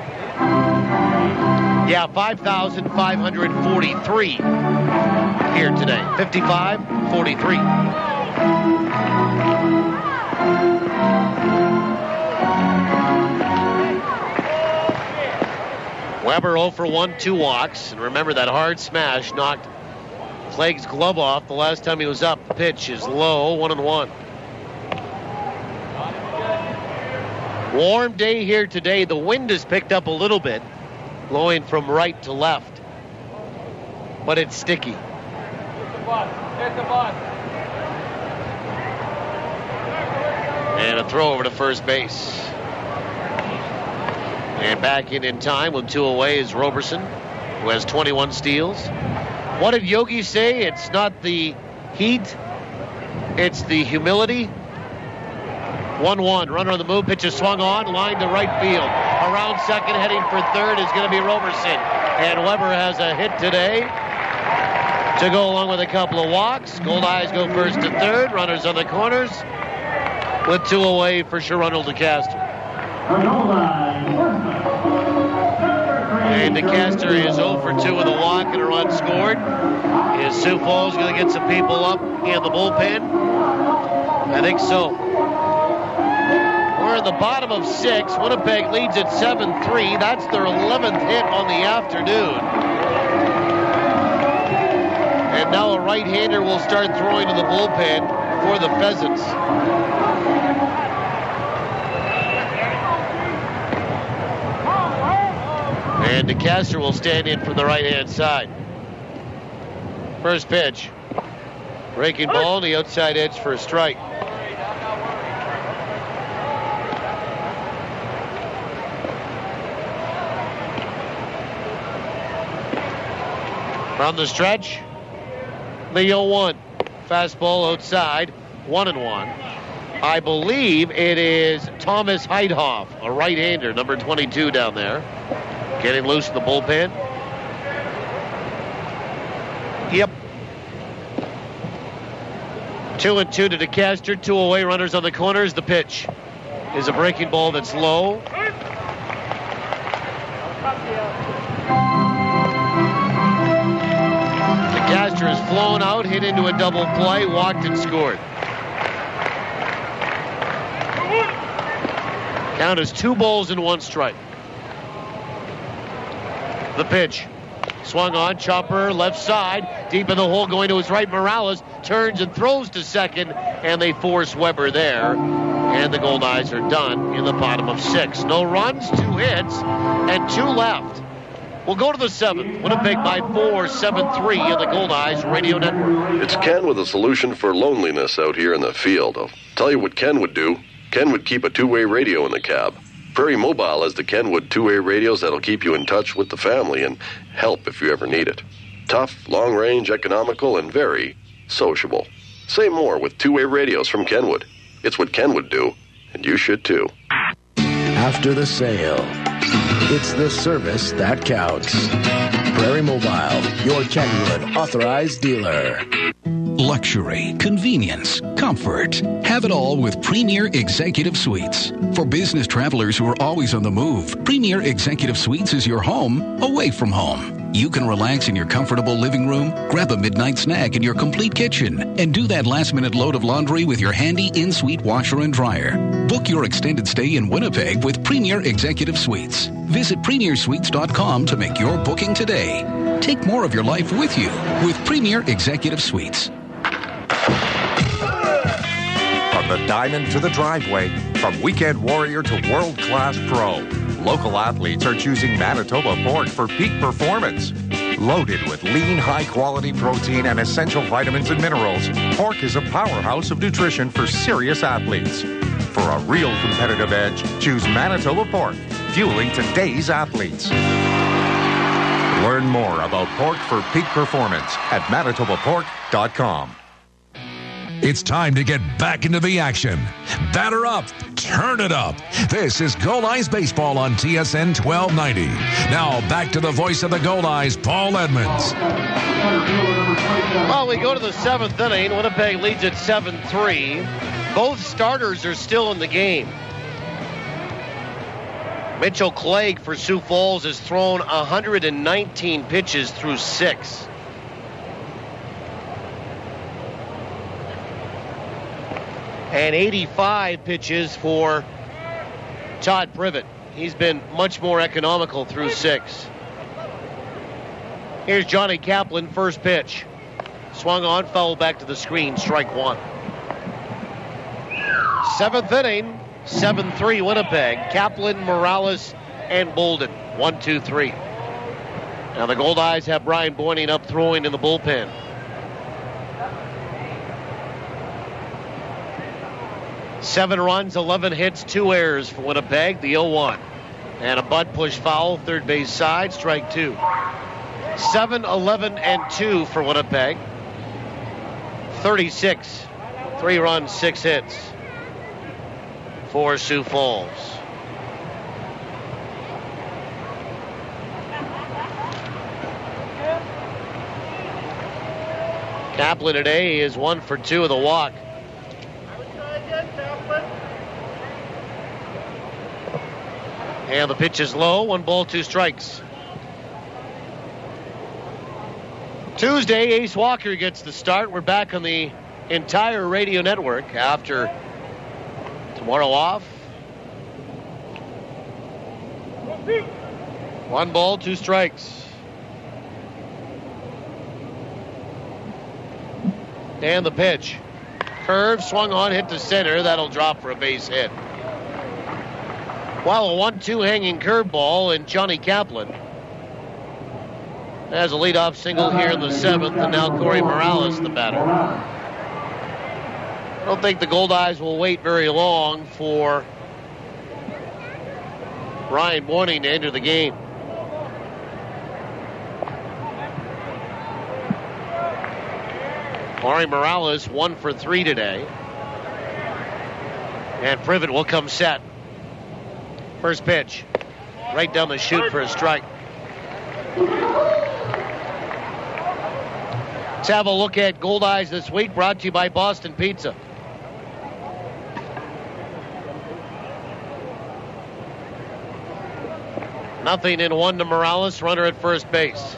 Yeah, 5,543 here today. 55-43. Weber 0 for 1, 2 walks. And remember, that hard smash knocked Clegg's glove off the last time he was up. The pitch is low, 1-1. Warm day here today. The wind has picked up a little bit, blowing from right to left. But it's sticky. And a throw over to first base. And back in time with 2 away is Roberson, who has 21 steals. What did Yogi say? It's not the heat, it's the humility. 1-1, runner on the move, pitch is swung on, line to right field. Around second, heading for third is going to be Roberson. And Weber has a hit today to go along with a couple of walks. Goldeyes go first to third, runners on the corners with 2 away for Sharonald DeCaster. And DeCaster is 0 for 2 with a walk and a run scored. Is Sioux Falls going to get some people up in the bullpen? I think so. in the bottom of 6. Winnipeg leads at 7-3. That's their 11th hit on the afternoon. And now a right-hander will start throwing to the bullpen for the Pheasants. And DeCaster will stand in from the right-hand side. First pitch. Breaking ball on the outside edge for a strike. From the stretch, the 0-1. Fastball outside, 1-1. I believe it is Thomas Heidhoff, a right-hander, number 22 down there. Getting loose in the bullpen. Yep. 2-2 to DeCaster. 2 away runners on the corners. The pitch is a breaking ball that's low. DeCaster has flown out, hit into a double play, walked and scored. Count is 2 balls and 1 strike. The pitch. Swung on, chopper, left side, deep in the hole, going to his right. Morales turns and throws to second, and they force Weber there. And the Goldeyes are done in the bottom of 6. No runs, 2 hits, and 2 left. We'll go to the 7th. Winnipeg by 4, 7-3 in the Goldeyes Radio Network. It's Ken with a solution for loneliness out here in the field. I'll tell you what Ken would do. Ken would keep a 2-way radio in the cab. Prairie Mobile has the Kenwood 2-way radios that'll keep you in touch with the family and help if you ever need it. Tough, long-range, economical, and very sociable. Say more with 2-way radios from Kenwood. It's what Ken would do, and you should too. After the sale, it's the service that counts. Prairie Mobile, your Kenwood authorized dealer. Luxury, convenience, comfort. Have it all with Premier Executive Suites. For business travelers who are always on the move, Premier Executive Suites is your home away from home. You can relax in your comfortable living room, grab a midnight snack in your complete kitchen, and do that last-minute load of laundry with your handy in-suite washer and dryer. Book your extended stay in Winnipeg with Premier Executive Suites. Visit premiersuites.com to make your booking today. Take more of your life with you with Premier Executive Suites. From the diamond to the driveway, from weekend warrior to world-class pro, local athletes are choosing Manitoba pork for peak performance. Loaded with lean, high-quality protein and essential vitamins and minerals, pork is a powerhouse of nutrition for serious athletes. For a real competitive edge, choose Manitoba pork, fueling today's athletes. Learn more about pork for peak performance at manitobapork.com. It's time to get back into the action. Batter up, turn it up. This is Goldeyes Baseball on TSN 1290. Now back to the voice of the Goldeyes, Paul Edmonds. Well, we go to the 7th inning. Winnipeg leads at 7-3. Both starters are still in the game. Mitchell Clegg for Sioux Falls has thrown 119 pitches through 6. And 85 pitches for Todd Privett. He's been much more economical through 6. Here's Johnny Kaplan, first pitch. Swung on, foul back to the screen, strike 1. 7th inning, 7-3 Winnipeg. Kaplan, Morales, and Bolden. 1, 2, 3. Now the Goldeyes have Brian Beuning up throwing in the bullpen. Seven runs, 11 hits, 2 errors for Winnipeg. The 0-1. And a butt push foul, third base side, strike 2. 7, 11, and 2 for Winnipeg. 36. 3 runs, 6 hits for Sioux Falls. Kaplan today is 1 for 2 of the walk. And the pitch is low, 1 ball, 2 strikes. Tuesday, Ace Walker gets the start. We're back on the entire radio network after tomorrow off. 1 ball, 2 strikes. And the pitch. Curve, swung on, hit to center. That'll drop for a base hit. While a 1-2 hanging curveball, and Johnny Kaplan has a leadoff single here in the 7th, and now Corey Morales, the batter. I don't think the Goldeyes will wait very long for Ryan Beuning to enter the game. Corey Morales 1 for 3 today. And Privett will come set. First pitch. Right down the chute for a strike. Let's have a look at Goldeyes this week, brought to you by Boston Pizza. Nothing in 1 to Morales, runner at first base.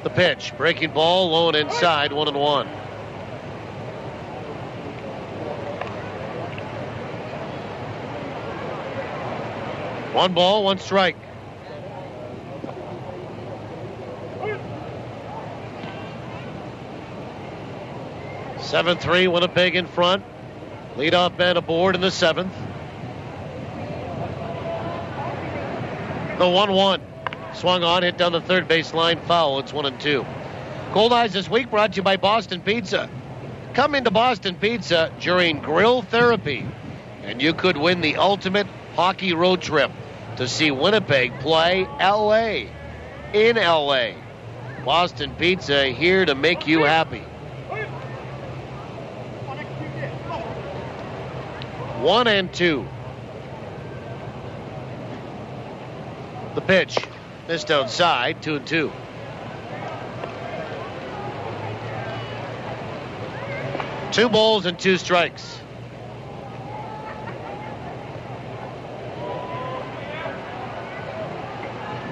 The pitch, breaking ball, low and inside, 1-1. One ball, 1 strike. (7-3) Winnipeg in front. Leadoff man aboard in the 7th. The 1-1. Swung on, hit down the third base line, foul. It's 1-2. Goldeyes this week brought to you by Boston Pizza. Come into Boston Pizza during grill therapy, and you could win the ultimate hockey road trip to see Winnipeg play L.A. in L.A. Boston Pizza, here to make you happy. 1-2. The pitch, missed outside, 2-2. Two balls and 2 strikes.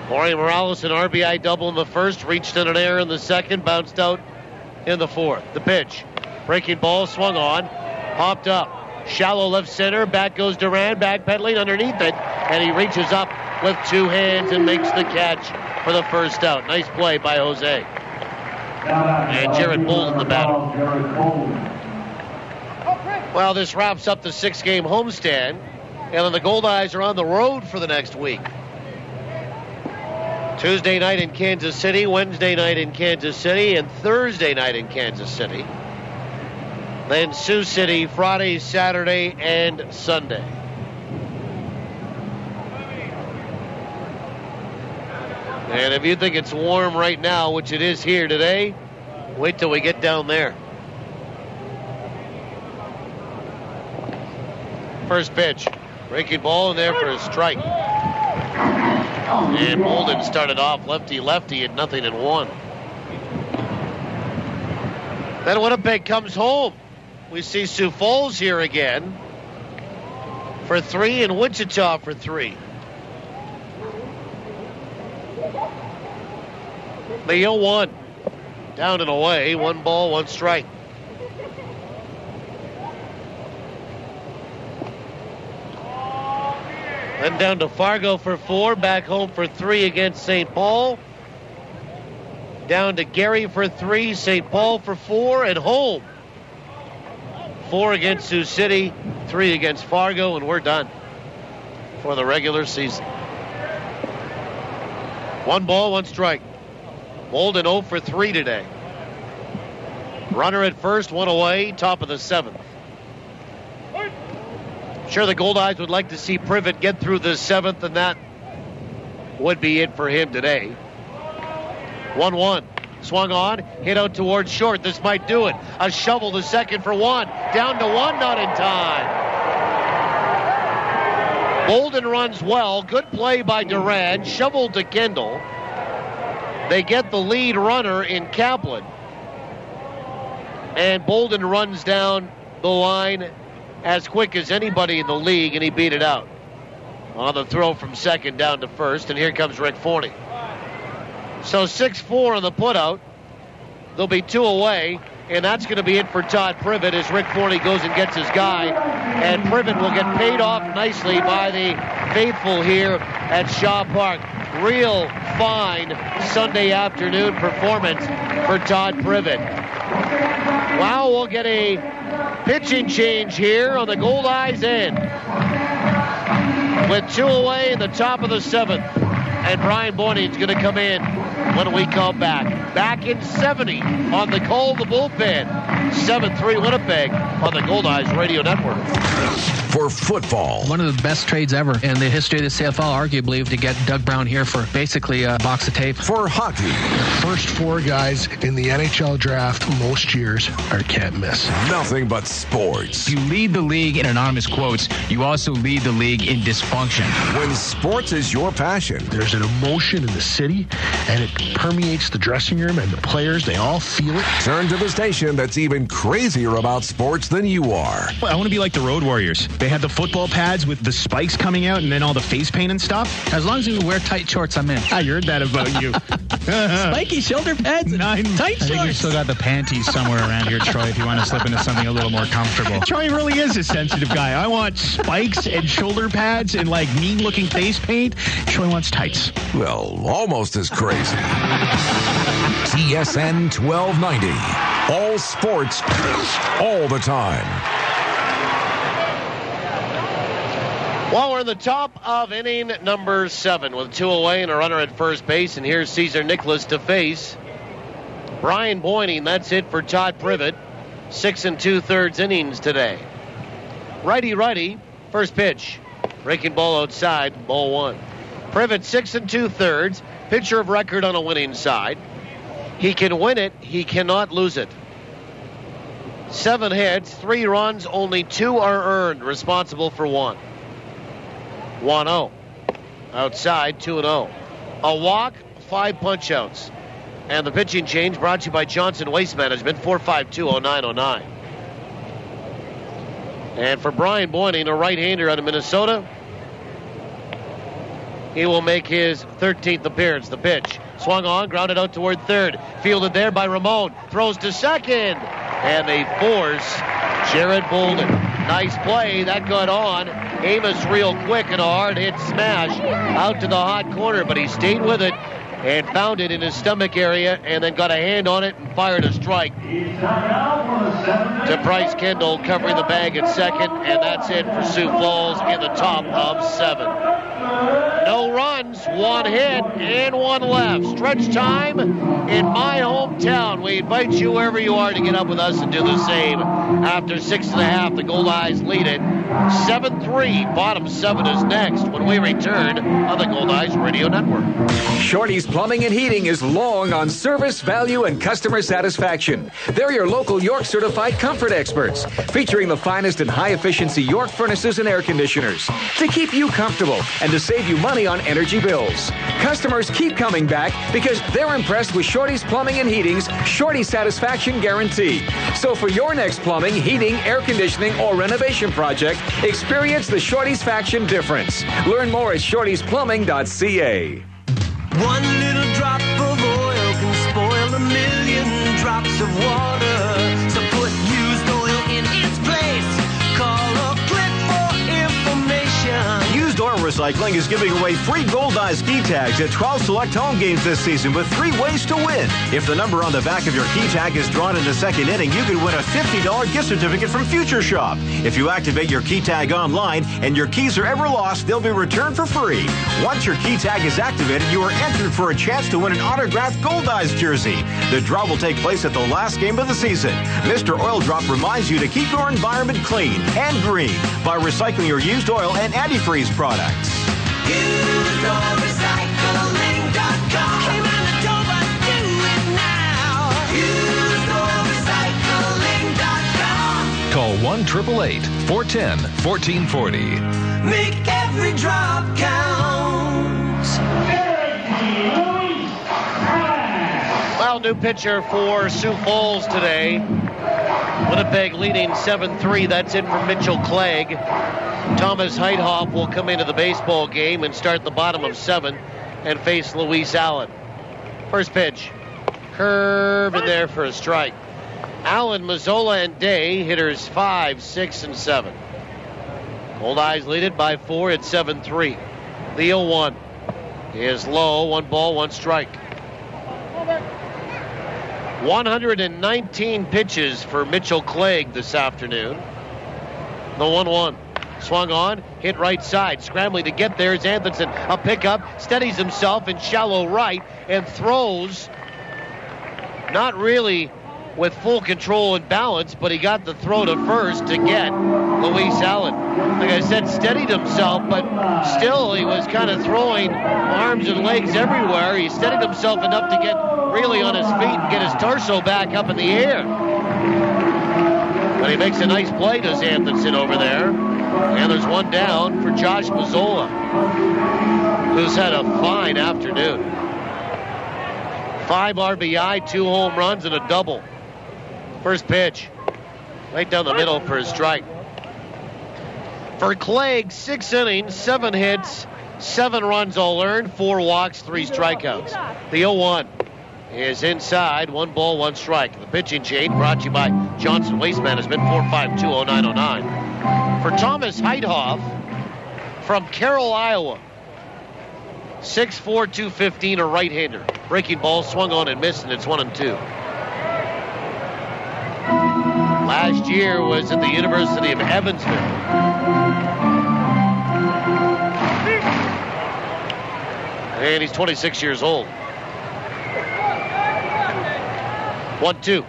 Corey Morales, an RBI double in the first, reached in an error in the second, bounced out in the 4th. The pitch, breaking ball, swung on, hopped up, shallow left center, back goes Duran, backpedaling underneath it, and he reaches up with 2 hands and makes the catch for the first out. Nice play by Jose. And Jared Bolden, the batter. Well, this wraps up the 6-game homestand, and then the Goldeyes are on the road for the next week. Tuesday night in Kansas City, Wednesday night in Kansas City, and Thursday night in Kansas City. Then Sioux City Friday, Saturday, and Sunday. And if you think it's warm right now, which it is here today, wait till we get down there. First pitch, breaking ball in there for a strike. And Bolden started off lefty-lefty at 0-1. Then Winnipeg comes home. We see Sioux Falls here again for 3 and Wichita for 3. The 0-1. Down and away. 1 ball, 1 strike. Then down to Fargo for 4, back home for 3 against St. Paul. Down to Gary for 3, St. Paul for 4, and home. 4 against Sioux City, 3 against Fargo, and we're done for the regular season. 1 ball, 1 strike. Bolden 0 for 3 today. Runner at first, 1 away, top of the 7th. Sure, the Goldeyes would like to see Privett get through the 7th, and that would be it for him today. 1-1. Swung on, hit out towards short. This might do it. A shovel to second for 1. Down to 1, not in time. Bolden runs well. Good play by Duran. Shoveled to Kendall. They get the lead runner in Kaplan. And Bolden runs down the line as quick as anybody in the league, and he beat it out on the throw from second down to first. And here comes Rick Forney. So 6-4 on the putout. There'll be 2 away, and that's going to be it for Todd Privett as Rick Forney goes and gets his guy. And Privett will get paid off nicely by the faithful here at Shaw Park. Real fine Sunday afternoon performance for Todd Privett. Wow, we'll get a pitching change here on the Goldeyes end. With 2 away in the top of the 7th. And Brian Beuning going to come in when we come back. Back in 70 on the call of the bullpen. 7-3 Winnipeg on the Goldeyes Radio Network. For football. One of the best trades ever in the history of the CFL, arguably, to get Doug Brown here for basically a box of tape. For hockey. First 4 guys in the NHL draft most years are can't miss. Nothing but sports. You lead the league in anonymous quotes. You also lead the league in dysfunction. When sports is your passion. There's an emotion in the city, and it permeates the dressing room, and the players, they all feel it. Turn to the station that's even crazier about sports than you are. I want to be like the Road Warriors. They had the football pads with the spikes coming out and then all the face paint and stuff. As long as you wear tight shorts, I'm in. I heard that about you. Spiky shoulder pads and tight shorts. I think you still got the panties somewhere around here, Troy, if you want to slip into something a little more comfortable. Troy really is a sensitive guy. I want spikes and shoulder pads and like mean-looking face paint. Troy wants tights. Well, almost as crazy. TSN 1290. All sports, all the time. Well, we're in the top of inning number 7 with 2 away and a runner at first base. And here's Cesar Nicholas to face Brian Beuning. That's it for Todd Privett. 6 2/3 innings today. Righty, first pitch. Breaking ball outside, ball 1. Privett 6 2/3. Pitcher of record on a winning side. He can win it. He cannot lose it. 7 hits, 3 runs, only 2 are earned. Responsible for 1. 1-0. Outside, 2-0. A walk, 5 punch-outs. And the pitching change brought to you by Johnson Waste Management, 452-0909. And for Brian Beuning, a right-hander out of Minnesota, he will make his 13th appearance. The pitch. Swung on, grounded out toward third. Fielded there by Ramon. Throws to second. And they force Jared Bolden. Nice play. That got on. Amos real quick and a hard hit smash out to the hot corner, but he stayed with it and found it in his stomach area and then got a hand on it and fired a strike. To Bryce Kendall covering the bag at second, and that's it for Sioux Falls in the top of 7. No runs, 1 hit, and 1 left. Stretch time in my hometown. We invite you wherever you are to get up with us and do the same. After 6.5, the Goldeyes lead it 7-3. Bottom 7 is next when we return on the Goldeyes Radio Network. Shorty's Plumbing and Heating is long on service, value, and customer satisfaction. They're your local York certified comfort experts, featuring the finest and high-efficiency York furnaces and air conditioners to keep you comfortable and to save you money on energy bills. Customers keep coming back because they're impressed with Shorty's Plumbing and Heating's Shorty Satisfaction Guarantee. So for your next plumbing, heating, air conditioning, or renovation project, experience the Shorty's Faction difference. Learn more at shortysplumbing.ca. One little drop of oil can spoil a million drops of water. So put used oil in its place. Call or click for information. Used Oil Recycling is giving away free Goldeyes key tags at 12 select home games this season with 3 ways to win. If the number on the back of your key tag is drawn in the second inning, you can win a $50 gift certificate from Future Shop. If you activate your key tag online and your keys are ever lost, they'll be returned for free. Once your key tag is activated, you are entered for a chance to win an autographed Goldeyes jersey. The draw will take place at the last game of the season. Mr. Oil Drop reminds you to keep your environment clean and green by recycling your used oil and antifreeze products. UseOilRecycling.com. Came in the door, but do it now. UseOilRecycling.com. Call 1-888-410-1440. Make every drop count. Well, new pitcher for Sioux Falls today. Winnipeg leading 7-3. That's in for Mitchell Clegg. Thomas Heithoff will come into the baseball game and start the bottom of 7 and face Luis Allen. First pitch. Curve in there for a strike. Allen, Mazzola, and Day, hitters 5, 6, and 7. Goldeyes lead it by 4 at 7-3. The 0-1 is low. 1 ball, 1 strike. 119 pitches for Mitchell Clegg this afternoon. The 1-1. Swung on, hit right side. Scrambling to get there is Anthonson. A pickup, steadies himself in shallow right and throws. Not really with full control and balance, but he got the throw to first to get Luis Allen. Like I said, steadied himself, but still he was kind of throwing arms and legs everywhere. He steadied himself enough to get really on his feet and get his torso back up in the air. But he makes a nice play, does Anthonson over there. And there's 1 down for Josh Mazzola, who's had a fine afternoon. 5 RBI, 2 home runs, and a double. First pitch, right down the middle for a strike. For Clegg, 6 innings, 7 hits, 7 runs all earned, 4 walks, 3 strikeouts. The 0-1 is inside, 1 ball, 1 strike. The pitching chain brought to you by Johnson Waste Management, 452-0909. For Thomas Heithoff from Carroll, Iowa. 6'4", 215, a right-hander. Breaking ball, swung on and missed, and it's 1-2. Last year was at the University of Evansville. And he's 26 years old. 1-2.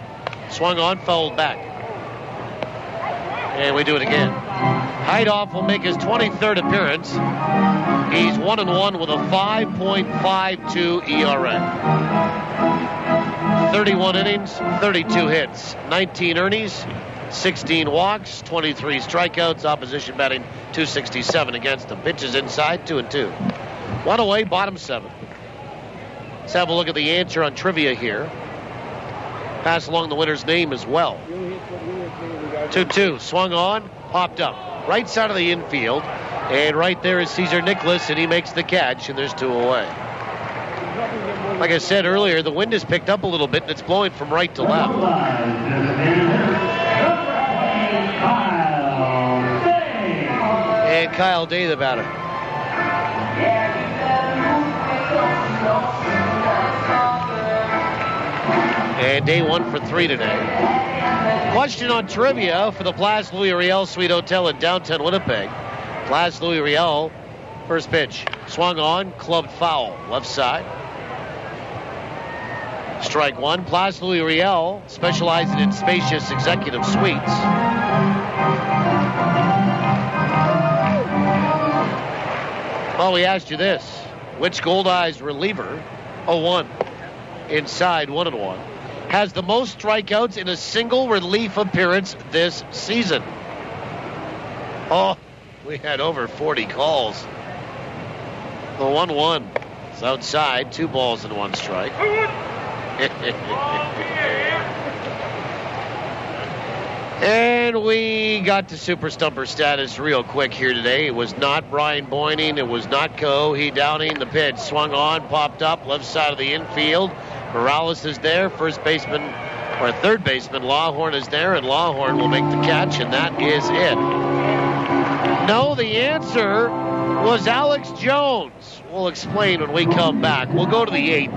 Swung on, fouled back. And we do it again. Heithoff will make his 23rd appearance. He's 1-1 with a 5.52 ERA. 31 innings, 32 hits, 19 earnings, 16 walks, 23 strikeouts. Opposition batting .267 against him. Pitches inside, 2-2. 1 away, bottom 7. Let's have a look at the answer on trivia here. Pass along the winner's name as well. 2-2, swung on, popped up. Right side of the infield. And right there is Cesar Nicholas, and he makes the catch, and there's 2 away. Like I said earlier, the wind has picked up a little bit, and it's blowing from right to left. And Kyle Day, the batter. And Day 1 for 3 today. Question on trivia for the Place Louis Riel Suite Hotel in downtown Winnipeg. Place Louis Riel, first pitch. Swung on, clubbed foul, left side. Strike 1. Place Louis Riel, specializing in spacious executive suites. Well, we asked you this. Which Goldeyes reliever, 0-1, inside 1-1, has the most strikeouts in a single relief appearance this season? Oh, we had over 40 calls. The 1-1 is outside, 2 balls and 1 strike. And we got to Super Stumper status real quick here today. It was not Brian Beuning. It was not Cohee Downing. The pitch swung on, popped up, left side of the infield. Morales is there. First baseman, or third baseman, Lawhorn is there, and Lawhorn will make the catch, and that is it. No, the answer was Alex Jones. We'll explain when we come back. We'll go to the 8th.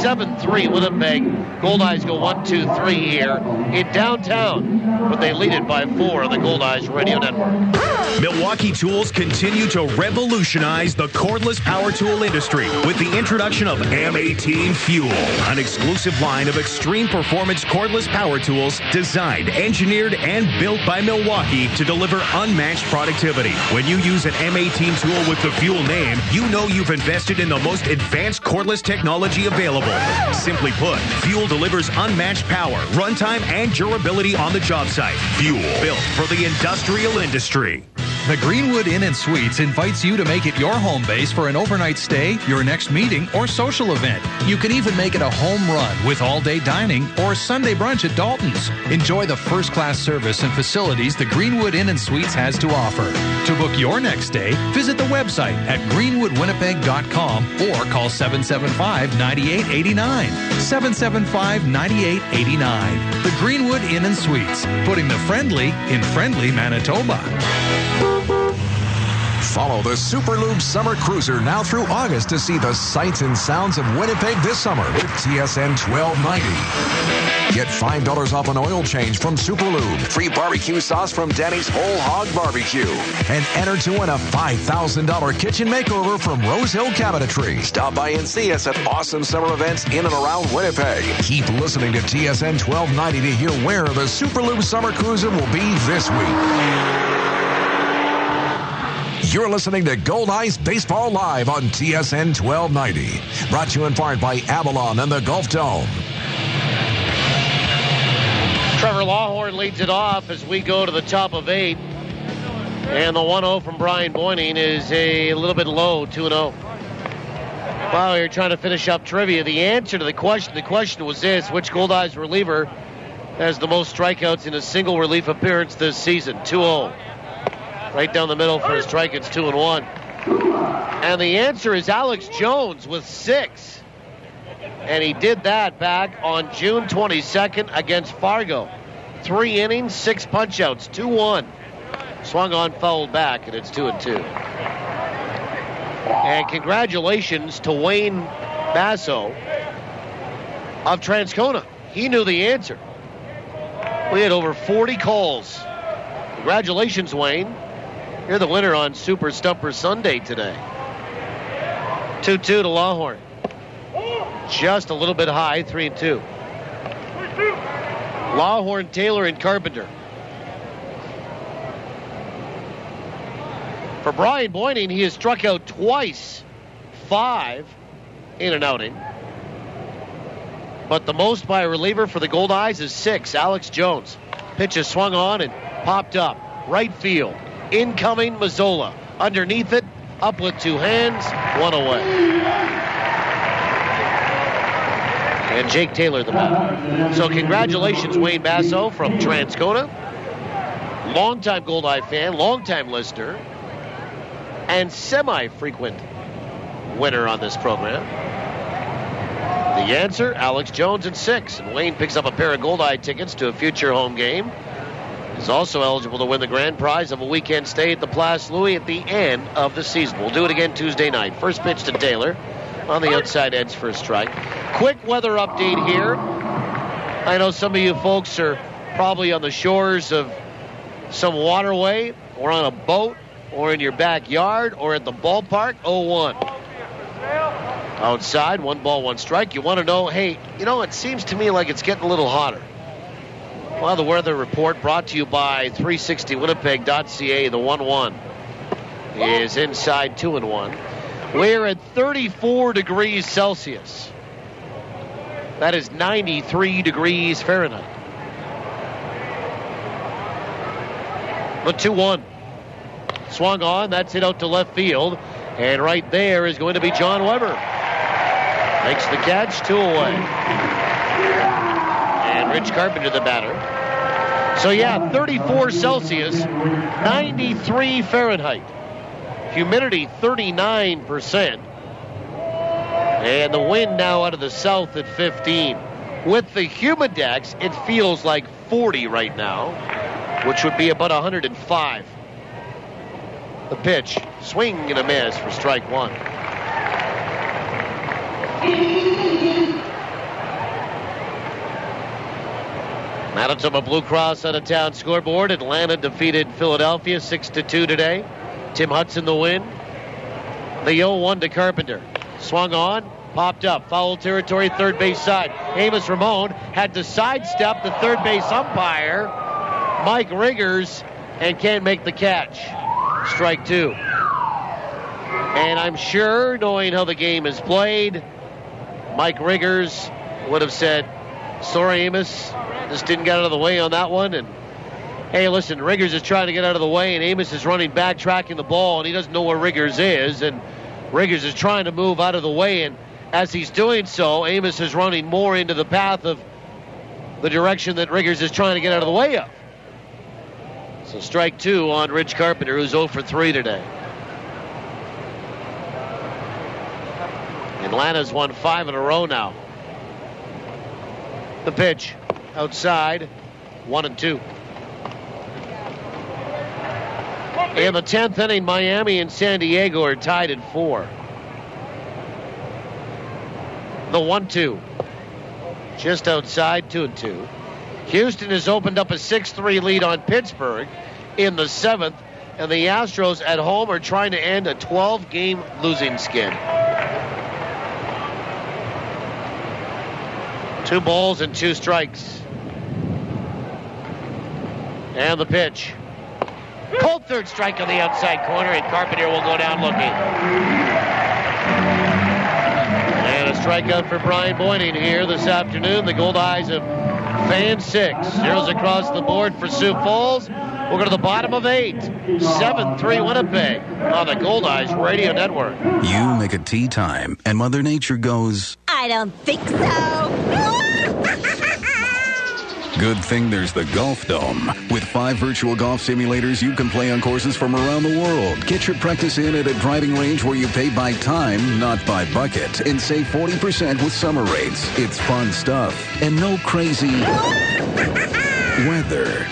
7-3 Winnipeg. Goldeyes go 1-2-3 here in downtown, but they lead it by 4 on the Goldeyes Radio Network. Milwaukee Tools continue to revolutionize the cordless power tool industry with the introduction of M18 Fuel, an exclusive line of extreme performance cordless power tools designed, engineered, and built by Milwaukee to deliver unmatched productivity. When you use an M18 tool with the Fuel name, you know you've invested in the most advanced cordless technology available. Simply put, Fuel delivers unmatched power, runtime, and durability on the job site. Fuel, built for the industrial industry. The Greenwood Inn & Suites invites you to make it your home base for an overnight stay, your next meeting, or social event. You can even make it a home run with all-day dining or Sunday brunch at Dalton's. Enjoy the first-class service and facilities the Greenwood Inn & Suites has to offer. To book your next stay, visit the website at greenwoodwinnipeg.com or call 775-9889. 775-9889. The Greenwood Inn & Suites, putting the friendly in friendly Manitoba. Follow the Super Lube Summer Cruiser now through August to see the sights and sounds of Winnipeg this summer with TSN 1290. Get $5 off an oil change from Super Lube. Free barbecue sauce from Danny's Whole Hog Barbecue. And enter to win a $5,000 kitchen makeover from Rose Hill Cabinetry. Stop by and see us at awesome summer events in and around Winnipeg. Keep listening to TSN 1290 to hear where the Super Lube Summer Cruiser will be this week. You're listening to Goldeyes Baseball Live on TSN 1290. Brought to you in part by Avalon and the Gulf Dome. Trevor Lawhorn leads it off as we go to the top of 8. And the 1-0 from Brian Beuning is a little bit low, 2-0. Wow, you're trying to finish up trivia. The answer to the question was this: which Goldeyes reliever has the most strikeouts in a single relief appearance this season? 2-0. Right down the middle for his strikeouts, 2-1. And the answer is Alex Jones with 6. And he did that back on June 22nd against Fargo. 3 innings, 6 punch-outs, 2-1. Swung on, fouled back, and it's 2-2. And congratulations to Wayne Basso of Transcona. He knew the answer. We had over 40 calls. Congratulations, Wayne. You're the winner on Super Stumper Sunday today. 2-2 to Lawhorn. Just a little bit high, 3-2. Lawhorn, Taylor, and Carpenter. For Brian Beuning, he has struck out twice, 5 in an outing. But the most by a reliever for the Goldeyes is 6, Alex Jones. Pitch is swung on and popped up. Right field. Incoming Mazzola. Underneath it, up with 2 hands, 1 away. And Jake Taylor the batter. So congratulations, Wayne Basso from Transcona. Longtime Goldeye fan, longtime listener, and semi-frequent winner on this program. The answer, Alex Jones at 6. And Wayne picks up a pair of Goldeye tickets to a future home game. Is also eligible to win the grand prize of a weekend stay at the Place Louis at the end of the season. We'll do it again Tuesday night. First pitch to Taylor on the outside edge for a strike. Quick weather update here. I know some of you folks are probably on the shores of some waterway or on a boat or in your backyard or at the ballpark. 0-1. Outside, 1 ball, 1 strike. You want to know, hey, it seems to me like it's getting a little hotter. Well, the weather report brought to you by 360winnipeg.ca. The 1-1 is inside 2-1. We're at 34 degrees Celsius. That is 93 degrees Fahrenheit. The 2-1. Swung on. That's hit out to left field. And right there is going to be John Weber. Makes the catch, 2 away. And Rich Carpenter the batter. So, 34 Celsius, 93 Fahrenheit. Humidity, 39%. And the wind now out of the south at 15. With the Humidex, it feels like 40 right now, which would be about 105. The pitch, swing and a miss for strike 1. Manitoba Blue Cross out of town scoreboard. Atlanta defeated Philadelphia 6-2 today. Tim Hudson the win. The 0-1 to Carpenter. Swung on, popped up, foul territory, third base side. Amos Ramon had to sidestep the third base umpire, Mike Riggers, and can't make the catch. Strike 2. And I'm sure, knowing how the game is played, Mike Riggers would have said, sorry, Amos, just didn't get out of the way on that one. And hey, listen, Riggers is trying to get out of the way, and Amos is running back, tracking the ball, and he doesn't know where Riggers is. And Riggers is trying to move out of the way, and as he's doing so, Amos is running more into the path of the direction that Riggers is trying to get out of the way of. So strike 2 on Rich Carpenter, who's 0 for 3 today. Atlanta's won 5 in a row now. The pitch outside, 1-2. In the 10th inning, Miami and San Diego are tied at 4. The 1-2. Just outside, 2-2. Houston has opened up a 6-3 lead on Pittsburgh in the 7th, and the Astros at home are trying to end a 12-game losing skid. 2 balls and 2 strikes. And the pitch. Cold third strike on the outside corner, and Carpenter will go down looking. And a strikeout for Brian Beuning here this afternoon. The Goldeyes have fanned 6. Zeros across the board for Sioux Falls. We'll go to the bottom of 8. 7-3 Winnipeg on the Goldeyes Radio Network. You make a tea time, and Mother Nature goes, I don't think so. Good thing there's the Golf Dome. With 5 virtual golf simulators, you can play on courses from around the world. Get your practice in at a driving range where you pay by time, not by bucket, and save 40% with summer rates. It's fun stuff, and no crazy weather.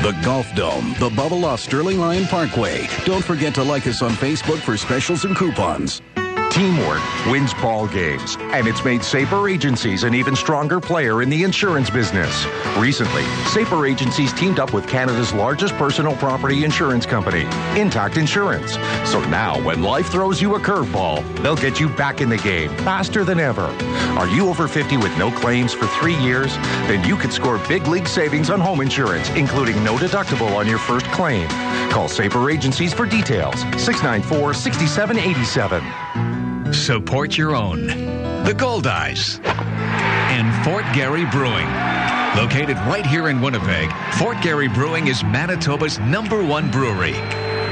The Golf Dome, the bubble off Sterling Lion Parkway. Don't forget to like us on Facebook for specials and coupons. Teamwork wins ball games, and it's made Sabre Agencies an even stronger player in the insurance business. Recently, Sabre Agencies teamed up with Canada's largest personal property insurance company, Intact Insurance. So now, when life throws you a curveball, they'll get you back in the game faster than ever. Are you over 50 with no claims for 3 years? Then you could score big league savings on home insurance, including no deductible on your first claim. Call Sabre Agencies for details. 694-6787. Support your own. The Goldeyes and Fort Garry Brewing. Located right here in Winnipeg, Fort Garry Brewing is Manitoba's #1 brewery,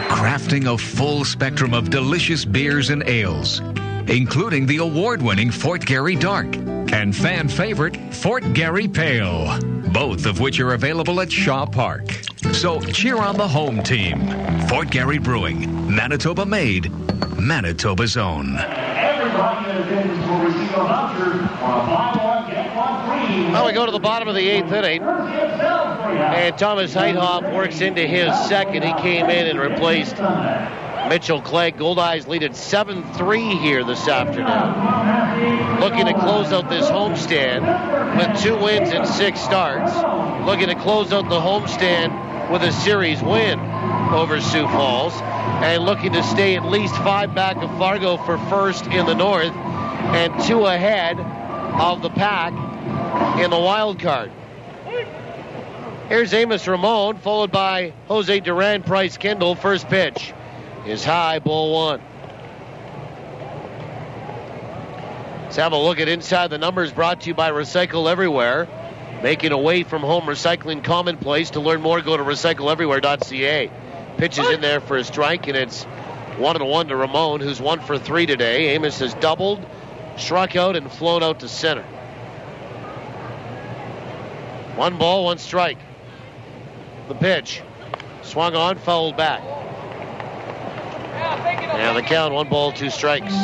crafting a full spectrum of delicious beers and ales, including the award-winning Fort Garry Dark and fan favorite Fort Garry Pale, both of which are available at Shaw Park. So cheer on the home team. Fort Garry Brewing, Manitoba made, Manitoba's own. Well, we go to the bottom of the 8th inning, and Thomas Heithoff works into his second. He came in and replaced Mitchell Clegg. Goldeyes lead at 7-3 here this afternoon. Looking to close out this homestand with 2 wins and 6 starts. Looking to close out the homestand with a series win over Sioux Falls. And looking to stay at least 5 back of Fargo for first in the North and 2 ahead of the pack in the wild card. Here's Amos Ramon, followed by Jose Duran, Price Kendall. First pitch is high, ball 1. Let's have a look at Inside the Numbers, brought to you by Recycle Everywhere. Making away from home recycling commonplace. To learn more, go to recycleeverywhere.ca. Pitches in there for a strike, and it's 1-1 to Ramon, who's 1 for 3 today. Amos has doubled, struck out, and flown out to center. 1 ball, 1 strike. The pitch. Swung on, fouled back. And the count, 1 ball, 2 strikes.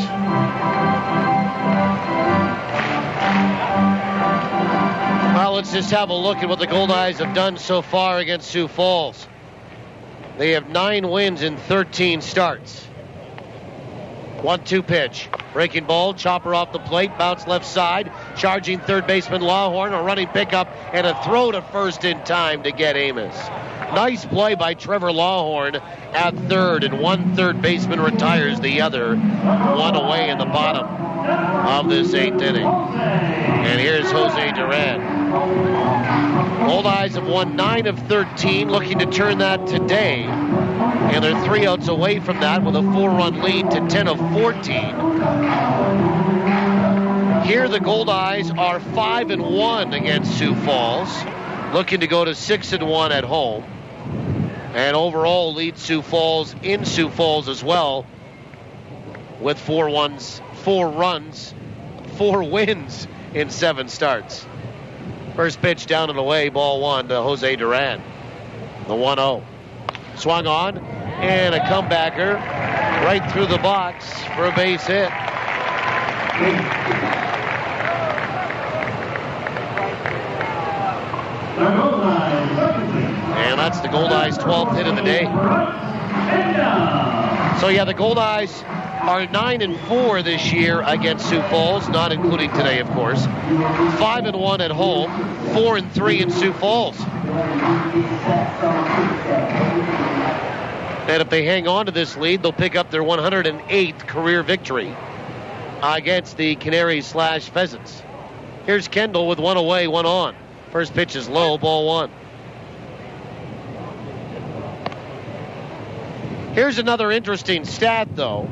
Well, let's just have a look at what the Goldeyes have done so far against Sioux Falls. They have 9 wins in 13 starts. 1-2 pitch. Breaking ball, chopper off the plate, bounce left side. Charging third baseman Lawhorn, a running pickup, and a throw to first in time to get Amos. Nice play by Trevor Lawhorn at third, and 1 third baseman retires the other. 1 away in the bottom of this 8th inning. And here's Jose Duran. Goldeyes have won 9 of 13, looking to turn that today. And they're 3 outs away from that with a 4-run lead to 10 of 14. Here the Goldeyes are 5-1 against Sioux Falls, looking to go to 6-1 at home. And overall lead Sioux Falls in Sioux Falls as well, with 4 wins in 7 starts. First pitch down and away, ball 1 to Jose Duran. The 1-0. Swung on, and a comebacker right through the box for a base hit. And that's the Goldeyes' 12th hit of the day. So, yeah, the Goldeyes are 9-4 this year against Sioux Falls, not including today, of course. 5-1 at home, 4-3 in Sioux Falls. And if they hang on to this lead, they'll pick up their 108th career victory against the Canaries/Pheasants. Here's Kendall with one away, one on. First pitch is low, ball one. Here's another interesting stat, though.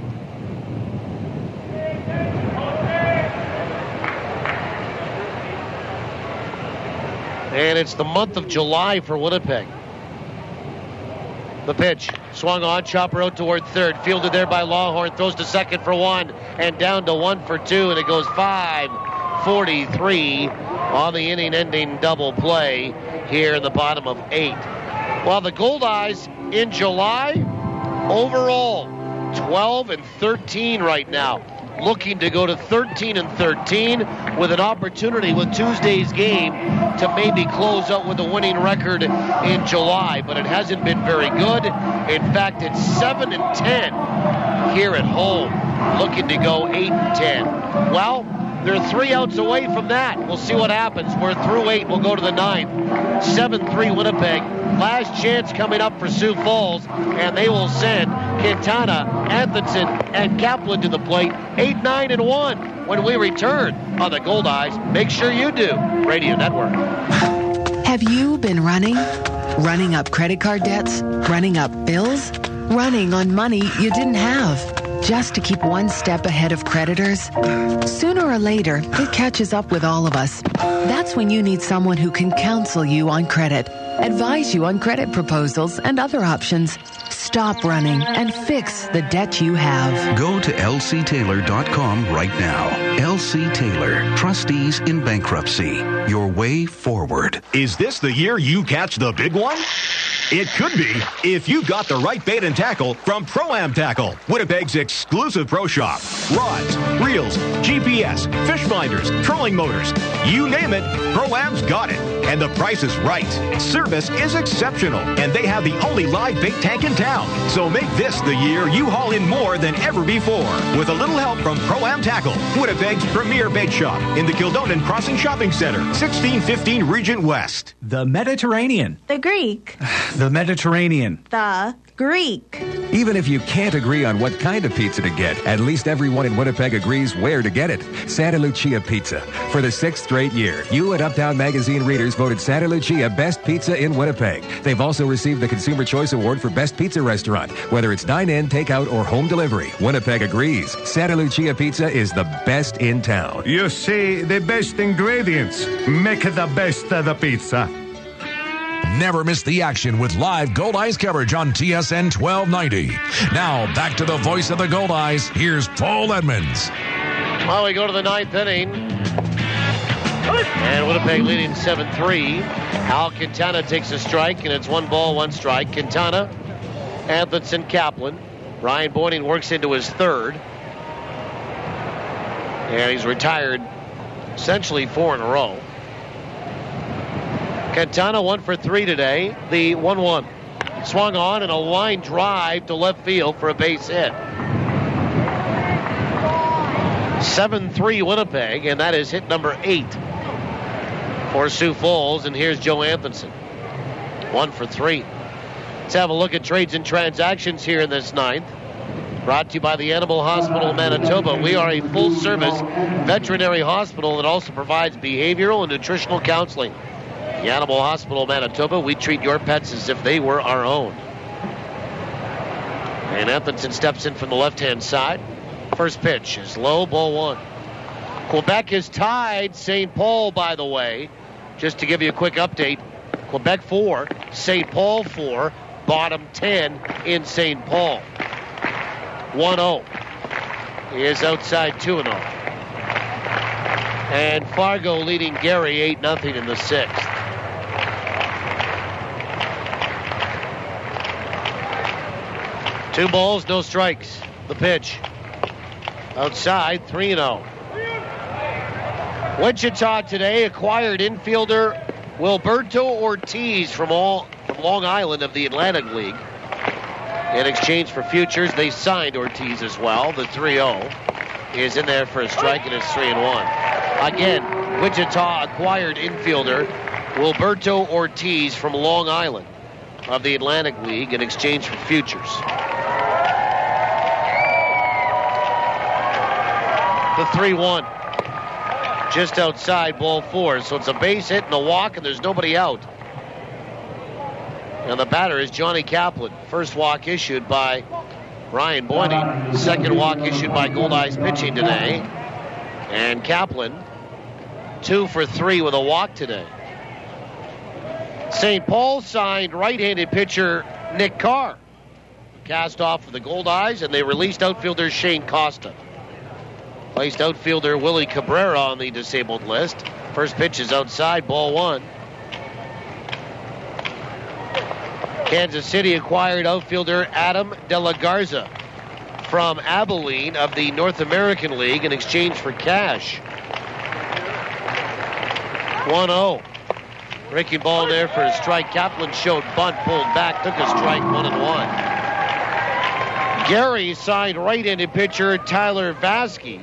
And it's the month of July for Winnipeg. The pitch, swung on, chopper out toward third. Fielded there by Lawhorn, throws to second for one, and down to 1 for 2, and it goes 5:43 on the inning-ending double play here in the bottom of 8. While the Goldeyes in July, overall, 12-13 right now. Looking to go to 13-13 with an opportunity with Tuesday's game to maybe close out with a winning record in July, but it hasn't been very good. In fact, it's 7-10 here at home, looking to go 8-10. Well, they're 3 outs away from that. We'll see what happens. We're through 8. We'll go to the 9th. 7-3 Winnipeg. Last chance coming up for Sioux Falls, and they will send Quintana, Atherton, and Kaplan to the plate. 8-9-1 when we return on the Goldeyes. Make sure you do. Radio Network. Have you been running? Running up credit card debts? Running up bills? Running on money you didn't have? Just to keep one step ahead of creditors? Sooner or later, it catches up with all of us. That's when you need someone who can counsel you on credit, advise you on credit proposals and other options. Stop running and fix the debt you have. Go to lctaylor.com right now. LC Taylor, trustees in bankruptcy. Your way forward. Is this the year you catch the big one? It could be if you got the right bait and tackle from Pro-Am Tackle, Winnipeg's exclusive pro shop. Rods, reels, GPS, fish finders, trolling motors. You name it, Pro-Am's got it. And the price is right. Service is exceptional, and they have the only live bait tank in town. So make this the year you haul in more than ever before. With a little help from Pro-Am Tackle, Winnipeg's premier bait shop in the Kildonan Crossing Shopping Center, 1615 Regent West. The Mediterranean. The Greek. The Mediterranean. The Greek. Even if you can't agree on what kind of pizza to get, at least everyone in Winnipeg agrees where to get it. Santa Lucia Pizza. For the 6th straight year, you and Uptown Magazine readers voted Santa Lucia Best Pizza in Winnipeg. They've also received the Consumer Choice Award for Best Pizza Restaurant. Whether it's dine-in, takeout, or home delivery, Winnipeg agrees. Santa Lucia Pizza is the best in town. You see, the best ingredients make the best of the pizza. Never miss the action with live Goldeyes coverage on TSN 1290. Now, back to the voice of the Goldeyes. Here's Paul Edmonds. Well, we go to the 9th inning. And Winnipeg leading 7-3. Al Quintana takes a strike, and it's 1 ball, 1 strike. Quintana, Atherton, Kaplan. Ryan Beuning works into his 3rd. And he's retired essentially 4 in a row. Quintana 1 for 3 today. The 1-1. Swung on and a line drive to left field for a base hit. 7-3 Winnipeg, and that is hit number 8 for Sioux Falls. And here's Joe Atherton. 1 for 3. Let's have a look at trades and transactions here in this 9th. Brought to you by the Animal Hospital of Manitoba. We are a full-service veterinary hospital that also provides behavioral and nutritional counseling. The Animal Hospital of Manitoba, we treat your pets as if they were our own. And Atherton steps in from the left-hand side. First pitch is low, ball 1. Quebec is tied St. Paul, by the way. Just to give you a quick update, Quebec 4, St. Paul 4, bottom 10 in St. Paul. 1-0. He is outside 2-0. And Fargo leading Gary 8-0 in the 6th. Two balls, no strikes. The pitch. Outside, 3-0. Wichita today acquired infielder Wilberto Ortiz from Long Island of the Atlantic League. In exchange for futures, they signed Ortiz as well. The 3-0 is in there for a strike, and it's 3-1. Again, Wichita acquired infielder Wilberto Ortiz from Long Island of the Atlantic League in exchange for futures. The 3-1. Just outside ball 4. So it's a base hit and a walk, and there's nobody out. And the batter is Johnny Kaplan. First walk issued by Brian Beuning. Second walk issued by Goldeyes pitching today. And Kaplan, 2 for 3 with a walk today. St. Paul signed right-handed pitcher Nick Carr. Cast off for the Goldeyes, and they released outfielder Shane Costa. Placed outfielder Willie Cabrera on the disabled list. First pitch is outside, ball 1. Kansas City acquired outfielder Adam De La Garza from Abilene of the North American League in exchange for cash. 1-0. Breaking ball there for a strike. Kaplan showed bunt, pulled back, took a strike, 1-1. Gary signed right-handed pitcher Tyler Vasky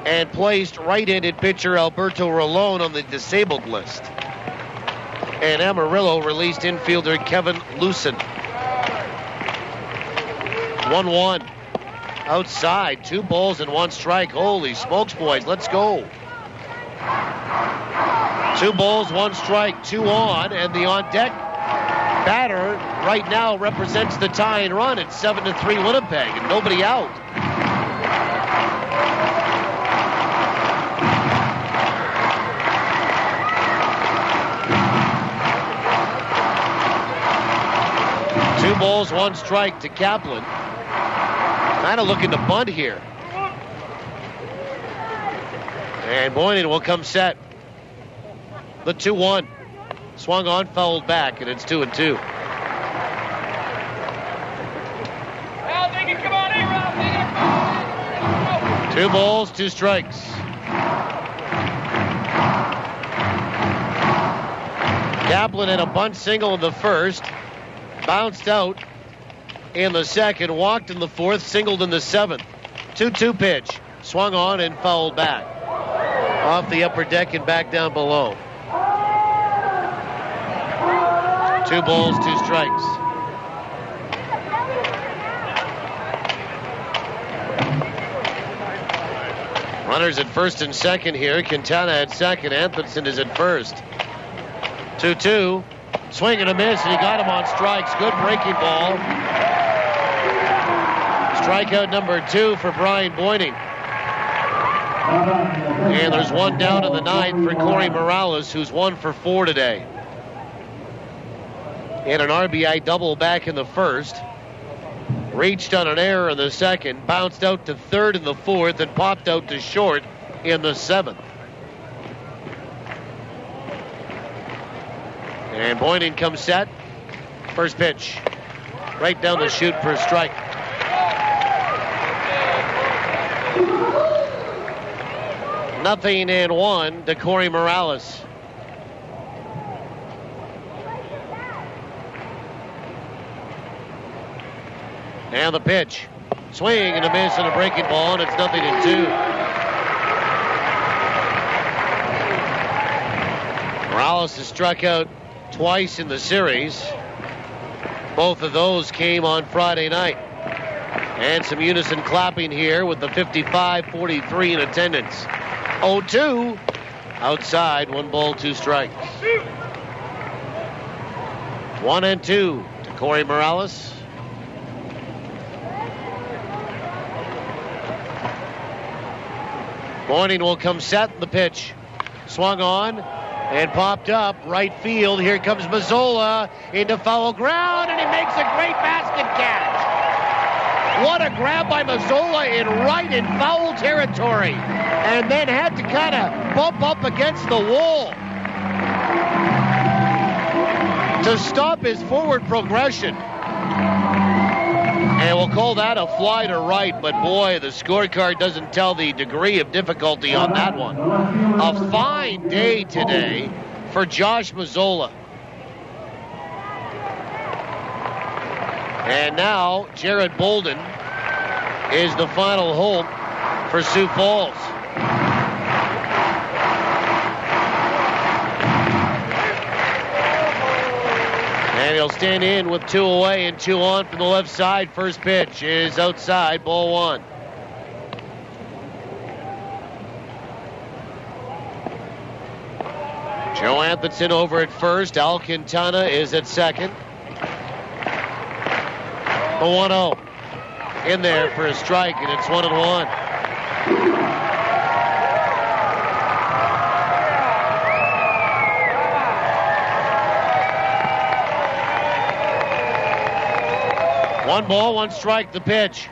and placed right-handed pitcher Alberto Rolón on the disabled list. And Amarillo released infielder Kevin Lucen. 1-1. Outside, 2 balls and 1 strike. Holy smokes, boys, let's go. 2 balls, 1 strike, 2 on, and the on-deck batter right now represents the tying run. It's 7-3 Winnipeg, and nobody out. Two balls, 1 strike to Kaplan. Kind of looking to bunt here. And Beuning will come set. The 2-1. Swung on, fouled back, and it's 2-2. Two balls, 2 strikes. Kaplan had a bunt single in the first. Bounced out in the second, walked in the fourth, singled in the seventh. 2-2 pitch. Swung on and fouled back. Off the upper deck and back down below. 2 balls, 2 strikes. Runners at first and second here. Quintana at second. Anthonson is at first. 2-2. Swing and a miss, and he got him on strikes. Good breaking ball. Strikeout number 2 for Brian Beuning. And there's 1 down in the 9th for Corey Morales, who's 1 for 4 today. And an RBI double back in the first. Reached on an error in the second. Bounced out to third in the fourth and popped out to short in the 7th. And Beuning comes set. First pitch. Right down the chute for a strike. Nothing and 1 to Corey Morales. And the pitch. Swing and a miss and a breaking ball, and it's 0-2. Morales has struck out twice in the series. Both of those came on Friday night. And some unison clapping here with the 55-43 in attendance. 0-2. Outside, 1 ball, 2 strikes. 1-2 to Corey Morales. Beuning will come set. The pitch. Swung on and popped up. Right field. Here comes Mazzola into foul ground, and he makes a great basket catch. What a grab by Mazzola in right in foul territory. And then had to kind of bump up against the wall to stop his forward progression. And we'll call that a fly to right, but boy, the scorecard doesn't tell the degree of difficulty on that one. A fine day today for Josh Mazzola. And now Jared Bolden is the final home for Sioux Falls. And he'll stand in with 2 away and 2 on from the left side. First pitch is outside, ball 1. Joe Anthony over at first. Al Quintana is at second. The 1-0 in there for a strike, and it's 1-1. One ball, 1 strike, the pitch.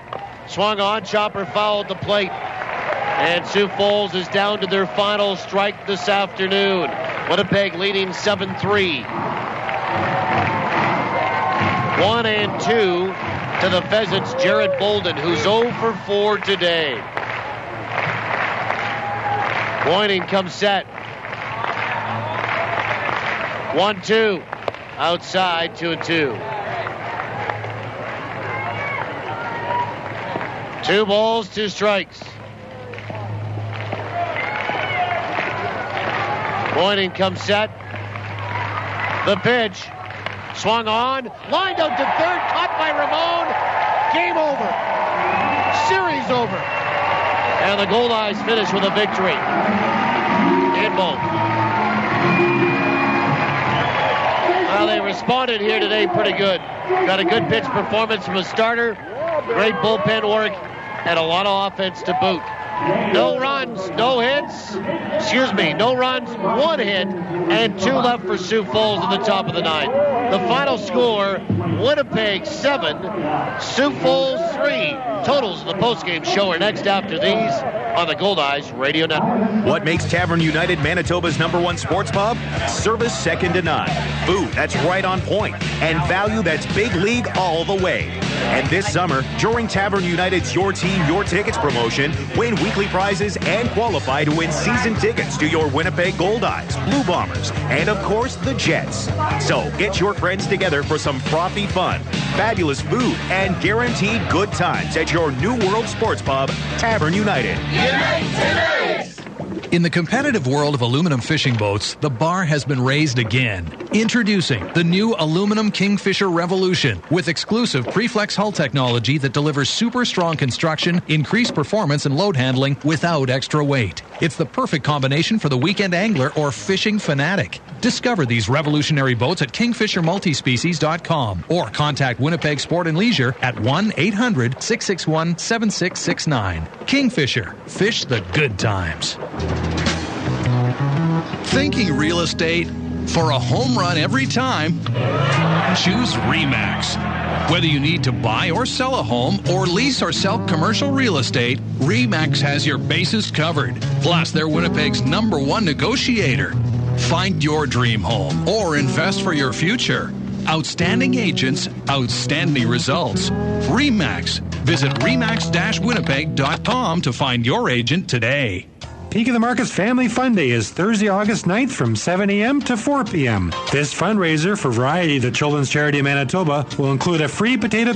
Swung on, chopper fouled the plate. And Sioux Falls is down to their final strike this afternoon. Winnipeg leading 7-3. 1-2 to the Pheasants. Jared Bolden, who's 0 for 4 today. Beuning comes set. 1-2. Outside, 2-2. 2 balls, 2 strikes. Beuning comes set. The pitch. Swung on. Lined out to third. Caught by Ramon. Game over. Series over. And the Goldeyes finish with a victory. In both. Well, they responded here today pretty good. Got a good pitch performance from a starter. Great bullpen work. And a lot of offense to boot. No runs, no hits. No runs, 1 hit, and 2 left for Sioux Falls in the top of the 9th. The final score, Winnipeg 7, Sioux Falls 3. Totals in the postgame show are next after these on the Goldeyes Radio Network. What makes Tavern United Manitoba's #1 sports pub? Service second to none. Food that's right on point. And value that's big league all the way. And this summer, during Tavern United's Your Team, Your Tickets promotion, win weekly prizes and qualify to win season tickets to your Winnipeg Goldeyes, Blue Bombers, and of course, the Jets. So get your friends together for some frothy fun, fabulous food, and guaranteed good times at your New World Sports Pub, Tavern United. In the competitive world of aluminum fishing boats, the bar has been raised again. Introducing the new aluminum Kingfisher Revolution with exclusive Preflex hull technology that delivers super strong construction, increased performance, and load handling without extra weight. It's the perfect combination for the weekend angler or fishing fanatic. Discover these revolutionary boats at kingfishermultispecies.com or contact Winnipeg Sport and Leisure at 1-800-661-7669. Kingfisher. Fish the good times. Thinking real estate? For a home run every time, choose RE/MAX. Whether you need to buy or sell a home or lease or sell commercial real estate, RE/MAX has your bases covered. Plus, they're Winnipeg's #1 negotiator. Find your dream home or invest for your future. Outstanding agents, outstanding results. RE/MAX. Visit remax-winnipeg.com to find your agent today. Peak of the Markets Family Fun Day is Thursday, August 9th from 7 a.m. to 4 p.m. This fundraiser for Variety, the children's charity of Manitoba, will include a free potato